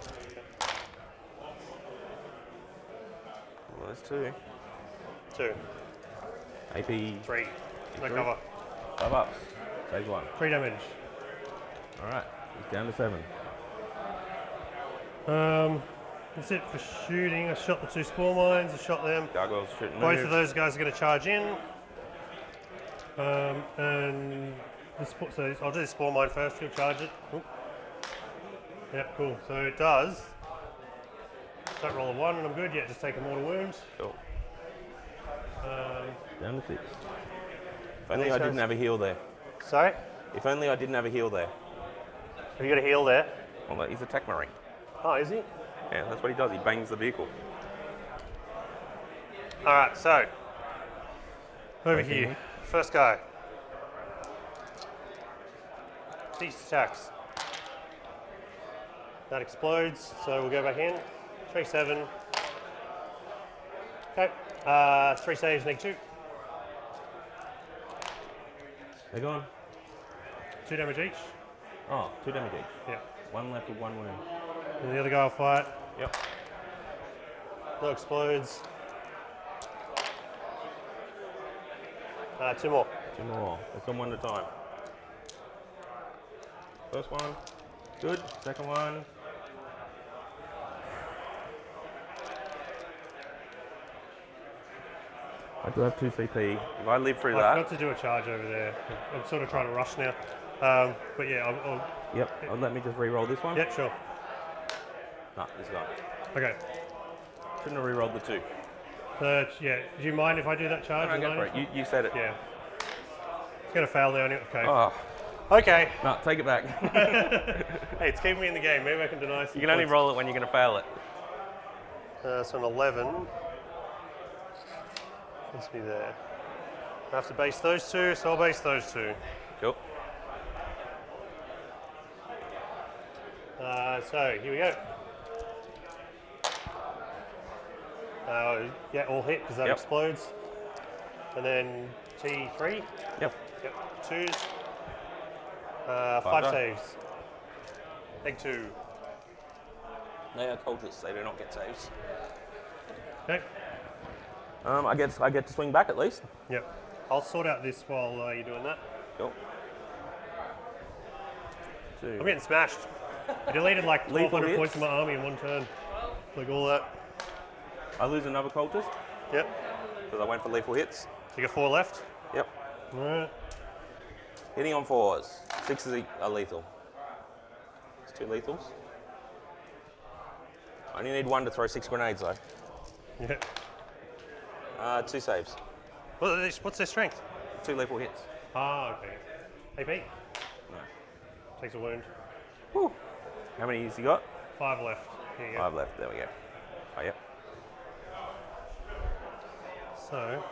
Well, that's 2. 2. AP 3. No Three. cover. 5 ups. Saves 1. 3 damage. Alright, he's down to 7. That's it for shooting. I shot the 2 spawn mines. I shot them. Gargoyles shooting Both moves. of those guys are going to charge in. And so I'll do the spawn mine first. He'll charge it. Oop. Yep, cool. So it does. Don't roll a 1 and I'm good. Yeah, just take a mortal wound. Cool. Um, Down to 6. If only I didn't have a heal there. Sorry? If only I didn't have a heal there. Have you got a heal there? Well, he's a tech marine. Oh, is he? Yeah, that's what he does. He bangs the vehicle. Alright, so. Over Okay. here. First guy. Beast attacks. That explodes, so we'll go back in. 3-7. Okay. 3 saves, -2. They're gone. 2 damage each. Oh, 2 damage each. Yeah. 1 left with 1 wound. And the other guy will fight. Yep. No explodes. 2 more. 2 more. Let's do 'em one at a time. First one, good. Second one. I do have 2 CP. If I live through I that. forgot to do a charge over there. I'm sort of trying to rush now. But yeah, I'll Yep. Let me just re-roll this one. yeah, sure. No, this is gone. Okay. Shouldn't have re-rolled the 2. Yeah, do you mind if I do that charge? No, go for it. You said it. Yeah. It's going to fail now anyway. Okay. Oh, Okay. no, take it back. Hey, it's keeping me in the game. Maybe I can deny some You can only points. roll it when you're going to fail it. So an 11. Let's be there. I have to base those 2, so I'll base those 2. Cool. So here we go. Yeah, all hit because that Yep. explodes. And then T3. Yep. Yep. 2s. 5 die. saves. Egg 2. They are cultists. They do not get saves. Okay. I get to swing back at least. Yep. I'll sort out this while you're doing that. Cool. 2. I'm getting smashed. I deleted like Lethal 1,200 hits. points of my army in one turn. Like all that. I lose another cultist Yep. because I went for lethal hits. So you got 4 left. Yep. Alright. Hitting on 4s. 6s are lethal. It's 2 lethals. I only need 1 to throw 6 grenades though. Yeah. 2 saves. What's their strength? 2 lethal hits. Ah, okay. AP. No. Takes a wound. Whew. How many has he got? 5 left. Here you go. 5 left. There we go. Oh, yep. So.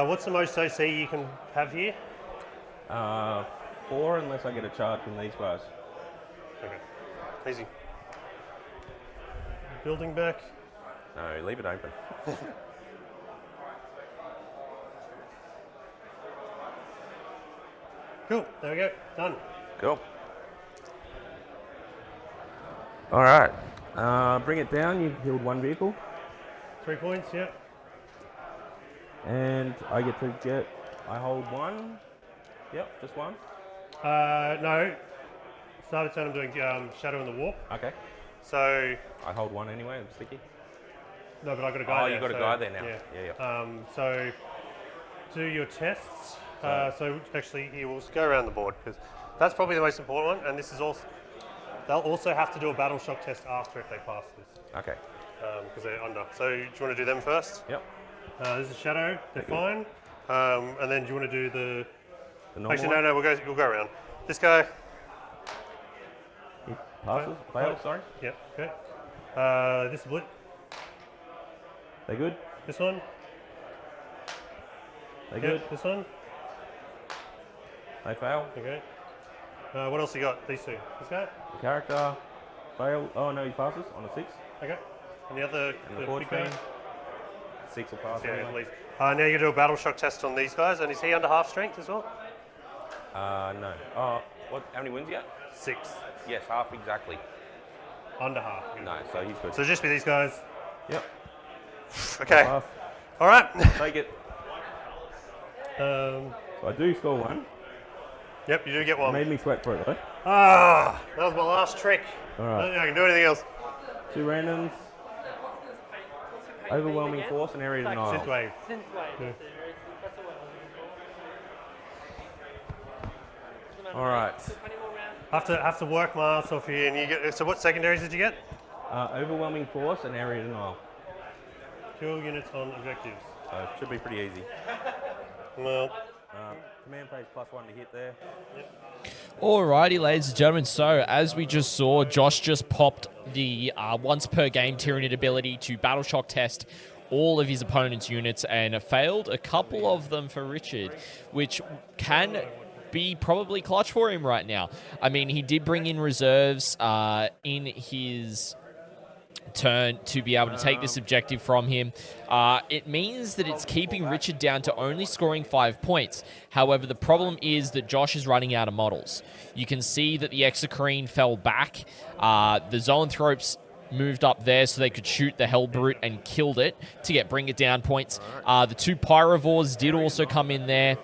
What's the most OC you can have here? 4 unless I get a charge from these guys. Okay. Easy. Building back. No, leave it open. Cool. There we go. Done. Cool. All right. Bring it down. You've healed 1 vehicle. 3 points, yep. And I get to get, I hold 1. Yep, just 1. No. Start of turn, I'm doing Shadow in the Warp. Okay. So, I hold 1 anyway, I'm sticky. no, but I've got a guy Oh, there. you've got a guy there now. Yeah. Yeah. So, do your tests. So actually, he will go around the board because that's probably the most important one. And this is also, they'll also have to do a battle shock test after if they pass this Okay. because they're under. So, do you want to do them first? Yep. This is Shadow. They're fine. And then do you want to do the? The normal Actually, one? no. We'll go around. This guy. He passes? Fails, sorry. Yep. Okay. This is Blit. They good? This one. They Yep, good? This one. They fail. Okay. What else you got? These 2. This guy. The character fail. Oh no, he passes on a 6. Okay. And the other. And the 14. big guy. 6 will pass Yeah, at anyway. least. Now you do a battle shock test on these guys, and is he under half strength as well? No. Oh, what? How many wins you got? 6. Yes, half exactly. Under half. No, so he's good. So just be these guys. Yep. Okay. Half. All right. Take it. um, So I do score 1. yep, you do get one. Made me sweat for it though. Ah, that was my last trick. All I don't right. think I can do anything else. 2 randoms. Overwhelming force and area Synth denial. wave. Synth wave. Yeah. That's the word I was looking for. All right. 20 more rounds. Have to work my ass off here, and you get. So what secondaries did you get? Overwhelming force and area denial. Kill units on objectives. So it should be pretty easy. Well, Command phase +1 to hit there. Alrighty, ladies and gentlemen. So, as we just saw, Josh just popped the once per game Tyranid ability to battle shock test all of his opponent's units and failed a couple of them for Richard, which can be probably clutch for him right now. I mean, he did bring in reserves in his turn to be able to take this objective from him. It means that it's keeping Richard down to only scoring 5 points. However, the problem is that Josh is running out of models. You can see that the Exocrine fell back. The Zoanthropes moved up there so they could shoot the Hellbrute and killed it to bring it down points. The 2 Pyrovores did also come in there.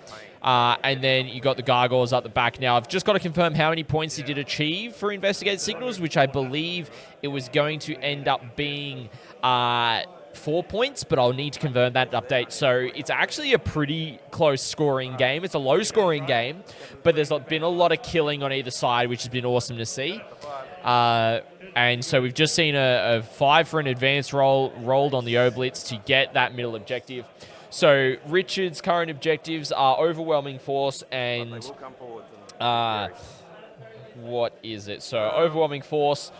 And then you got the Gargoyles up the back. Now, I've just got to confirm how many points he did achieve for Investigate Signals, which I believe it was going to end up being 4 points, but I'll need to confirm that update. So it's actually a pretty close scoring game. It's a low scoring game, but there's been a lot of killing on either side, which has been awesome to see. And so we've just seen a 5 for an advance rolled on the Oblitz to get that middle objective. So Richard's current objectives are Overwhelming Force and what is it? So Overwhelming Force.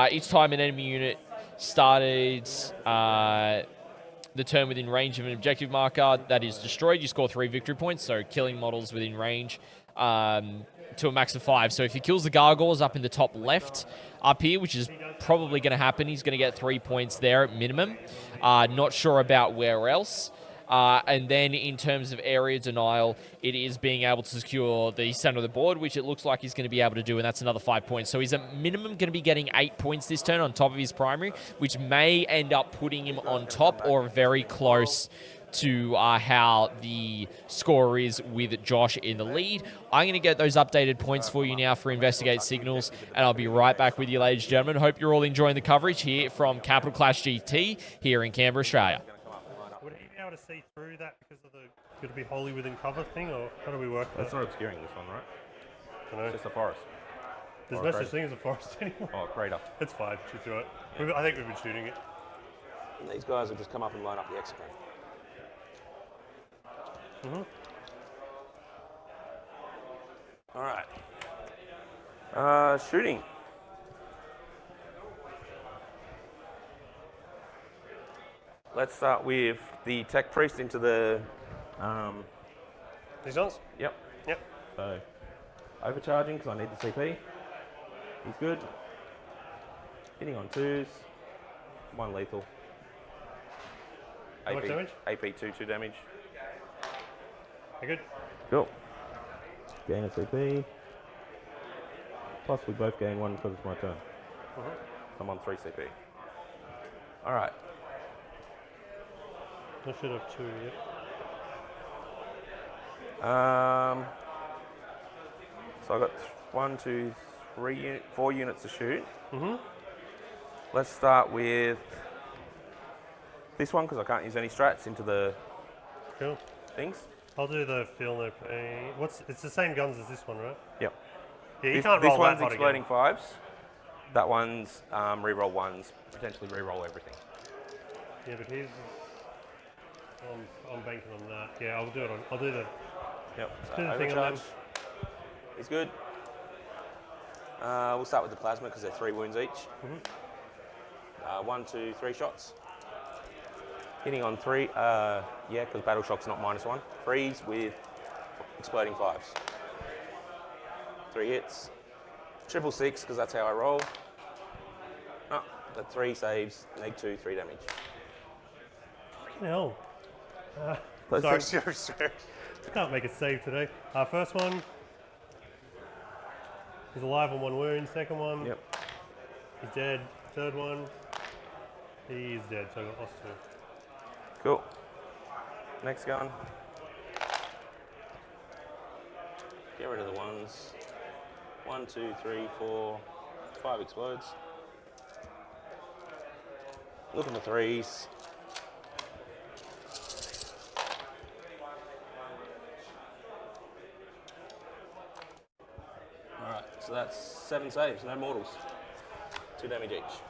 Each time an enemy unit started the turn within range of an objective marker that is destroyed, you score 3 victory points. So killing models within range to a max of 5. So if he kills the Gargoyles up in the top left up here, which is probably going to happen, he's going to get 3 points there at minimum. Not sure about where else. And then in terms of area denial, it is being able to secure the center of the board, which it looks like he's going to be able to do, and that's another 5 points. So he's at minimum going to be getting 8 points this turn on top of his primary, which may end up putting him on top or very close to how the score is with Josh in the lead. I'm going to get those updated points for you now for Investigate Signals, and I'll be right back with you, ladies and gentlemen. Hope you're all enjoying the coverage here from Capital Clash GT here in Canberra, Australia. Would he be able to see through that because of the could it be wholly within cover thing, or how do we work that? That's not obscuring this one, right? I know. It's just a forest. There's no such thing as a forest anymore. Oh, crater. It's fine. Shoot through it. I think we've been shooting it. And these guys will just come up and line up the Exocrine. All right. Shooting. Let's start with the Tech Priest into the... These ones? Yep. Yep. So, overcharging because I need the CP. He's good. Hitting on 2s. 1 lethal. How much damage? AP 2 damage. You're good. Cool. Gain a CP. Plus we both gain 1 because it's my turn. I'm on 3 CP. Alright. I should have 2 yet. So I got 1, 2, 3, 4 units to shoot. Let's start with this one because I can't use any strats into the Cool. things. I'll do the feel no pain. It's the same guns as this one, right? Yep. Yeah, you This can't roll one's that hot exploding again. 5s. That one's reroll 1s, potentially reroll everything. Yeah, but he's. I'm banking on that. Yeah, I'll do it. I'll do the. Yep. Do the thing on Overcharge. them. He's good. We'll start with the plasma because they're 3 wounds each. 1, 2, 3 shots. Hitting on 3. Yeah, because battle shock's not -1. 3s with exploding 5s. 3 hits. 666 because that's how I roll. Oh, but 3 saves. -2, 3 damage. Fucking hell. Those Sorry, things- sorry. I can't make a save today. First one. He's alive on 1 wound. Second one. Yep. He's dead. Third one. He's dead, so I got lost 2. Cool. Next gun. Get rid of the 1s. 1, 2, 3, 4, 5 explodes. Looking for 3s. Alright, so that's 7 saves, no mortals. 2 damage each.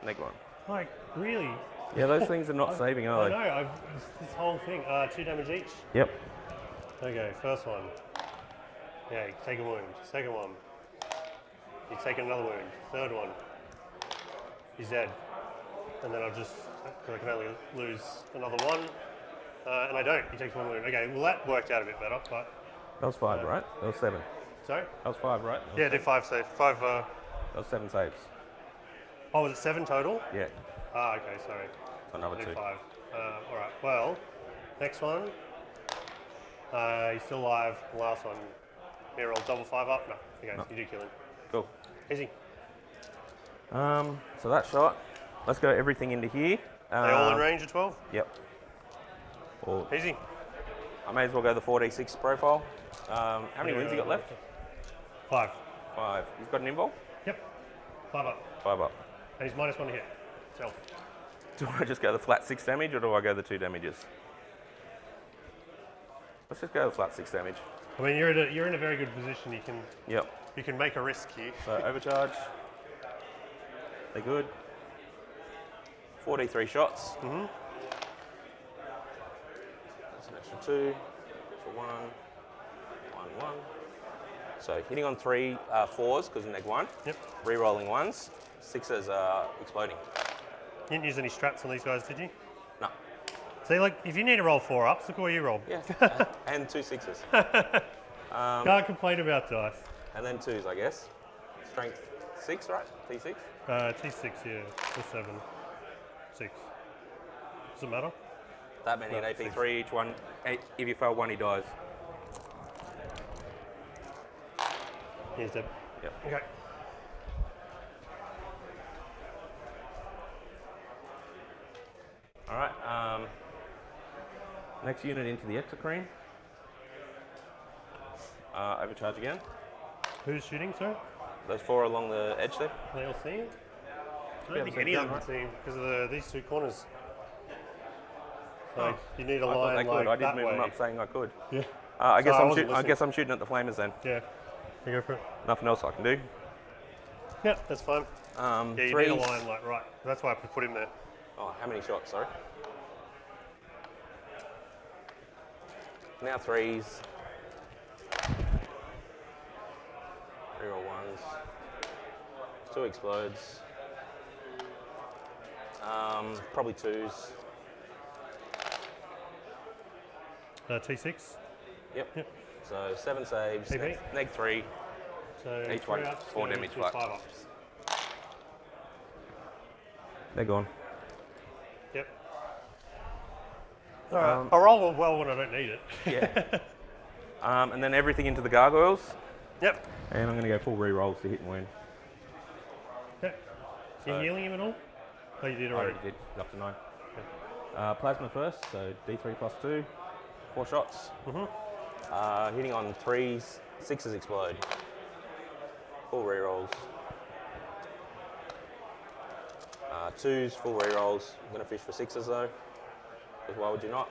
Next one. Like, really? Yeah, those things are not saving, I are know, they? this whole thing. 2 damage each. Yep. Okay, first one. Yeah, you take a wound. Second one. You take another wound. Third one. He's dead. And then I'll just, because I can only lose another 1. And I don't. He takes 1 wound. Okay, well that worked out a bit better, but... That was 5, right? That was 7. Sorry? That was 5, right? That was Yeah, I did 5 saves. 5, That was 7 saves. Oh, was it 7 total? Yeah, Ah, okay, sorry. another I did 2. 5. All right, well, next one. He's still alive. The last one. Here, roll double 5 up. No, okay, you do kill him. Cool. Easy. So that shot. Let's go everything into here. They all in range of 12? Yep. Or Easy. I may as well go the 4d6 profile. How many wins you got left? 5. 5. You've got an invul? Yep. 5 up. 5 up. And he's -1 to hit. Self. Do I just go the flat 6 damage or do I go the 2 damages? Let's just go the flat 6 damage. I mean, you're in a very good position. Yep. You can make a risk here. So overcharge. They're good. 4d3 shots. Mm-hmm. That's an extra 2. So 1, 1, 1. So hitting on 3 4s because of neg 1. Yep. Re-rolling 1s. 6s are exploding. You didn't use any strats on these guys, did you? No. See, like, if you need to roll 4 ups, look what you rolled. Yeah. And 2 6s. Can't complain about dice. And then 2s, I guess. Strength 6, right? T6? T6, yeah. Or 7. 6. Does it matter? That many No, in AP3, each one. If you fail one, he dies. He's dead. Yep. Okay. All right. Next unit into the exocrine. Overcharge again. Who's shooting, sir? Those 4 along the edge there. Are they all seeing? I Yeah, don't think so any of down, them are seeing because of these 2 corners. Like, Oh. you need a I thought line they could. like I did that move way. them up saying I could. Yeah. I guess Sorry, I I'm wasn't I listening. guess I'm shooting at the flamers then. Yeah. You go for it. Nothing else I can do. Yeah, that's fine. Yeah, you Threes. need a line like right. That's why I put him there. Oh, how many shots? Sorry. Now 3s. Reroll 1s. 2 explodes. Probably 2s. T6. Yep. So 7 saves. PB. Neg 3. So Each 3 one, ups 4 goes damage to flat. 5 ups. They're gone. Yep. All right. I'll roll well when I don't need it. Yeah. And then everything into the gargoyles. Yep. And I'm going to go full re-rolls to hit and win. Okay. You So- healing him at all? Oh, you did I already. already did, up to 9. Plasma first, so D3 plus 2, 4 shots. Hitting on 3s, 6s explode. Full re-rolls. 2s, full re-rolls. I'm going to fish for 6s though, because why would you not?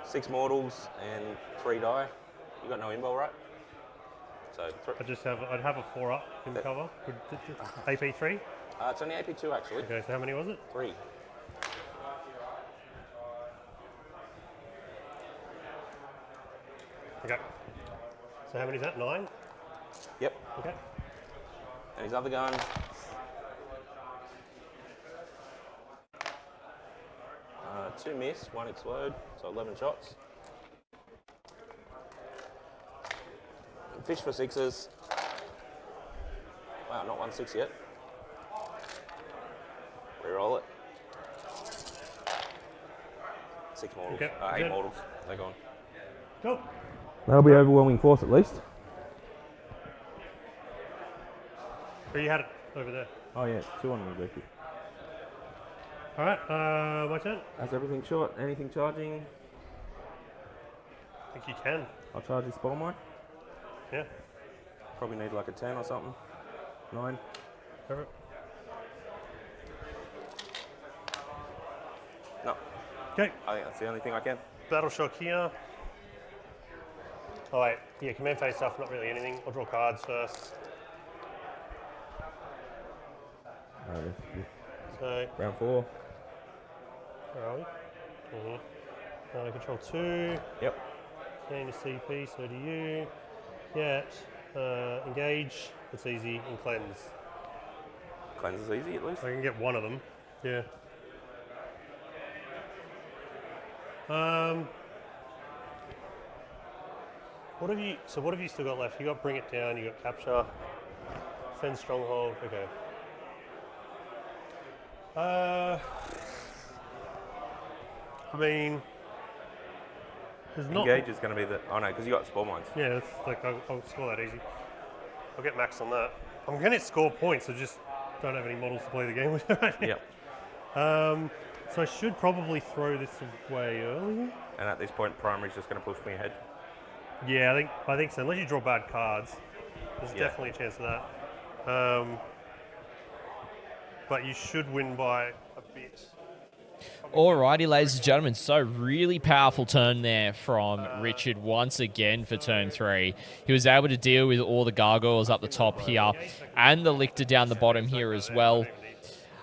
6 mortals and 3 die. You got no invul, right? So I'd have a 4 up in cover. AP3? it's only AP2 actually. Okay, so how many was it? 3. Okay. So how many is that? 9? Yep. Okay. And his other gun. 2 miss, 1 explode, so 11 shots. Fish for 6s. Wow, not 1 6 yet. Reroll it. 6 mortals. Okay, 8 good. mortals. They're gone. Cool. That'll be overwhelming force at least. Or you had it over there. Oh yeah, 2 on the objective. All right, my turn. Has everything short? Anything charging? I think you can. I'll charge this spell mine. Yeah. Probably need like a 10 or something. 9. Perfect. No, Okay. I think that's the only thing I can. Battle shock here. Oh wait, yeah, command phase stuff, not really anything. I'll draw cards first. So, Round 4. where are we? Control 2. Yep. Gain a CP, so do you. Get, engage, it's easy, and cleanse. Cleanse is easy at least. I can get one of them. Yeah. What have you still got left? You got bring it down, you got capture. Defend stronghold. Okay. I mean, there's not. Engage is going to be the. Oh no, because you got spore mines. Yeah, that's like I'll score that easy. I'll get max on that. I'm going to score points. I just don't have any models to play the game with right now. Yep. So I should probably throw this away early. And at this point, primary's just going to push me ahead. Yeah, I think so. Unless you draw bad cards, there's Yeah. definitely a chance of that. But you should win by a bit. Alrighty, ladies and gentlemen, so really powerful turn there from Richard once again for turn 3. He was able to deal with all the gargoyles up the top here and the lictor down the bottom here as well.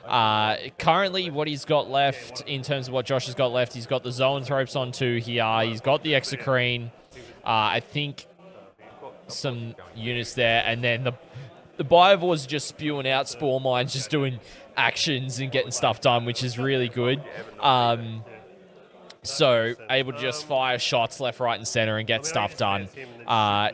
Currently, what he's got left in terms of what Josh has got left, he's got the Zoanthropes on 2 here. He's got the Exocrine. I think some units there, and then the Biovores just spewing out spore mines, just doing actions and getting stuff done, which is really good. So able to just fire shots left, right, and center and get stuff done.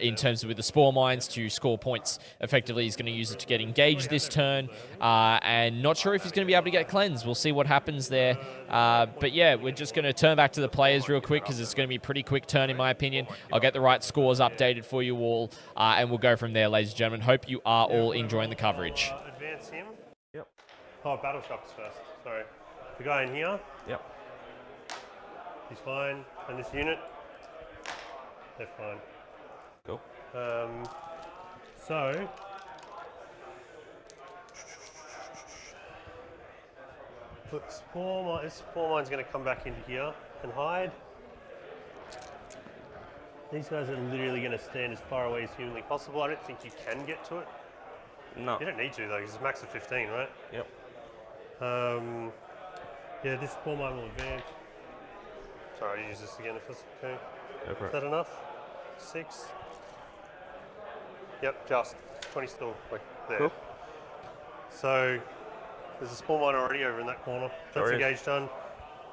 In terms of with the spore mines to score points effectively, he's going to use it to get engaged this turn. And not sure if he's going to be able to get cleanse. We'll see what happens there. But yeah, we're just going to turn back to the players real quick because it's going to be a pretty quick turn in my opinion. I'll get the right scores updated for you all, and we'll go from there, ladies and gentlemen. Hope you are all enjoying the coverage. Advance him. Yep. Oh, battle shocks first. Sorry. The guy in here. Yep. He's fine. And this unit, they're fine. Cool. So, look, this spore mine's going to come back into here and hide. These guys are literally going to stand as far away as humanly possible. I don't think you can get to it. No. You don't need to though, because it's max of 15, right? Yep. Yeah, this spore mine will advance. Sorry, I'll use this again if that's okay. Go for Is it. that enough? 6. Yep, just 20 still, like there. Cool. So there's a spore mine already over in that corner. That's There is. engaged done.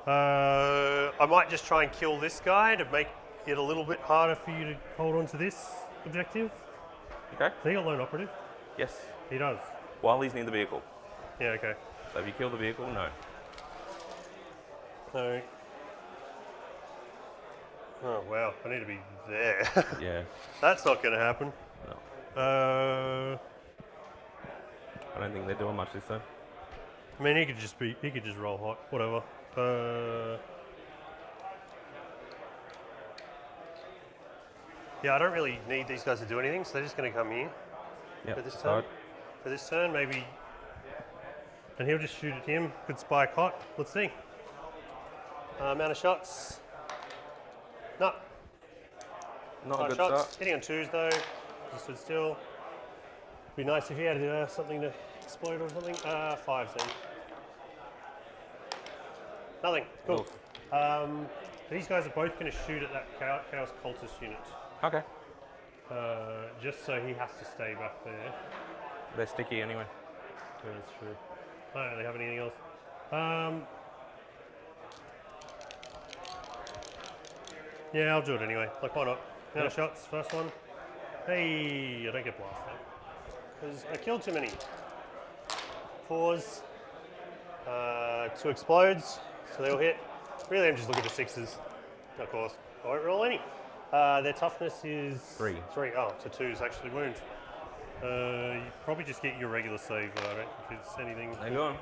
I might just try and kill this guy to make it a little bit harder for you to hold on to this objective. Okay. So he got lone operative. Yes. He does. While he's near the vehicle. Yeah, okay. So if you kill the vehicle, no. So, oh wow, I need to be there. Yeah. That's not going to happen. No. I don't think they're doing much this time. I mean, he could just roll hot, whatever. Yeah, I don't really need these guys to do anything, so they're just going to come here Yep. for this just turn. hide. For this turn, maybe, and he'll just shoot at him. Could spike hot. Let's see. Amount of shots. No, Not a 5 good shots. start. Hitting on 2s though. Just stood still. Be nice if he had something to explode or something. 5s then. Nothing. Cool. These guys are both going to shoot at that Chaos Cultist unit. Okay. Just so he has to stay back there. They're sticky anyway. Yeah, that's true. I don't really have anything else. Yeah, I'll do it anyway. Like, why not? Amount of shots, first one. Hey, I don't get blasted. Because I killed too many. 4s. 2 explodes, so they'll hit. Really, I'm just looking for 6s. Of course, I won't roll any. Their toughness is 3. 3. Oh, so 2s actually wound. You probably just get your regular save though, I don't think it's anything. Hang on.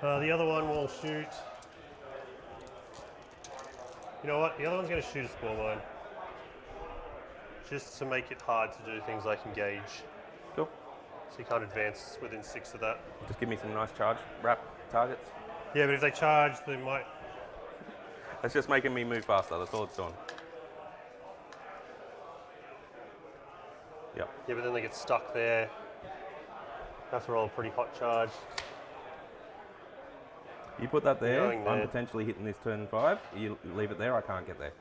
The other one will shoot. You know what? The other one's going to shoot a spore mine. Just to make it hard to do things like engage. Cool. So you can't advance within 6 of that. Just give me some nice charge wrap targets. Yeah, but if they charge, they might. It's just making me move faster. That's all it's doing. Yep. Yeah, but then they get stuck there. Have to roll a pretty hot charge. You put that there, Going I'm there. potentially hitting this turn 5. You leave it there, I can't get there.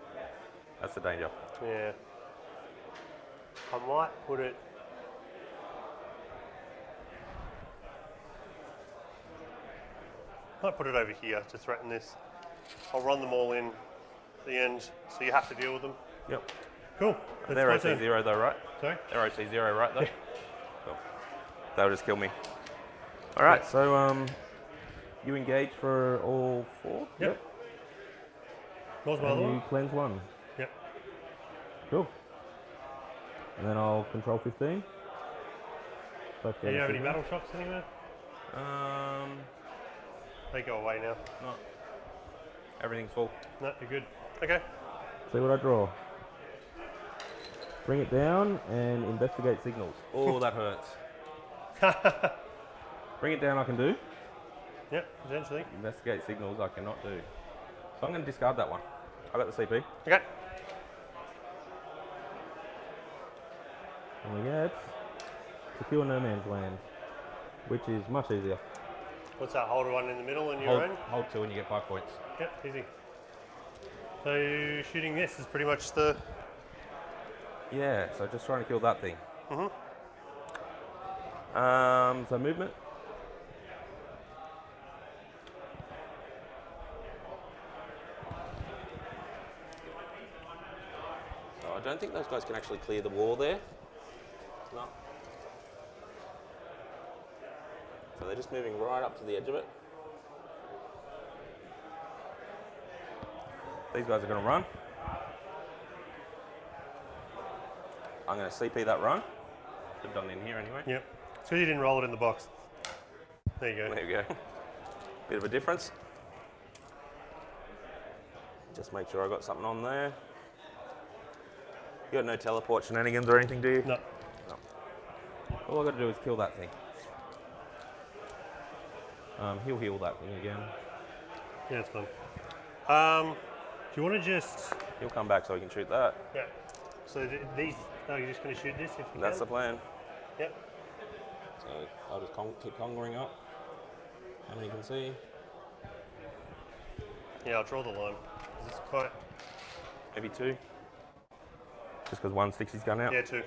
That's the danger. Yeah. I might put it. Might put it over here to threaten this. I'll run them all in at the end, so you have to deal with them. Yep. Cool. They're That's my OC turn. 0 though, right? Sorry? They're OC 0, right though? Cool. That'll just kill me. All right, so you engage for all 4? Yep. What was my other And you one? cleanse 1. Yep. Cool. And then I'll control 15. Both Do you games have any signal. battle shocks anywhere? They go away now. No. Everything's full. No, you're good. Okay. See what I draw. Bring it down and investigate signals. Oh, that hurts. Bring it down I can do. Yep, potentially. Investigate signals I cannot do. So I'm going to discard that one. I got the CP. Okay. And we get secure no man's land, which is much easier. What's that? Hold one in the middle and your own? Hold 2 and you get 5 points. Yep, easy. So shooting this is pretty much the... Yeah, so just trying to kill that thing. So movement. So I don't think those guys can actually clear the wall there. No. So they're just moving right up to the edge of it. These guys are going to run. I'm going to CP that run. Should have done it in here anyway. Yep. So you didn't roll it in the box. There you go. There we go. Bit of a difference. Just make sure I got something on there. You got no teleport shenanigans or anything, do you? No. No. All I got to do is kill that thing. He'll heal that thing again. Yeah, it's fun. Do you want to just... He'll come back so he can shoot that. Yeah. So these... Oh, you're just going to shoot this if you That's the can? plan. Yep. So I'll just keep conquering up. How many you can see? Yeah, I'll draw the line. It's quite... Maybe 2. Just because 1 sticks his gun out. Yeah, 2.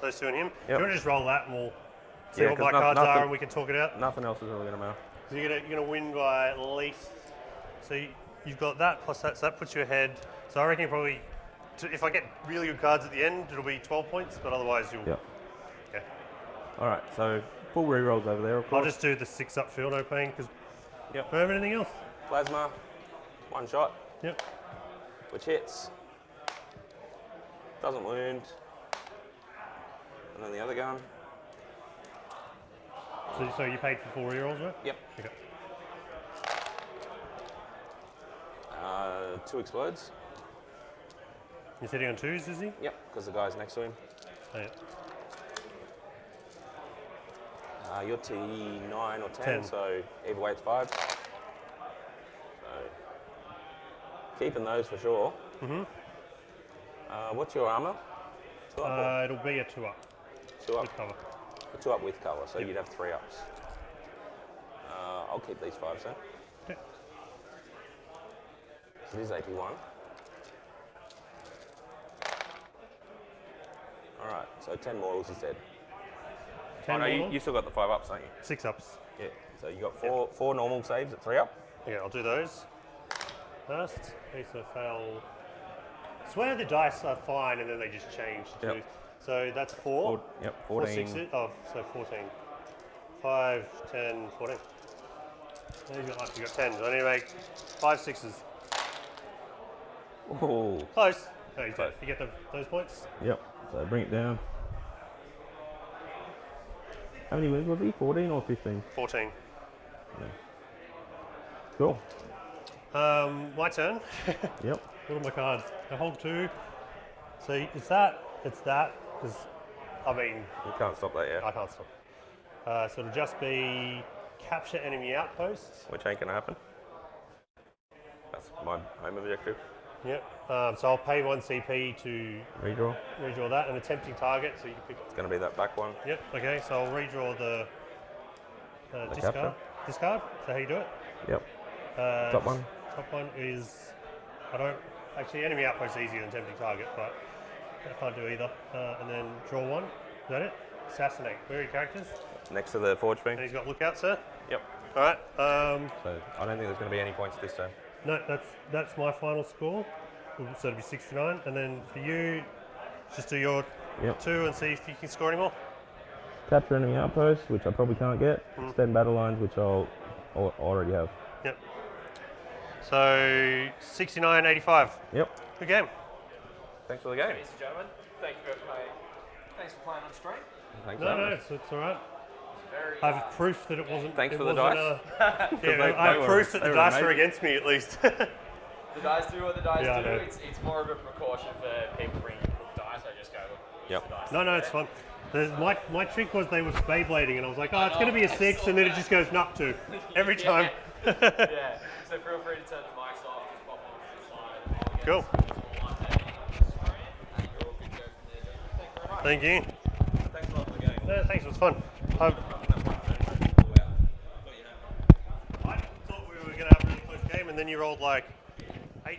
Those 2 and him. Yep. Do you want to just roll that and we'll see Yeah, what 'cause my cards nothing- are and we can talk it out? Nothing else is really going to matter. So you're gonna win by at least. So you've got that plus that, so that puts you ahead. So I reckon probably, if I get really good cards at the end, it'll be 12 points. But otherwise, you'll. Yep. Okay. All right, so full rerolls over there, of course. I'll just do the 6 up field opening because. Yep. Do I have anything else? Plasma, 1 shot, Yep. which hits. Doesn't wound. And then the other gun. So you paid for 4 rerolls, right? Yep. Okay. 2 explodes. You're sitting on 2s, is he? Yep, because the guy's next to him. Oh, yeah. You're T9 or 10, 10. so either way it's 5. So keeping those for sure. What's your armor? 2 up or It'll be a 2 up 2 up? with cover. 2 up with cover, so you'd have 3 ups. I'll keep these 5s then. Okay. So this is AP1. Alright, so 10 mortals instead. 10 Oh, no, normal, you still got the 5 ups, don't you? 6 ups. Yeah. So you got four normal saves at 3 up. Okay, I'll do those first. Okay, so fail. Swear the dice are fine and then they just change to. Yep. So that's 4. Yep, 4 14. sixes. Oh, so 14. 5, 10, 14. No, you got 10. So I need to make 5 6s. Oh. Close. Oh, you Close. get those points? Yep. So bring it down. How many wins was he? 14 or 15? 14. Cool. My turn. Yep. What are my cards? I hold 2. So it's that, because, I mean, You can't stop that, yeah. I can't stop. So it'll just be capture enemy outposts. Which ain't gonna happen. That's my home objective. Yep. So I'll pay 1 CP to Redraw. redraw that, an attempting target, so you can pick. It's gonna be that back one. Yep. Okay. So I'll redraw the discard. capture? Discard. So how you do it? Yep. Top one. Top one is actually enemy outpost is easier than attempting target, but I can't do either. And then draw 1. Is that it? Assassinate. Where are your characters? Next to the forge And thing. he's got lookout, sir. Yep. All right. So I don't think there's gonna be any points this turn. No, that's my final score. So it'll be 69, and then for you, just do your Yep. 2 and see if you can score any more. Capture enemy outposts, which I probably can't get. Extend battle lines, which I'll already have. Yep. So 69.85. Yep. Good game. Thanks for the game. Ladies and gentlemen, thank you for playing. Thanks for playing on stream. Thanks No, for no, having us. it's all right. Very, I have proof that it wasn't. Thanks it for the wasn't, dice. Yeah, I have proof that the dice are against me at least. the dice do what the dice Yeah, I do. know. It's more of a precaution for people bringing cooked dice. I just go, look, Yep. use the dice. No, it's fun. My trick was they were Beyblading, and I was like, oh, it's going to be a 6, and then it just goes nut 2 every time. Yeah, so feel free to turn the mics off, just pop on to the side. Cool. Thank you. Thanks a lot for the game. No, thanks, it was fun. I thought we were going to have a really close game, and then you rolled like 8.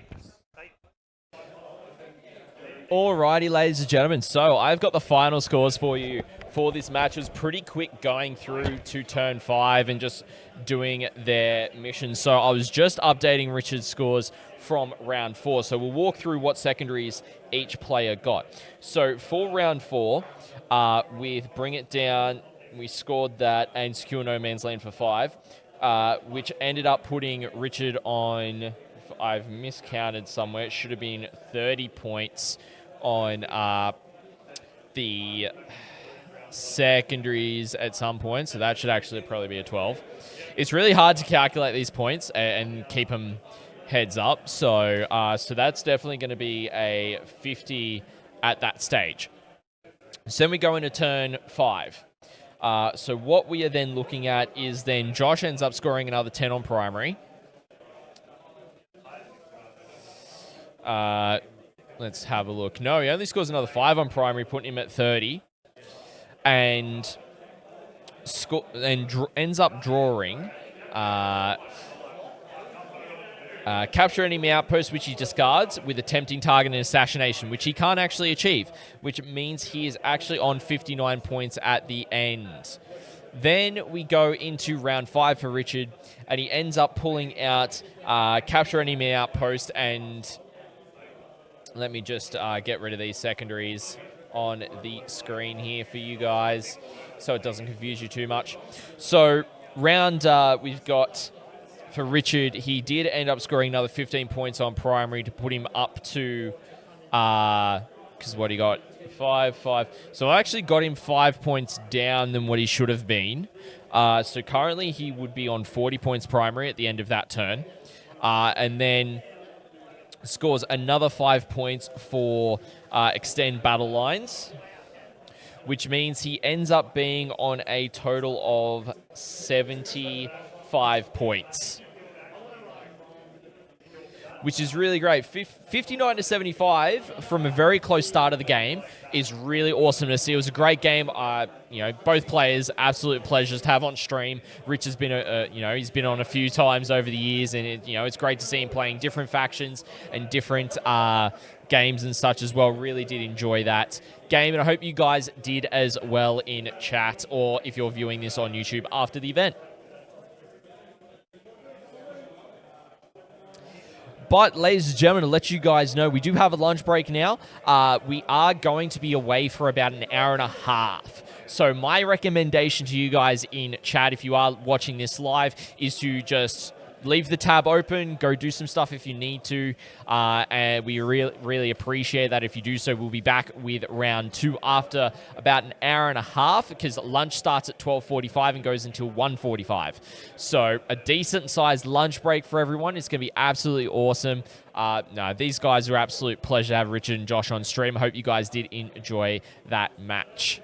Alrighty, ladies and gentlemen, so I've got the final scores for you for this match. It was pretty quick going through to turn 5 and just doing their mission. So I was just updating Richard's scores from round 4. So we'll walk through what secondaries each player got. So for round 4, with Bring It Down, we scored that and Secure No Man's Land for 5, which ended up putting Richard on, I've miscounted somewhere, it should have been 30 points on the secondaries at some point, so that should actually probably be a 12. It's really hard to calculate these points and keep them heads up, so that's definitely going to be a 50 at that stage. So then we go into turn 5. So what we are then looking at is then Josh ends up scoring another 10 on primary. Let's have a look. No, he only scores another 5 on primary, putting him at 30. And ends up drawing capture enemy outpost, which he discards with a tempting target and assassination, which he can't actually achieve, which means he is actually on 59 points at the end. Then we go into round 5 for Richard, and he ends up pulling out capture enemy outpost, and let me just get rid of these secondaries on the screen here for you guys so it doesn't confuse you too much. So round we've got for Richard, he did end up scoring another 15 points on primary to put him up to, because what he got, 5. So I actually got him 5 points down than what he should have been. So currently he would be on 40 points primary at the end of that turn. And then scores another 5 points for extend battle lines, which means he ends up being on a total of 75 points, which is really great. 59 to 75 from a very close start of the game is really awesome to see. It was a great game. Both players, absolute pleasures to have on stream. Rich has been, he's been on a few times over the years, and it's great to see him playing different factions and different games and such as well. Really did enjoy that game, and I hope you guys did as well in chat, or if you're viewing this on YouTube after the event. But, ladies and gentlemen, to let you guys know, we do have a lunch break now. We are going to be away for about an hour and a half. So my recommendation to you guys in chat, if you are watching this live, is to just leave the tab open, go do some stuff if you need to, and we really appreciate that if you do so. We'll be back with round 2 after about an hour and a half, because lunch starts at 12:45 and goes until 1:45. So a decent sized lunch break for everyone. It's going to be absolutely awesome. These guys are absolute pleasure to have Richard and Josh on stream. I hope you guys did enjoy that match.